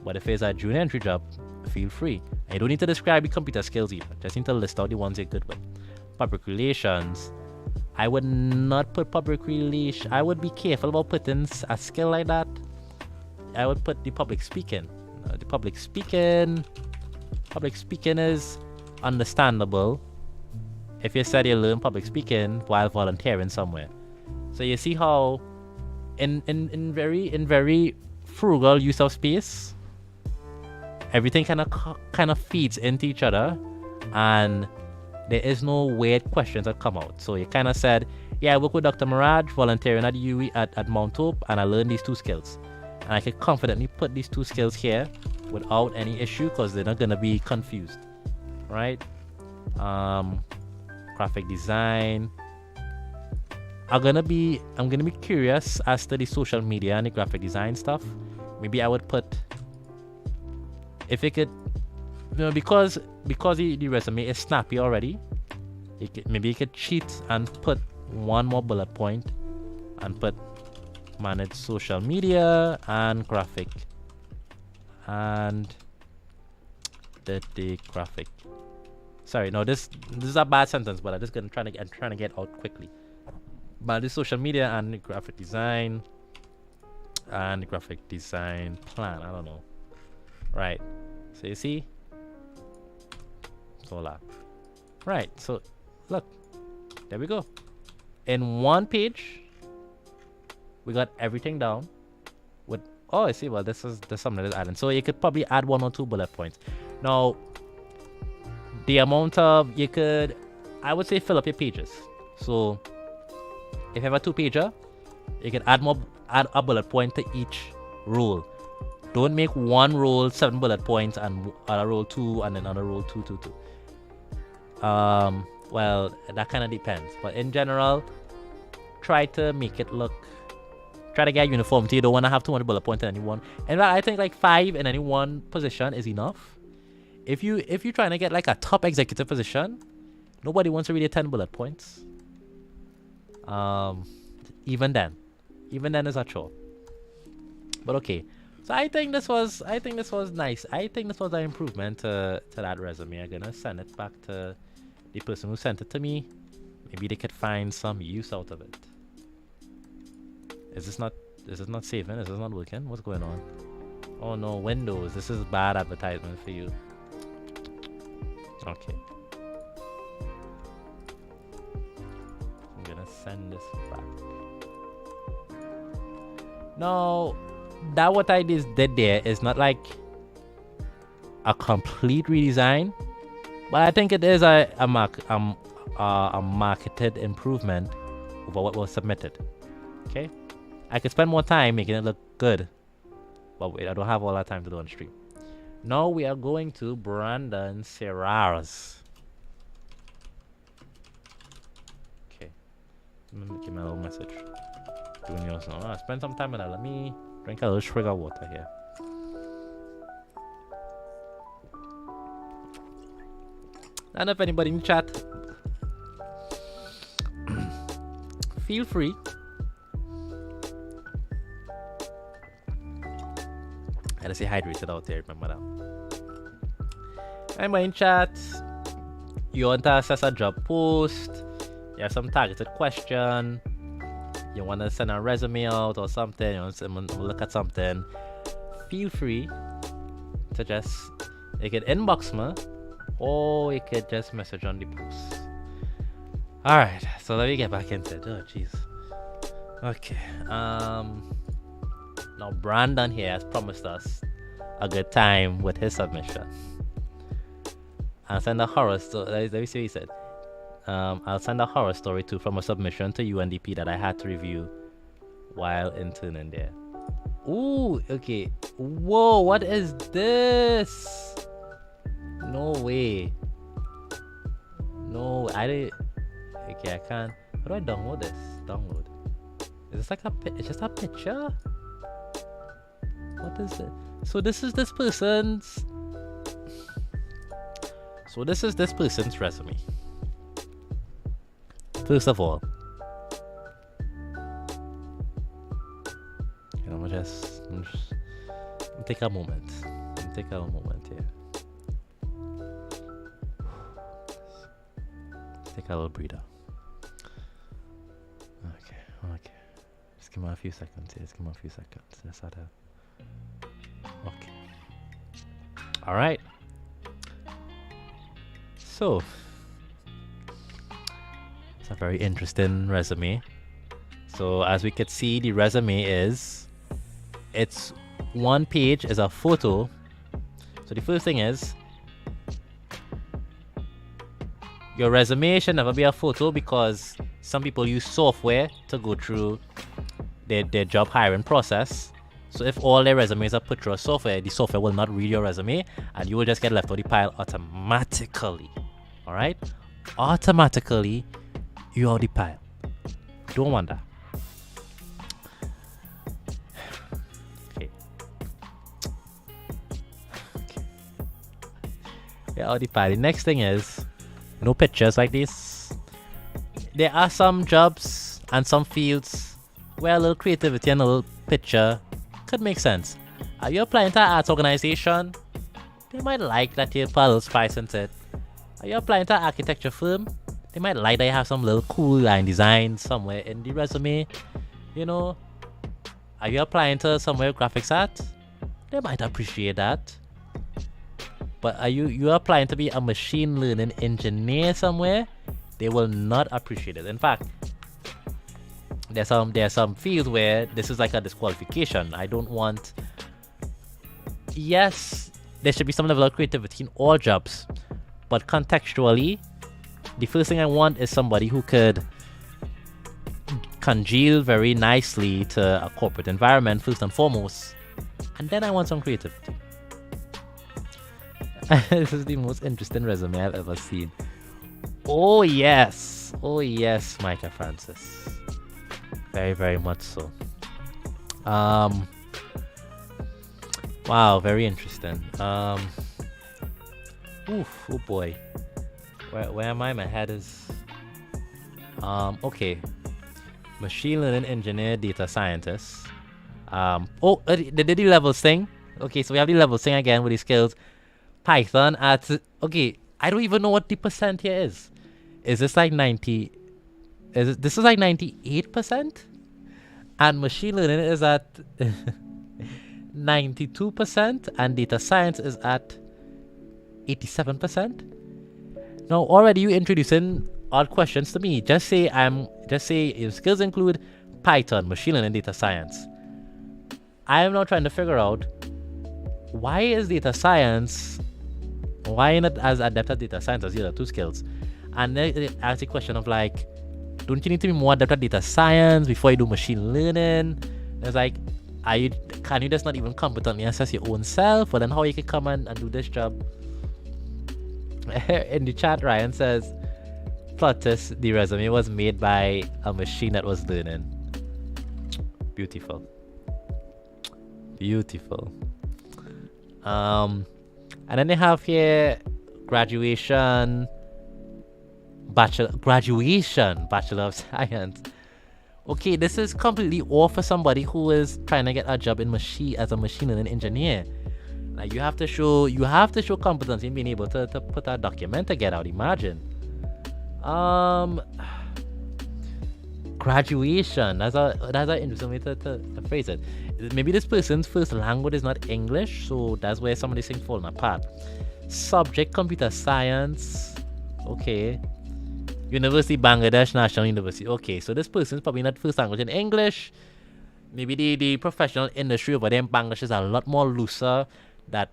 But if it's a junior entry job, feel free. And you don't need to describe your computer skills either. Just need to list out the ones you're good with. Public relations. I would not put public relations. I would be careful about putting a skill like that. I would put the public speaking. The public speaking is understandable if you said you learn public speaking while volunteering somewhere. So you see how in very frugal use of space, everything kind of feeds into each other, and there is no weird questions that come out. So you kind of said, yeah, I work with Dr. Mirage, volunteering at UE at Mount Hope, and I learned these 2 skills. And I can confidently put these 2 skills here without any issue, because they're not going to be confused, right? Graphic design. I'm gonna be curious as to the social media and the graphic design stuff. Maybe I would put, if it could, because the resume is snappy already, maybe you could cheat and put one more bullet point and put manage social media and graphic and the graphic. Sorry, no, this is a bad sentence, but I'm just trying to get out quickly. Manage social media and the graphic design and the graphic design plan. I don't know. Right. So you see. Solar. Right, so look, there we go. In 1 page, we got everything down. With I see. Well, there's something that is adding. So you could probably add 1 or 2 bullet points. Now, the amount of I would say fill up your pages. So if you have a 2-pager, you can add a bullet point to each role. Don't make one role 7 bullet points and other role 2 and then another role 2. Well, that kind of depends, but in general, try to get uniformity. You don't want to have too many bullet points in any one. And I think like 5 in any one position is enough. If you're trying to get like a top executive position, nobody wants to read 10 bullet points. Even then is a chore. But okay. So I think this was nice. I think this was an improvement to that resume. I'm gonna send it back to the person who sent it to me. Maybe they could find some use out of it. Is this not saving? Is this not working? What's going on? Oh no, Windows. This is bad advertisement for you. Okay. I'm gonna send this back. No, that what I did there is not like a complete redesign, but I think it is a marketed improvement over what was submitted. Okay, I could spend more time making it look good, but wait, I don't have all that time to do on stream. Now we are going to Brandon Serrars. Okay, give me a little message. Doing yours now. Spend some time with that. Let me Drink a little sugar water here. I don't know if anybody in chat. Feel free. I had to stay hydrated out there, remember that. Anybody in chat? You want to assess a job post? You have some targeted question? You want to send a resume out or something? You want to look at something? Feel free to just, you can inbox me, or you could just message on the post. Alright, so let me get back into it. Oh jeez. Okay. Now Brandon here has promised us a good time with his submission. I'll send a horror story. Let me see what he said. I'll send a horror story too from a submission to UNDP that I had to review while interning there. Ooh, okay. Whoa, what is this? No way. No, I didn't. Okay, I can't. How do I download this? Download. Is this like it's just a picture? What is it? So this is this person's. So this is this person's resume. First of all, I'm just take a moment. Take a moment here. Take a little breather. Okay. Just give me a few seconds here. Just had a. Okay. All right. So, it's a very interesting resume. So, as we could see, the resume it's one page is a photo. So, the first thing is, your resume should never be a photo because some people use software to go through their job hiring process. So if all their resumes are put through a software, the software will not read your resume and you will just get left out the pile automatically. Alright? Automatically, you're out the pile. Don't want that. Okay. Yeah, out the pile. The next thing is no pictures like this. There are some jobs and some fields where a little creativity and a little picture could make sense. Are you applying to an arts organization? They might like that you put a little spice into it. Are you applying to an architecture firm? They might like that you have some little cool line design somewhere in the resume. You know, are you applying to somewhere graphics art? They might appreciate that. But are you applying to be a machine learning engineer somewhere? They will not appreciate it. In fact, there's some fields where this is like a disqualification. I don't want. Yes, there should be some level of creativity in all jobs, but contextually, the first thing I want is somebody who could congeal very nicely to a corporate environment first and foremost, and then I want some creativity. This is the most interesting resume I've ever seen. Oh yes, Micah Francis. Very, very much so. Wow, very interesting. Oof, oh boy. Where am I? My head is. Okay. Machine learning engineer, data scientist. They did the levels thing. Okay, so we have the levels thing again with the skills. Python at. Okay, I don't even know what the percent here is. Is this like 90? This is like 98%? And machine learning is at 92%, and data science is at 87%. Now already you introducing odd questions to me. Just say your skills include Python, machine learning, data science. I am now trying to figure out why is data science, why not as adept at data science as the other two skills? And then it asks the question of like, don't you need to be more adept at data science before you do machine learning? It's like, can you just not even competently assess your own self? But then how you can come and do this job? In the chat, Ryan says, plot twist, the resume was made by a machine that was learning. Beautiful. Beautiful. And then they have here graduation, bachelor of science. Okay, this is completely off for somebody who is trying to get a job in as a machine learning engineer. Like you have to show competence in being able to put a document together. I would imagine. Graduation. That's a interesting way to phrase it. Maybe this person's first language is not English, so that's where some of these things falling apart. Subject computer science. Okay. University Bangladesh National University. Okay, so this person's probably not first language in English. Maybe the professional industry over there in Bangladesh is a lot more looser. That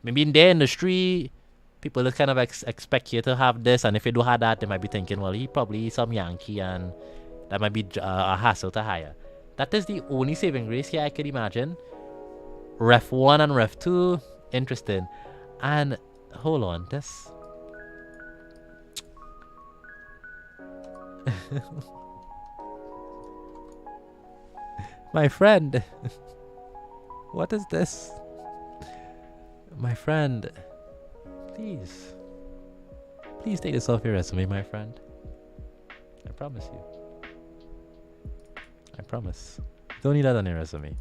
maybe in their industry, people just kind of expect you to have this, and if you don't have that, they might be thinking, well, he probably is some Yankee, and that might be a hassle to hire. That is the only saving grace here I could imagine. Ref 1 and Ref 2, interesting. And hold on, this. My friend. What is this? My friend. Please take this off your resume, my friend. I promise you. I promise. Don't need that on your resume.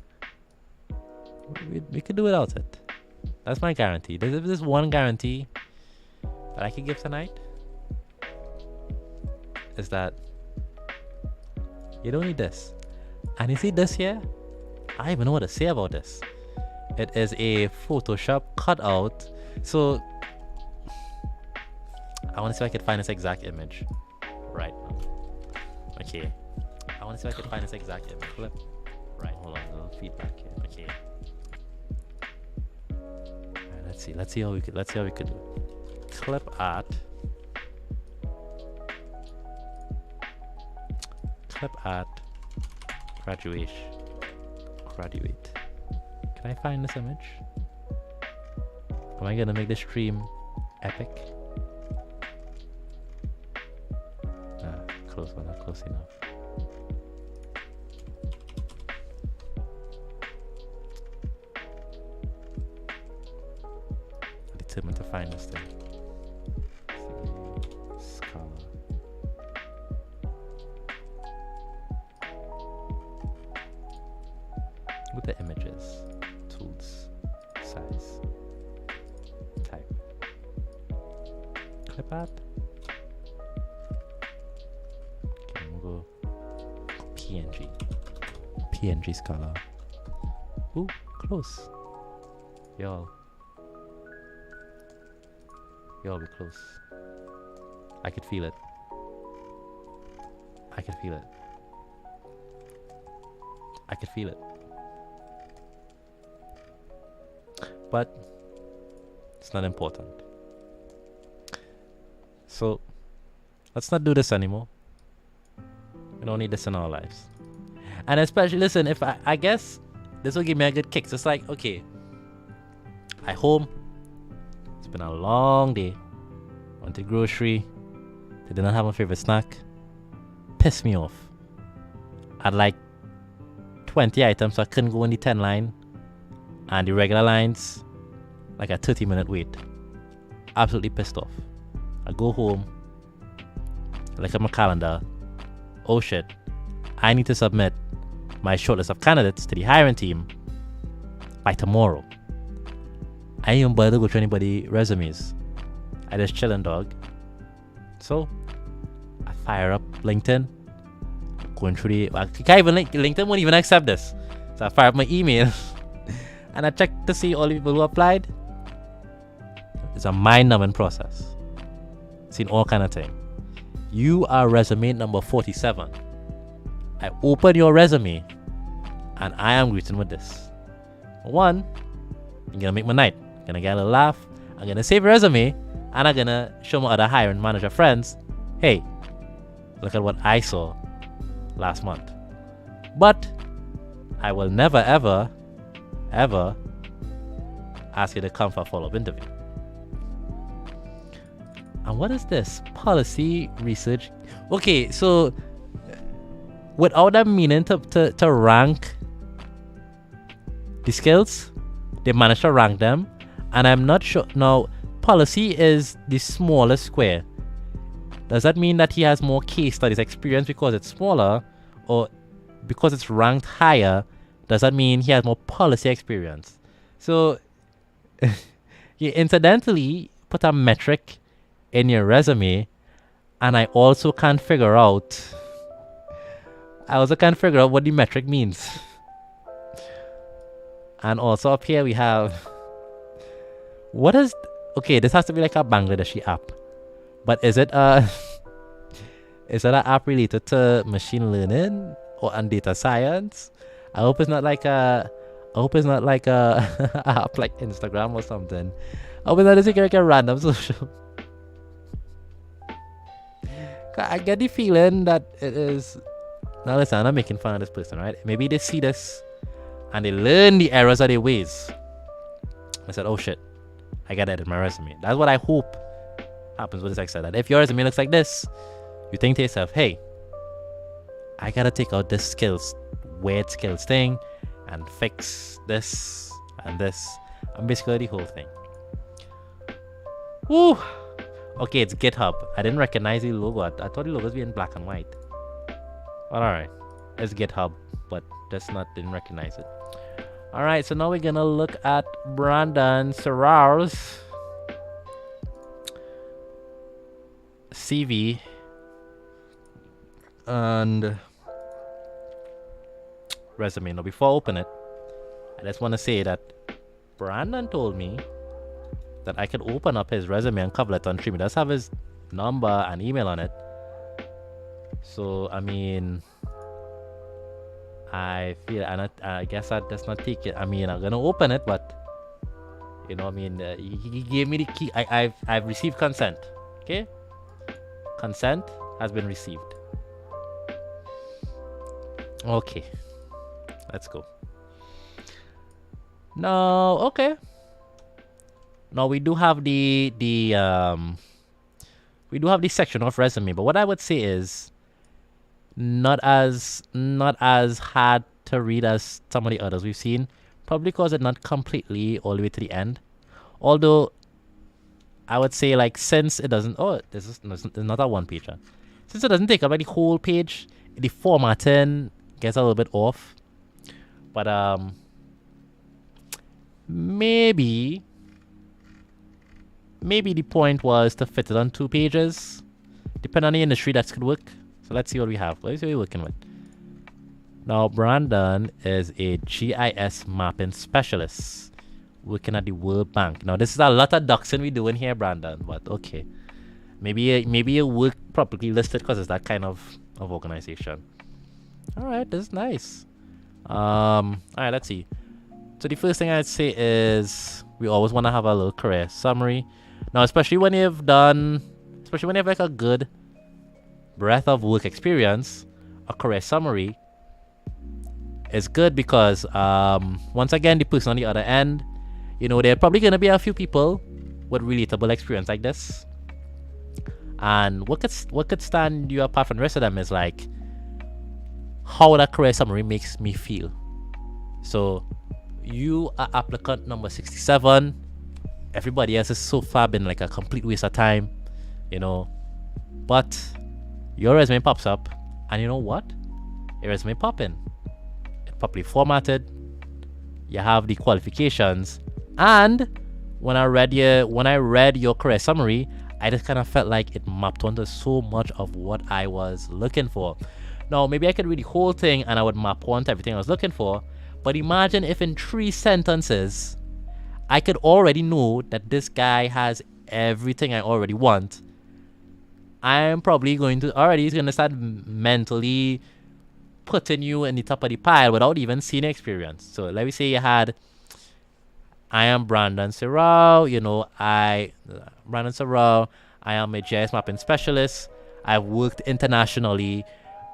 We could do without it. That's my guarantee. There's one guarantee that I can give tonight. Is that you don't need this. And you see this here? I don't even know what to say about this. It is a Photoshop cutout. So I want to see if I can find this exact image right now. Okay. I want to see if I can find this exact image. Flip. Right, hold on, a little feedback here. Okay. Alright, let's see how we could do. Clip art. Graduate. Can I find this image? Am I gonna make the stream epic? Close, but not close enough. I'm determined to find this thing. Scala. With the images, tools, size, type, clip art. Okay, we'll go PNG Scala. Ooh, close. Y'all be close. I could feel it. But it's not important. So let's not do this anymore. We don't need this in our lives. And especially, listen, if I guess this will give me a good kick. So it's like, okay, I home. It's been a long day. Went to grocery. They did not have my favorite snack. Pissed me off. I had like 20 items, so I couldn't go in the 10 line. And the regular lines, like a 30-minute wait. Absolutely pissed off. I go home, I look at my calendar. Oh shit, I need to submit my shortlist of candidates to the hiring team by tomorrow. I ain't even bother to go through anybody resumes. I just chillin', dog. So I fire up LinkedIn, going through I can't even LinkedIn won't even accept this. So I fire up my email and I check to see all the people who applied. It's a mind-numbing process. Seen all kind of thing. You are resume number 47. I open your resume and I am greeting with this. One, you're gonna make my night. Gonna get a little laugh. I'm gonna save your resume and I'm gonna show my other hiring manager friends, hey, look at what I saw last month. But I will never ever ask you to come for a follow-up interview. And what is this? Policy research. Okay, so without that meaning to rank the skills, they managed to rank them, and I'm not sure now. Policy is the smallest square. Does that mean that he has more case studies experience because it's smaller, or because it's ranked higher? Does that mean he has more policy experience? So, you incidentally put a metric in your resume, and I also can't figure out. What the metric means. And also up here we have. What is? Okay, this has to be like a Bangladeshi app, but is it is that an app related to machine learning or and data science? I hope it's not like a app like Instagram or something. I hope it's not just like a random social. I get the feeling that it is. Now listen, I'm not making fun of this person, right? Maybe they see this and they learn the errors of their ways. I said, oh shit, I gotta edit my resume. That's what I hope happens with this exercise. That if your resume looks like this, you think to yourself, hey, I gotta take out this weird skills thing and fix this and this. And basically the whole thing. Woo! Okay, it's GitHub. I didn't recognize the logo. I thought the logo was in black and white. But alright. It's GitHub, but didn't recognize it. Alright, so now we're gonna look at Brandon Serrar's CV. And resume. Now before I open it, I just want to say that Brandon told me that I could open up his resume and cover letter on Stream. He does have his number and email on it. So I mean, I feel, and I guess I just not take it. I mean, I'm gonna open it, but you know, I mean, he gave me the key. I've received consent. Okay, consent has been received. Okay, let's go. No, okay. Now we do have the section of resume, but what I would say is not as hard to read as some of the others we've seen, probably because it's not completely all the way to the end. Although I would say, like, since it doesn't, this is not a one pager. Since it doesn't take up like the whole page, the formatting gets a little bit off. But maybe the point was to fit it on 2 pages. Depending on the industry, that could work. So let's see what we have. Let's see what we're working with. Now, Brandon is a GIS mapping specialist working at the World Bank. Now, this is a lot of doxing we doing here, Brandon, but okay. Maybe you work properly listed because it's that kind of organization. All right, this is nice. All right, let's see. So the first thing I'd say is we always want to have a little career summary. Now, especially when you have like a good breadth of work experience, a career summary is good because once again, the person on the other end, you know, there are probably going to be a few people with relatable experience like this. And what could stand you apart from the rest of them is like how that career summary makes me feel. So you are applicant number 67. Everybody else has so far been like a complete waste of time, you know. But your resume pops up, and you know what? Your resume popping. It's properly formatted. You have the qualifications, and when I read your career summary, I just kind of felt like it mapped onto so much of what I was looking for. Now, maybe I could read the whole thing and I would map onto everything I was looking for. But imagine if in 3 sentences, I could already know that this guy has everything I already want. I'm probably he's going to start mentally putting you in the top of the pile without even seeing experience. So let me say you had, I am Brandon Serrao, you know, Brandon Serrao, I am a GIS mapping specialist. I've worked internationally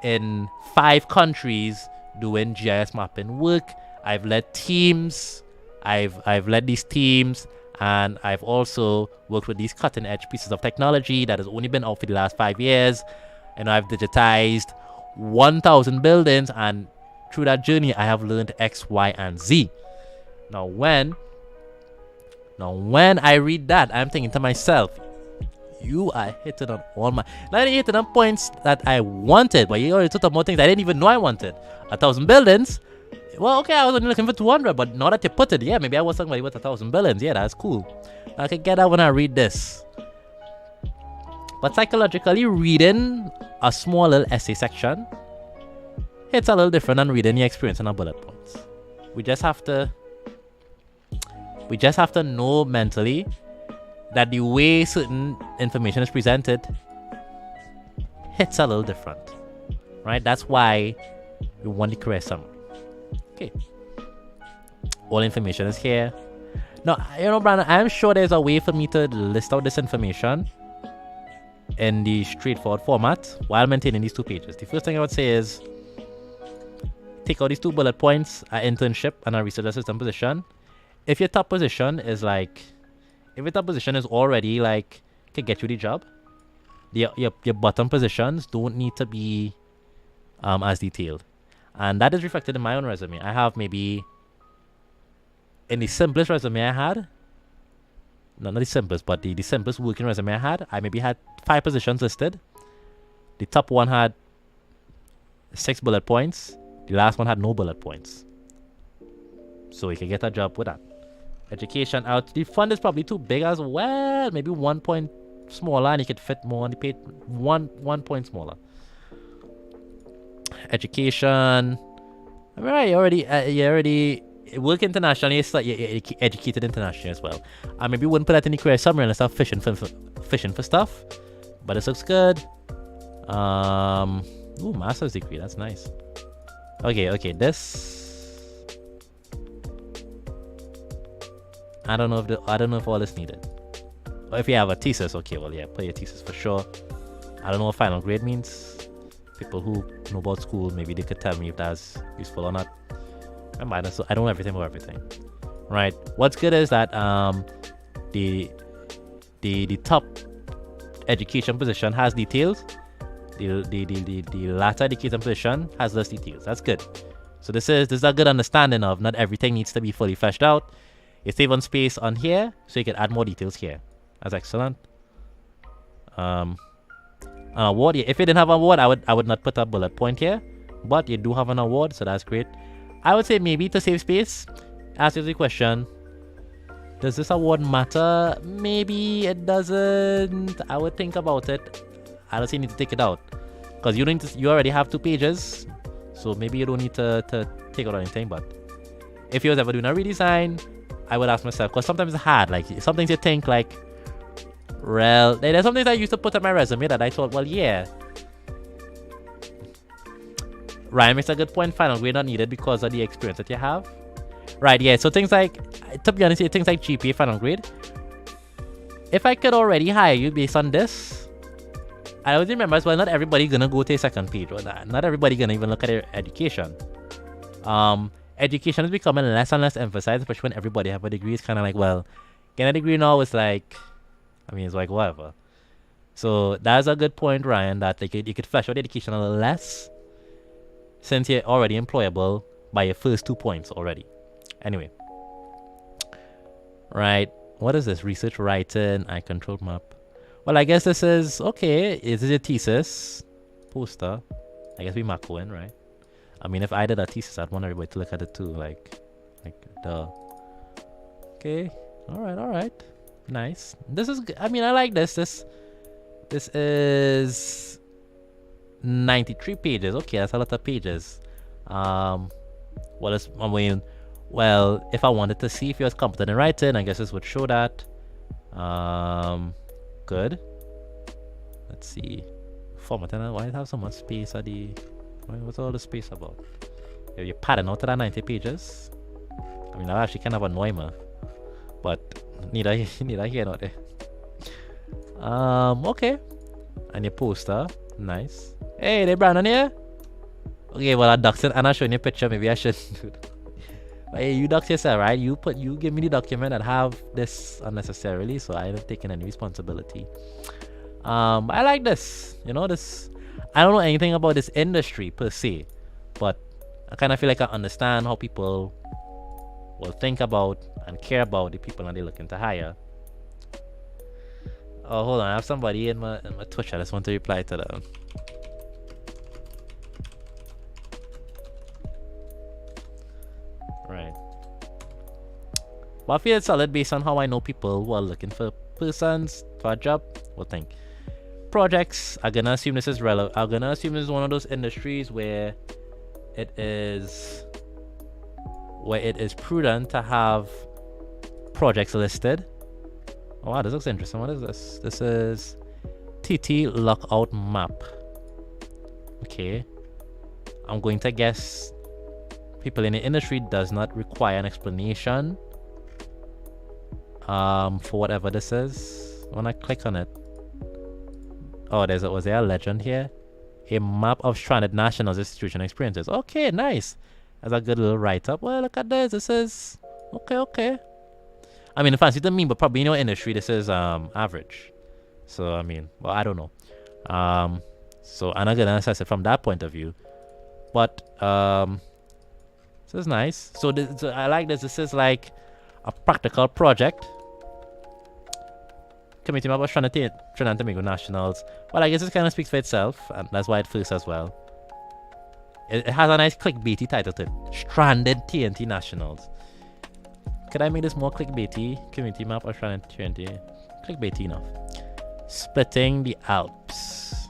in 5 countries doing GIS mapping work. I've led teams. I've led these teams, and I've also worked with these cutting edge pieces of technology that has only been out for the last 5 years. And I've digitized 1,000 buildings, and through that journey I have learned X, Y, and Z. Now when I read that, I'm thinking to myself, you are hitting on all my, not only hitting on points that I wanted, but you already took up more things I didn't even know I wanted. 1,000 buildings. Well, okay, I was only looking for 200, but now that you put it, yeah, maybe I was somebody with 1,000 buildings. Yeah, that's cool. I can get that when I read this. But psychologically, reading a small little essay section, it's a little different than reading your experience in a bullet points. We just have to know mentally that the way certain information is presented hits a little different, right? That's why we want the correct summary. Okay, all information is here. Now, Brandon, I'm sure there's a way for me to list out this information in the straightforward format while maintaining these 2 pages. The first thing I would say is take out these 2 bullet points, an internship and a research assistant position. If your top position is already like can get you the job, your bottom positions don't need to be as detailed. And that is reflected in my own resume. I have maybe, in the simplest resume I had, not the simplest, but the simplest working resume I had, I maybe had 5 positions listed. The top one had 6 bullet points. The last one had no bullet points. So you can get a job with that. Education out. The fund is probably too big as well. Maybe 1 point smaller and you could fit more on the page. One point smaller. Education. I mean, you already work internationally. It's like you're educated internationally as well. I maybe wouldn't put that in the career summary unless I'm fishing for stuff. But this looks good. Ooh, master's degree. That's nice. Okay. This. I don't know if all is needed. Or if you have a thesis, okay, well, yeah, put your thesis for sure. I don't know what final grade means. People who know about school, maybe they could tell me if that's useful or not. I don't know everything about everything. Right. What's good is that the top education position has details. The latter education position has less details. That's good. So this is a good understanding of not everything needs to be fully fleshed out. You save on space on here, so you can add more details here. That's excellent. An award. If you didn't have an award, I would not put a bullet point here. But you do have an award, so that's great. I would say maybe to save space, ask you the question, does this award matter? Maybe it doesn't. I would think about it. I don't say you need to take it out. Because you already have 2 pages. So maybe you don't need to take out anything. But if you was ever doing a redesign, I would ask myself, because sometimes it's hard. Like sometimes you think like, well, there's some things I used to put on my resume that I thought, well, yeah. Ryan makes a good point. Final grade not needed because of the experience that you have. Right, yeah. So things like, to be honest, things like GPA, final grade. If I could already hire you based on this, I always remember as well, not everybody gonna go to a second page. Or not everybody gonna even look at their education. Education is becoming less and less emphasized, especially when everybody have a degree. It's kind of like, well, getting a degree now is like, I mean, it's like whatever. So that's a good point, Ryan, that you could flesh out education a little less since you're already employable by your first 2 points already. Anyway. Right. What is this? Research writing and control map. Well, I guess this is, okay, is this a thesis? Poster. I guess we mark one, right? I mean, if I did a thesis, I'd want everybody to look at it too. Like duh. Okay. Alright. Nice. This is, I mean, I like this. This is 93 pages. Okay, that's a lot of pages. Well, if I wanted to see if you was competent in writing, I guess this would show that. Good. Let's see. Formatting. Why does it have so much space at the... What's all the space about? You're padding out to that 90 pages. I mean, that actually kind of annoy me. But neither here nor there. Okay. And your poster. Nice. Hey, they Brandon here? Okay, well, I ducked it and I'm showing you a picture. Maybe I should do that. But hey, you ducked yourself, right? You give me the document that have this unnecessarily, so I haven't taken any responsibility. I like this. This. I don't know anything about this industry per se, but I kind of feel like I understand how people will think about and care about the people that they're looking to hire. Oh, hold on. I have somebody in my Twitch. I just want to reply to them. Right. But I feel it's solid based on how I know people who are looking for persons for a job will think. Projects, I'm gonna assume this is relevant. I'm gonna assume this is one of those industries where it is prudent to have projects listed. Oh wow, this looks interesting. What is this? This is TT lockout map. Okay. I'm going to guess people in the industry does not require an explanation for whatever this is. When I click on it, oh, was there a legend here? A map of stranded nationals' institution experiences. Okay, nice. That's a good little write-up. Well, look at this. This is okay. I mean, fancy to me, but probably in your industry, this is average. So I mean, well, I don't know. So I'm not gonna assess it from that point of view. But this is nice. So I like this. This is like a practical project. Committee map of Trinidad and Tobago Nationals. Well, I guess it kind of speaks for itself, and that's why it first as well. It has a nice clickbaity title to it. Stranded TNT Nationals. Could I make this more clickbaity? Community map of Stranded TNT. Clickbaity enough. Splitting the Alps.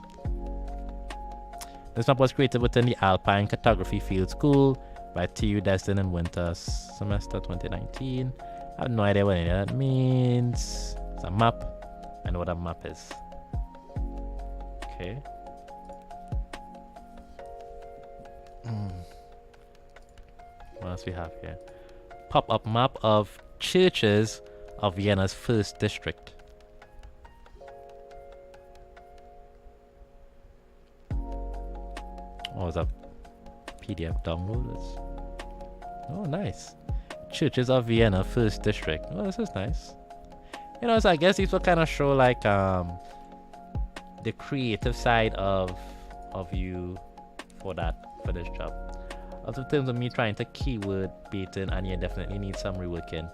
This map was created within the Alpine Cartography Field School by TU Destin in winter semester 2019. I have no idea what any of that means. It's a map. I know what a map is. Okay. What else we have here? Pop-up map of churches of Vienna's first district. Oh, is that PDF downloaders? Oh, nice. Churches of Vienna first district. Oh, this is nice. You know, so I guess these will kind of show like the creative side of you for this job. Also, in terms of me trying to keyword baiting, and you definitely need some reworking.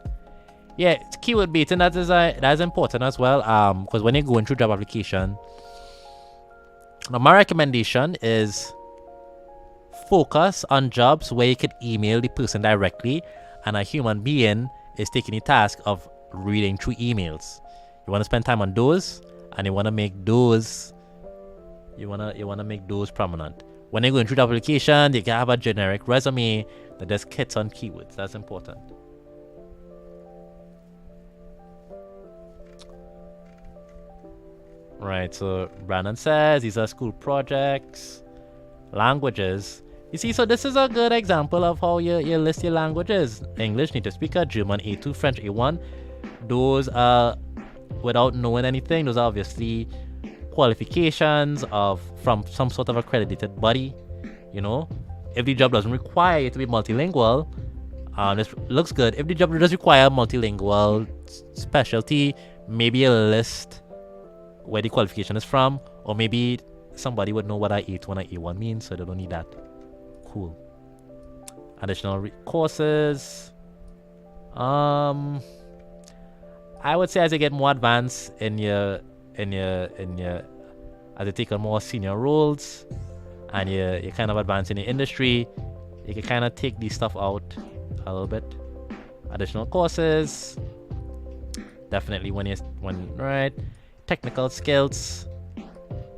Yeah, keyword baiting, that is important as well. Because when you're going through job application, now my recommendation is focus on jobs where you could email the person directly, and a human being is taking the task of reading through emails. You want to spend time on those, and you want to make those prominent. When you're going through the application, you can have a generic resume that just hits on keywords. That's important. Right, so Brandon says these are school projects. Languages. You see, so this is a good example of how you list your languages. English, native speaker, German A2, French A1. Those are, without knowing anything, those are obviously qualifications from some sort of accredited body. You know, if the job doesn't require you to be multilingual, this looks good. If the job does require multilingual specialty, maybe a list where the qualification is from, or maybe somebody would know what a A2 and a A1 means, so they don't need that. Cool. Additional courses. I would say as you get more advanced in your as you take on more senior roles and you kind of advance in the industry, you can kind of take these stuff out a little bit. Additional courses. Definitely when right. Technical skills.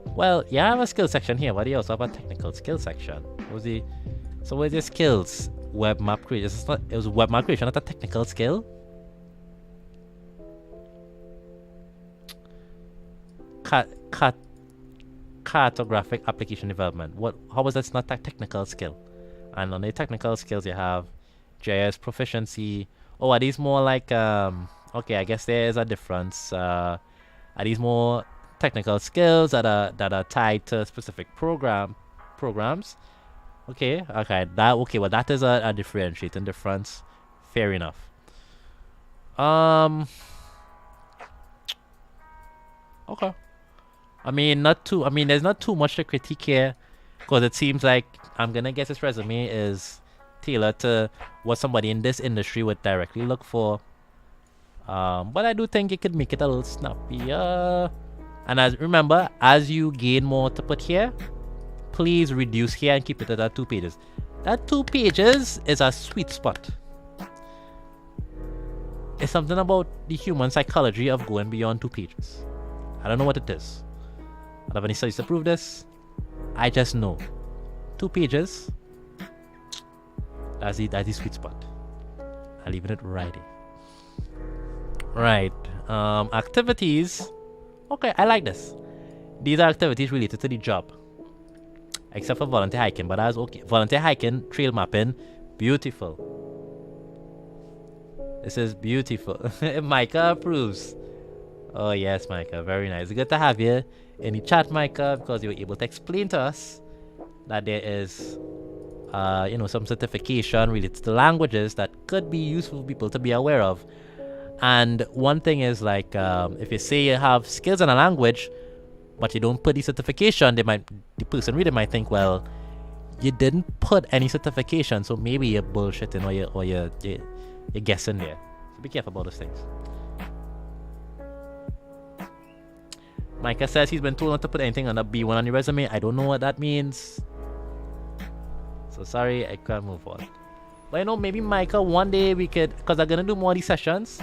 Well, you have a skill section here, but you also have a technical skill section. Where's your skills? Web map creation. It was web map creation, not a technical skill. Cartographic application development. How was that not a technical skill? And on the technical skills you have JS proficiency. Oh, are these more like okay, I guess there is a difference. Are these more technical skills that are tied to specific programs? Okay, well that is a differentiating difference. Fair enough. Okay. I mean, there's not too much to critique here, because it seems like I'm gonna guess this resume is tailored to what somebody in this industry would directly look for. But I do think you could make it a little snappier. And remember, as you gain more to put here, please reduce here and keep it at that 2 pages. That 2 pages is a sweet spot. It's something about the human psychology of going beyond 2 pages. I don't know what it is. I don't have any studies to prove this. I just know 2 pages. That's the sweet spot. I'm leaving it right here. Right. Activities. Okay, I like this. These are activities related to the job. Except for volunteer hiking, but that's okay. Volunteer hiking, trail mapping, beautiful. This is beautiful. Micah approves. Oh yes, Micah, very nice. Good to have you in the chat, Micah, because you were able to explain to us that there is some certification related to languages that could be useful for people to be aware of. And one thing is like, if you say you have skills in a language, but you don't put the certification, the person reading might think, well, you didn't put any certification, so maybe you're bullshitting or you're guessing there. So be careful about those things. Micah says he's been told not to put anything on a B1 on your resume. I don't know what that means. So sorry, I can't move on. But maybe Micah, one day we could, because I'm gonna do more of these sessions,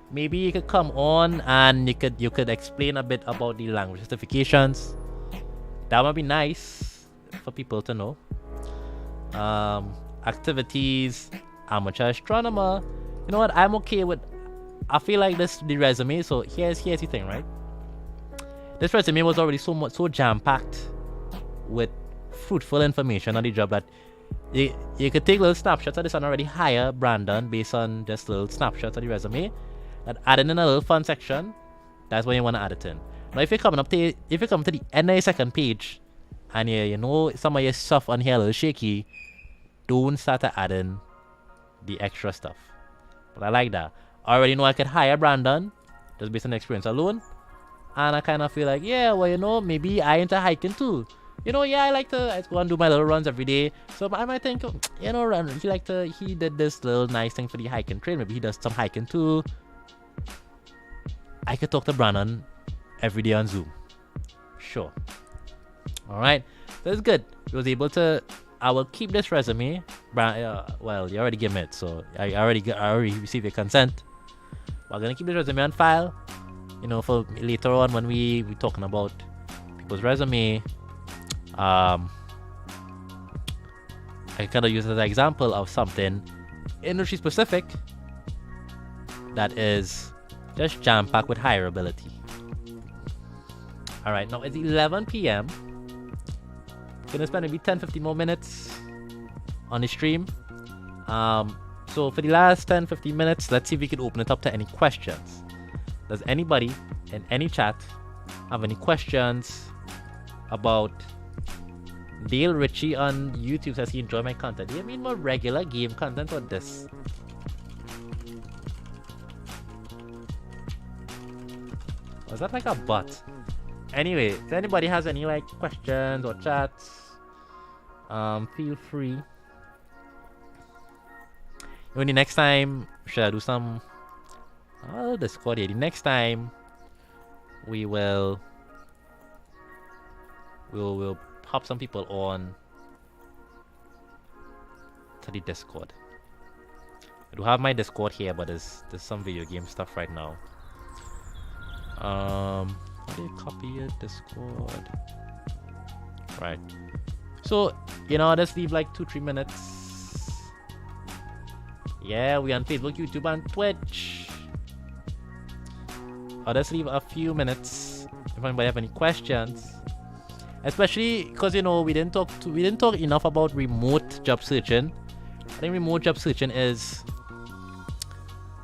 maybe you could come on and you could explain a bit about the language certifications. That would be nice for people to know. Activities, amateur astronomer. You know what? I'm okay with. I feel like the resume. So here's the thing, right? This resume was already so jam-packed with fruitful information on the job that you could take little snapshots of this and already hire Brandon based on just little snapshots of the resume. And adding in a little fun section, that's when you want to add it in. Now, if you come to the end of your second page, and some of your stuff on here a little shaky, don't start to add in the extra stuff. But I like that. I already know I could hire Brandon just based on experience alone, and I kind of feel like, yeah, well, maybe I into hiking too. I like to go and do my little runs every day. So I might think, he did this little nice thing for the hiking trail. Maybe he does some hiking too. I could talk to Brandon every day on Zoom. Sure. Alright. That's good. I will keep this resume. Well, you already gave me it, so I already received your consent. But I'm gonna keep this resume on file. For later on when we talking about people's resume. I kind of use it as an example of something industry specific that is just jam-packed with hireability. Alright, now it's 11 p.m. Gonna spend maybe 10-15 more minutes on the stream. So for the last 10-15 minutes, let's see if we can open it up to any questions. Does anybody in any chat have any questions about Dale Ritchie on YouTube? Says he enjoyed my content. Do you mean more regular game content or this? Was that like a bot? Anyway, if anybody has any questions or chats, feel free. The next time, should I do some Discord here? The next time we'll pop some people on to the Discord. I do have my Discord here, but there's some video game stuff right now. How do you copy your Discord? Right. So, let's leave 2-3 minutes. Yeah, we on Facebook, YouTube, and Twitch. Let's leave a few minutes if anybody have any questions. Especially because we didn't talk enough about remote job searching. I think remote job searching is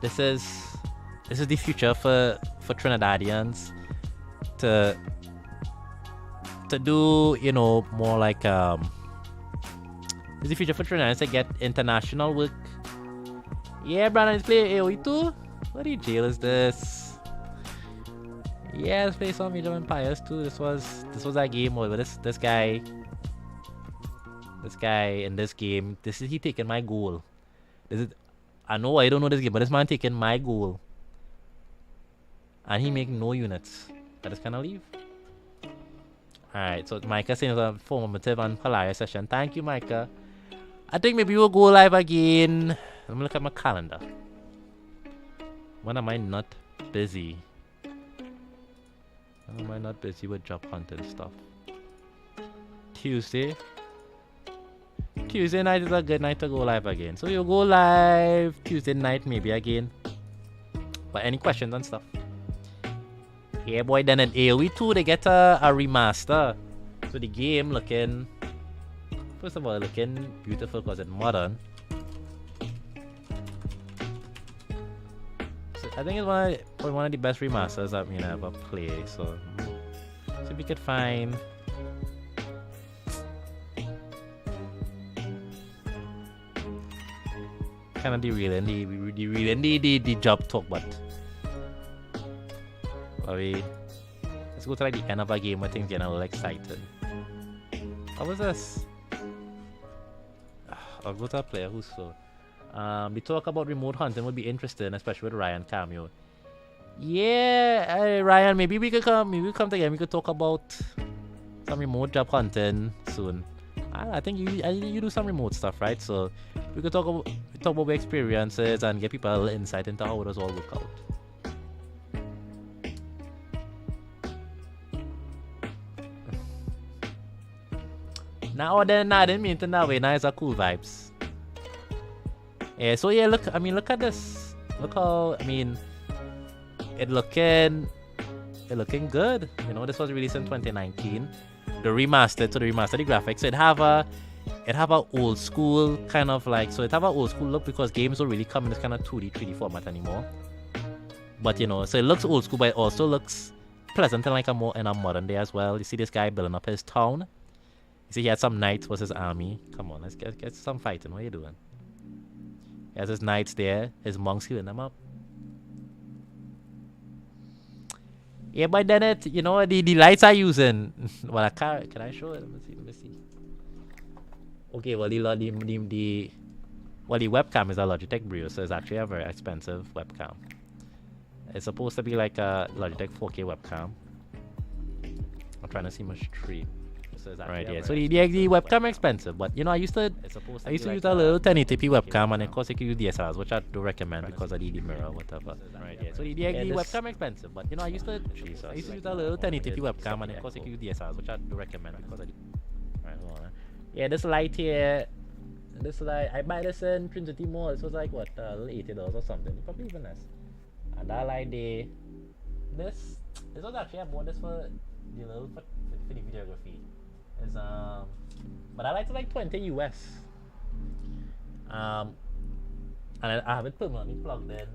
the future for Trinidadians to do more like it's the future for Trinidadians to get international work. Yeah, Brandon, let's play AoE 2. What the jail is this? Yeah, let's play some Age of Empires 2. This was that game where this guy This guy in this game, he taking my goal. I know I don't know this game, but this man taking my goal. And he make no units. I just kind of leave. Alright, so Micah saying it was a formative and hilarious session. Thank you, Micah. I think maybe we'll go live again. Let me look at my calendar. When am I not busy? When am I not busy with job hunting stuff? Tuesday. Tuesday night is a good night to go live again. So you'll go live Tuesday night maybe again. But any questions and stuff? Yeah, boy, then in AoE 2 they get a remaster. So the game looking, first of all, looking beautiful because it's modern. So I think it's one of the best remasters that we ever play. So if we could find kind of the job talk, but let's go to like the end of a game where things get a little exciting. What was this? I'll go to a player who's slow. The talk about remote hunting would be interesting, especially with Ryan cameo. Yeah, Ryan, maybe we could come together. We could talk about some remote job hunting soon. I think you do some remote stuff, right? So we could talk about experiences and get people a little insight into how it does all work out. Now I didn't mean to that way. Now it's a cool vibes. Yeah, so yeah, look at this. Look how, it looking good. You know, this was released in 2019. The remastered the graphics. So it have a old school kind of like, so it have a old school look because games don't really come in this kind of 2D 3D format anymore. But you know, so it looks old school, but it also looks pleasant and like in a modern day as well. You see this guy building up his town. You see he had some knights versus army. Come on, let's get some fighting. What are you doing? He has his knights there, his monks healing them up. Yeah, but then the lights are using. Well, can I show it? Let me see. Okay, well the webcam is a Logitech Brio, so it's actually a very expensive webcam. It's supposed to be like a Logitech 4K webcam. I'm trying to see my stream. Right, yeah. So the webcam expensive, but I used to use a little 1080p webcam, and of course you can use DSLRs, which I do recommend because of the mirror, whatever. Right, yeah. So the webcam expensive, but I used to use a little 1080p webcam, and of course you can use DSLRs, which I do recommend because of the. Right, hold on. Yeah, this light here. This light, I buy this in Trinity Mall. This was like what, $80 or something. Probably even less. And that light there. This was actually I bought this for the videography. But I like to like 20 US. And I have it permanently plugged in.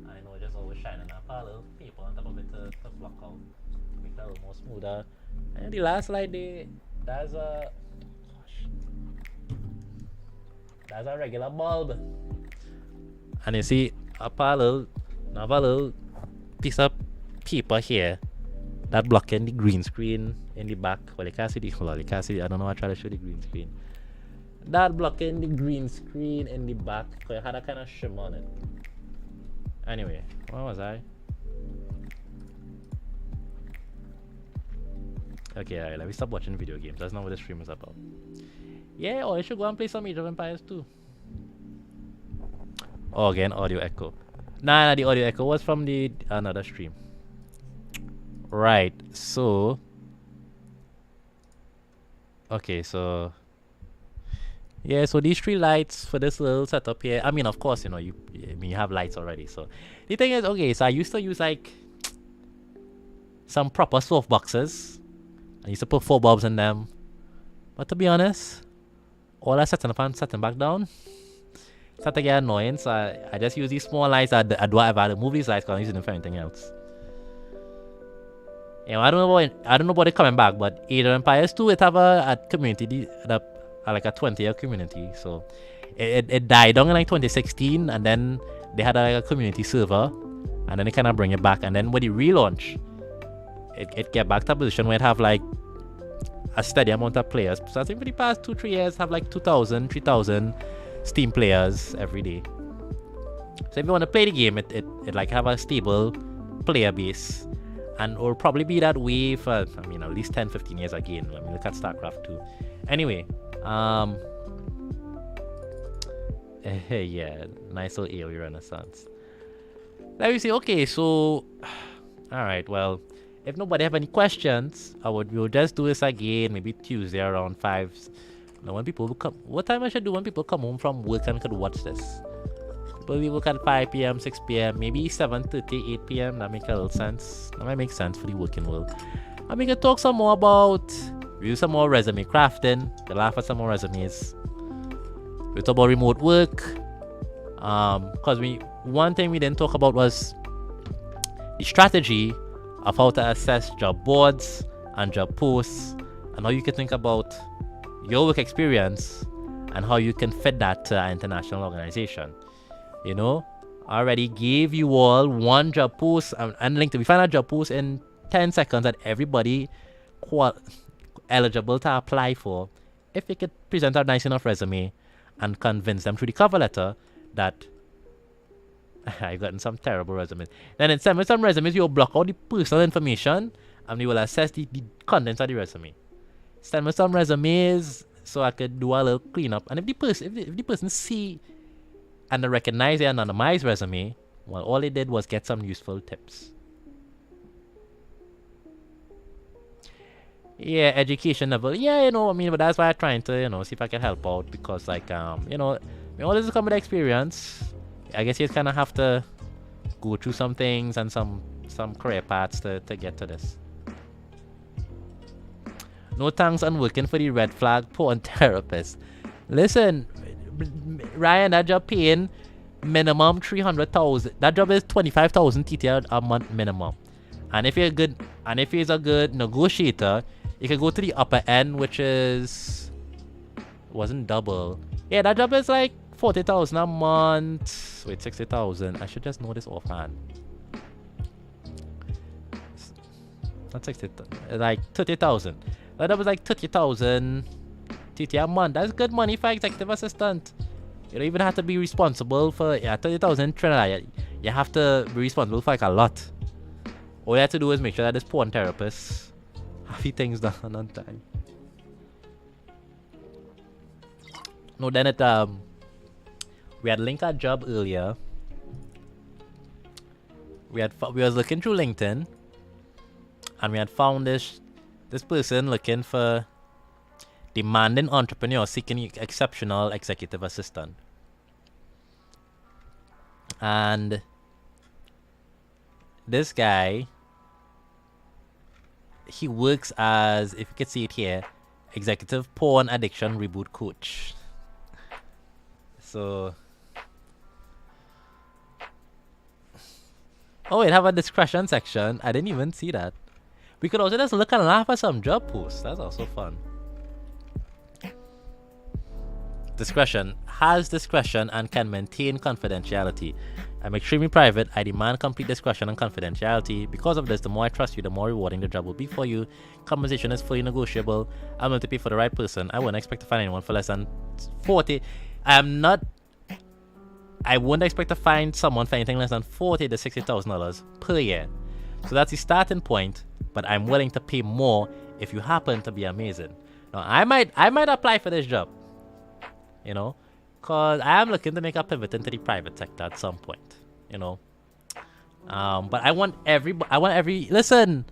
I know it just always shining up a little paper on top of it to block out, make that a little more smoother. And the last light there, that's a regular bulb. And you see I have a little piece of paper here that blocking the green screen in the back. Well, you can't see I don't know why I try to show the green screen. That blocking the green screen in the back because it had a kind of shimmer on it. Anyway, where was I? Okay, alright, let me stop watching video games. That's not what the stream is about. Yeah, or you should go and play some Age of Empires too. Oh, again, audio echo. Nah, the audio echo was from the another stream. Right, so okay, so yeah, so these 3 lights for this little setup here. Of course, you have lights already. So the thing is, okay, so I used to use like some proper soft boxes. I used to put 4 bulbs in them, but to be honest, all that setting up and setting back down started to get annoying. So I just use these small lights. I do whatever. I move these lights because I'm using them for anything else. I don't know about it coming back, but Age of Empires 2, it have a community like a 20-year community. So it died down in like 2016, and then they had a community server, and then they kind of bring it back, and then when the relaunch, it get back to a position where it have like a steady amount of players. So I think for the past 2-3 years have like 2,000, 3,000 Steam players every day. So if you want to play the game, it like have a stable player base, and it'll probably be that way for, I mean, at least 10-15 years again. I mean, look at StarCraft 2. Anyway, yeah, nice little AoE renaissance. Let me see. Okay, so all right, well, if nobody have any questions, we'll just do this again, maybe Tuesday around 5. Now when people come, what time I should do when people come home from work and could watch this? People will work at 5 p.m., 6 p.m., maybe 7:30, 8 p.m. That make a little sense. That might make sense for the working world. And we can talk some more about, review some more resume crafting, we laugh at some more resumes. We talk about remote work. Because one thing we didn't talk about was the strategy of how to assess job boards and job posts, and how you can think about your work experience and how you can fit that to an international organization. You know, I already gave you all one job post and link to, we find a job post in 10 seconds that everybody eligible to apply for, if you could present a nice enough resume and convince them through the cover letter that I've gotten some terrible resumes. Then in some resumes, you'll block out the personal information and we will assess the contents of the resume. Send me some resumes so I could do a little cleanup. And if the person see and they recognize the anonymized resume, well, all they did was get some useful tips. Yeah, education level. Yeah, you know, I mean, but that's why I'm trying to, you know, see if I can help out, because like, you know, all this is coming with experience. I guess you kind of have to go through some things and some career paths to get to this. No thanks on working for the red flag porn therapist. Listen, Ryan, that job paying minimum 300,000. That job is 25,000 TTR a month minimum. And if you're good, and if he's a good negotiator, you can go to the upper end, which is, wasn't double. Yeah, that job is like 40,000 a month. Wait, 60,000. I should just know this offhand. Not 60,000, like 30,000. That was like 30,000 TT a month. That's good money for executive assistant. You don't even have to be responsible for, yeah, 30,000 Trinidad. You have to be responsible for like a lot. All you have to do is make sure that this porn therapist have the things done on time. No, then it we had linked our job earlier. We was looking through LinkedIn, and we had found this person looking for demanding entrepreneur seeking exceptional executive assistant. And this guy, he works as, if you can see it here, executive porn addiction reboot coach. So, oh, it have a discretion section. I didn't even see that. We could also just look and laugh at some job posts. That's also fun. Discretion. Has discretion and can maintain confidentiality. I'm extremely private. I demand complete discretion and confidentiality. Because of this, the more I trust you, the more rewarding the job will be for you. Compensation is fully negotiable. I'm willing to pay for the right person. I wouldn't expect to find anyone for less than 40. I wouldn't expect to find someone for anything less than $40,000 to $60,000 per year. So that's the starting point, but I'm willing to pay more if you happen to be amazing. Now, I might apply for this job, you know, because I am looking to make a pivot into the private sector at some point, you know. But I want every, listen,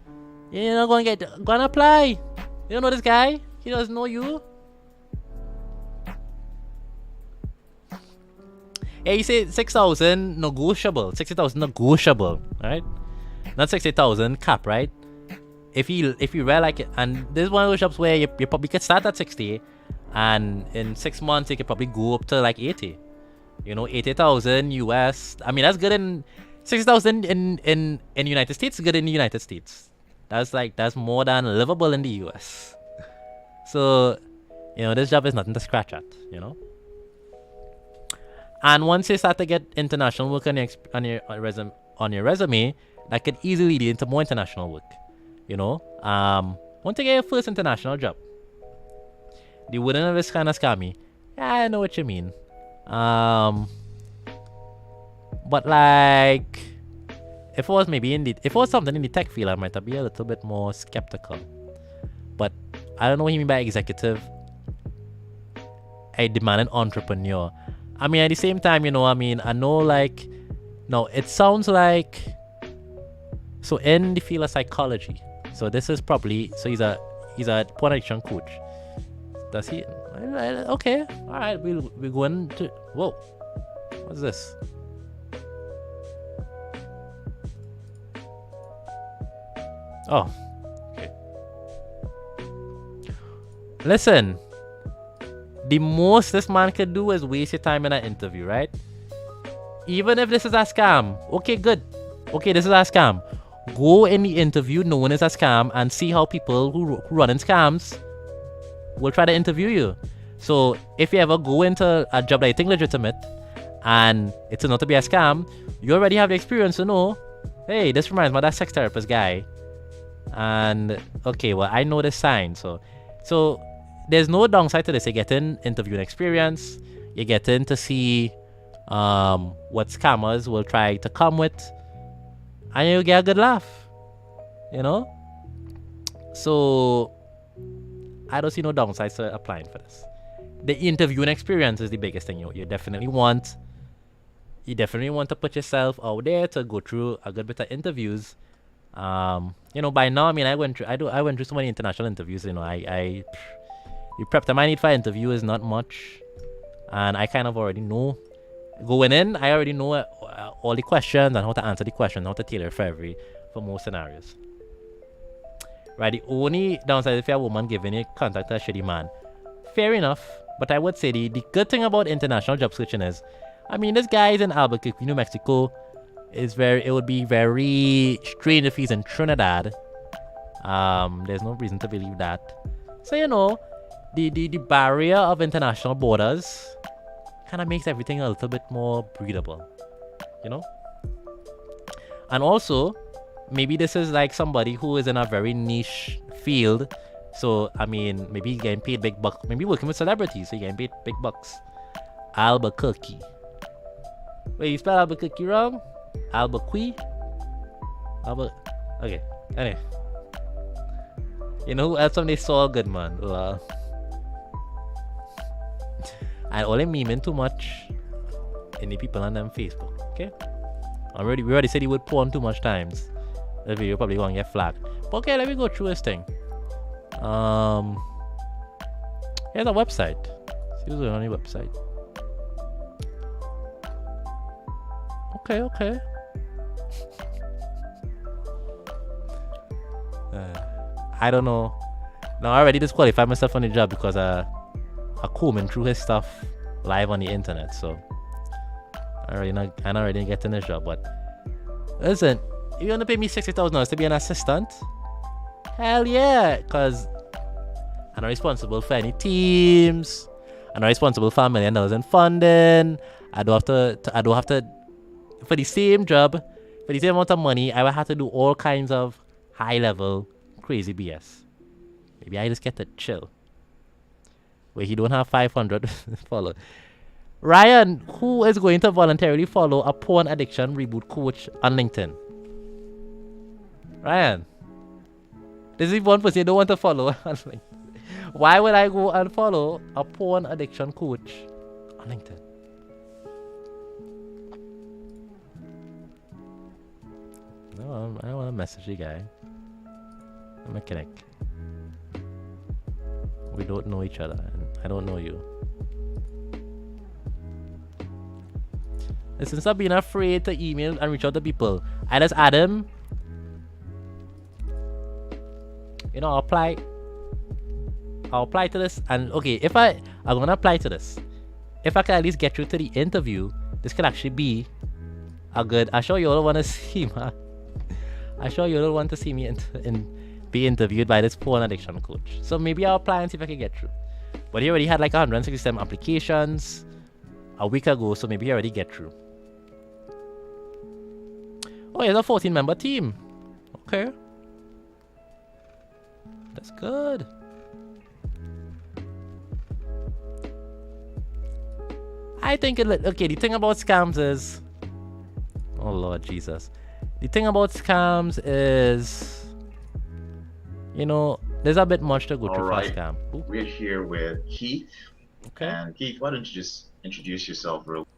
you're not going to go and apply. You don't know this guy? He doesn't know you. Yeah, you say 6,000 negotiable, 60,000 negotiable, right? Not 60,000 cap, right? If you really like it, and this is one of those jobs where you probably could start at 60, and in 6 months you could probably go up to like 80. You know, 80,000 US. I mean, that's good in 60,000 in United States. Good in the United States. That's more than livable in the US. So, you know, this job is nothing to scratch at. You know. And once you start to get international work on your resume, that could easily lead into more international work. You know, once you get your first international job, The wording of this kind of scammy. Yeah, I know what you mean. But like, if it was if it was something in the tech field, I might be a little bit more skeptical. But I don't know what you mean by executive. A demanding entrepreneur. I mean, at the same time, I know like, no, it sounds like, so in the field of psychology, so this is probably, so he's a porn addiction coach. Does he? Okay, all right, we're going to, whoa, what's this? Oh, okay. Listen, the most this man could do is waste your time in an interview, right? Even if this is a scam, okay, good. Okay, this is a scam. Go in the interview knowing it's a scam and see how people who run in scams will try to interview you. So if you ever go into a job that you think legitimate and it's not to be a scam, you already have the experience to know, hey, this reminds me of that sex therapist guy. And okay, well, I know this sign. So there's no downside to this. You get in interviewing experience. You get in to see what scammers will try to come with, and you get a good laugh. So I don't see no downsides to applying for this. The interviewing experience is the biggest thing you definitely want. You definitely want to put yourself out there to go through a good bit of interviews. By now, I mean, I went through so many international interviews. The prep time I need for an interview is not much, and I kind of already know. Going in, I already know all the questions and how to answer the questions, how to tailor for most scenarios. Right, the only downside is if you're a woman giving you contact to a shitty man. Fair enough, but I would say the good thing about international job searching is, I mean, this guy is in Albuquerque, New Mexico. It would be very strange if he's in Trinidad. There's no reason to believe that. So the barrier of international borders kind of makes everything a little bit more breathable, and also maybe this is like somebody who is in a very niche field. So I mean, maybe he's getting paid big bucks, maybe working with celebrities, so you're getting paid big bucks. Albuquerque. Wait, you spell Albuquerque wrong? Albuquerque? Okay, anyway. You know who else somebody saw good, man? And only memeing too much in the people on them Facebook, okay? We already said he would porn too much times. The video probably gonna get flagged. But okay, let me go through this thing. Here's a website. See who's on the website. Okay. I don't know. Now I already disqualified myself on the job because I combing through his stuff live on the internet. So I already getting this job. But listen, if you want to pay me $60,000 to be an assistant, hell yeah, because I'm not responsible for any teams. I'm not responsible for $1 million in funding. I don't have to for the same job, for the same amount of money, I will have to do all kinds of high level crazy BS. Maybe I just get to chill. Where he don't have 500 followers. Ryan, who is going to voluntarily follow a porn addiction reboot coach on LinkedIn? Ryan, this is one person you don't want to follow on LinkedIn. Why would I go and follow a porn addiction coach on LinkedIn? No, I don't want to message the guy. I'm a connect. We don't know each other, and I don't know you. Listen, stop being afraid to email and reach out to people. I just add him. I'll apply to this, and okay, I'm gonna apply to this. If I can at least get through to the interview, this could actually be a good. I'm sure you all want to see me. I'm sure you all want to see me be interviewed by this porn addiction coach. So maybe I'll apply and see if I can get through. But he already had like 167 applications a week ago, so maybe he already get through. Oh, here's a 14-member team. Okay. That's good. I think okay. The thing about scams is, oh Lord Jesus, the thing about scams is, there's a bit much to go All through for a right. scam. We're here with Keith. Okay. And Keith, why don't you just introduce yourself real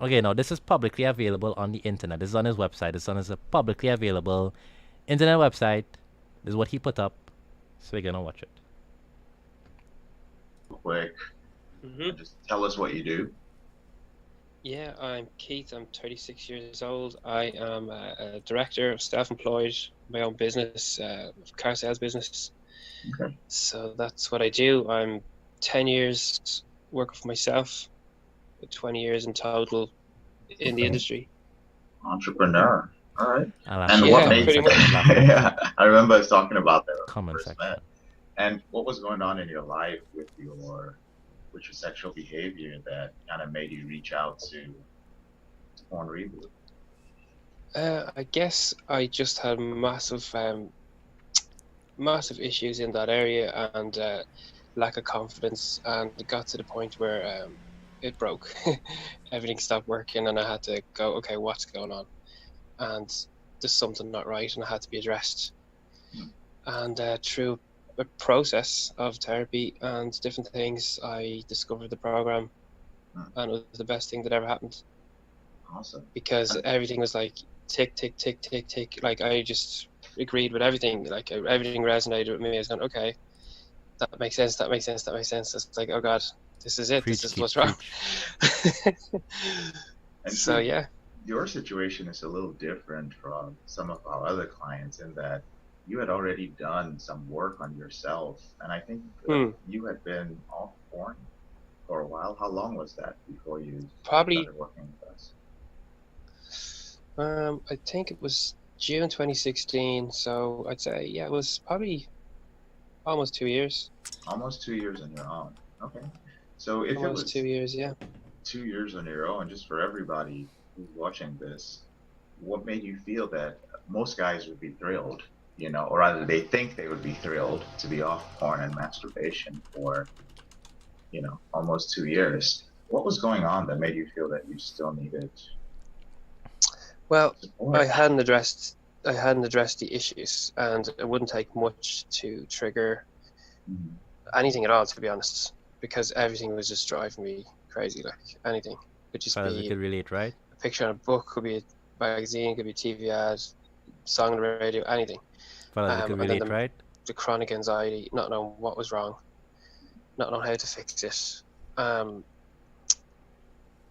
Okay, now this is publicly available on the internet. This is on his website. This is on his publicly available internet website. This is what he put up. So we're gonna watch it. quick? Just tell us what you do. Yeah, I'm Keith. I'm 36 years old. I am a director, self-employed, my own business, car sales business. Okay. So that's what I do. I'm 10 years working for myself, 20 years in total in the industry. Entrepreneur. All right. And what made pretty much. Yeah, I remember us talking about that. Comment section. And what was going on in your life with your sexual behavior that kind of made you reach out to Porn Reboot? I guess I just had massive issues in that area and lack of confidence, and it got to the point where it broke. Everything stopped working, and I had to go, okay, what's going on? And there's something not right, and it had to be addressed. And through a process of therapy and different things, I discovered the program, and it was the best thing that ever happened. Awesome. Because everything was like tick, tick, tick, tick, tick. Like I just agreed with everything. Like everything resonated with me. I was going, okay, that makes sense. That makes sense. That makes sense. It's like, oh God, this is it. Preach, this is Keith, what's wrong. And so yeah. Your situation is a little different from some of our other clients in that you had already done some work on yourself, and I think you had been off porn for a while. How long was that before you started working with us? I think it was June 2016. So I'd say, yeah, it was probably almost 2 years. Almost 2 years on your own. Okay. So if almost it was 2 years, yeah. 2 years on your own, just for everybody who's watching this, what made you feel that most guys would be thrilled, or rather they think they would be thrilled to be off porn and masturbation for, almost 2 years? What was going on that made you feel that you still needed? Well, support? I hadn't addressed the issues, and it wouldn't take much to trigger anything at all, to be honest, because everything was just driving me crazy. Like anything could just be. You could relate, right? A picture on a book, could be a magazine, could be a TV ad, song on the radio, anything. You could relate, right? The chronic anxiety, not knowing what was wrong, not knowing how to fix it.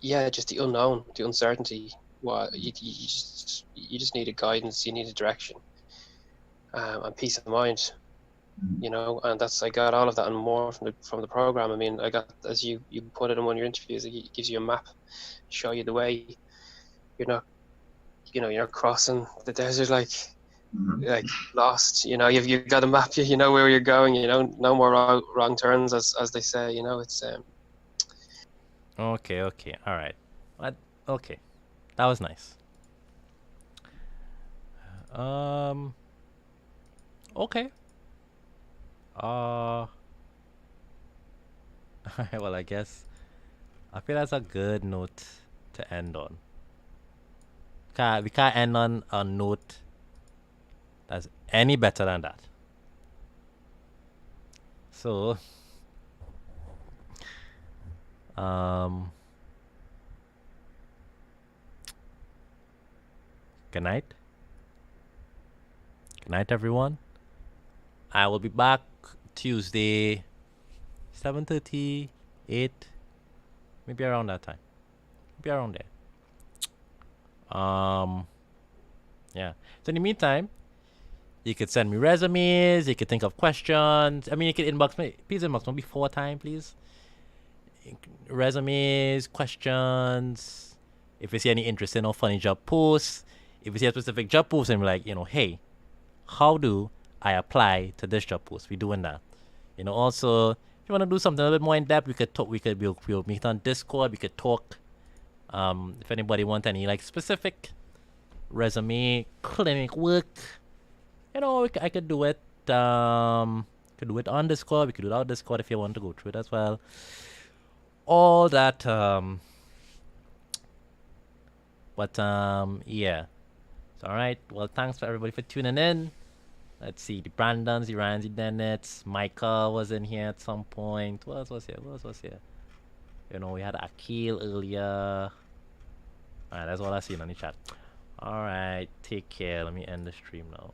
Yeah, just the unknown, the uncertainty. You just needed guidance, you needed direction, and peace of mind, and I got all of that and more from the program. I mean, I got, as you put it in one of your interviews, it gives you a map, show you the way. You're not crossing the desert like lost. You've got a map. You know where you're going. No more wrong turns, as they say. It's. Okay. All right. Okay. That was nice. Okay. Well, I guess I feel that's a good note to end on. We can't end on a note that's any better than that. So, good night. Good night, everyone. I will be back Tuesday, 7:30, 8, maybe around that time. Maybe around there. Yeah. So in the meantime, you could send me resumes. You could think of questions. I mean, you could inbox me. Please inbox me before time, please. Resumes, questions. If you see any interesting or funny job posts, if you see a specific job post and be like, hey, how do I apply to this job post? We're doing that. Also, if you want to do something a little bit more in depth, we could talk. We'll meet on Discord. We could talk. If anybody wants any specific resume, clinic work, I could do it. Could do it on Discord. We could do it on Discord if you want to go through it as well. All that But yeah. So, all right. Well, thanks for everybody for tuning in. Let's see, the Brandons, the Randy Dennets, Michael was in here at some point. Who else was here? Who else was here? You know, we had Akil earlier. Alright, that's all I seen on the chat. Alright, take care. Let me end the stream now.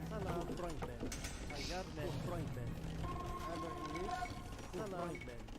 Salam, Freundin. Salam, Freundin.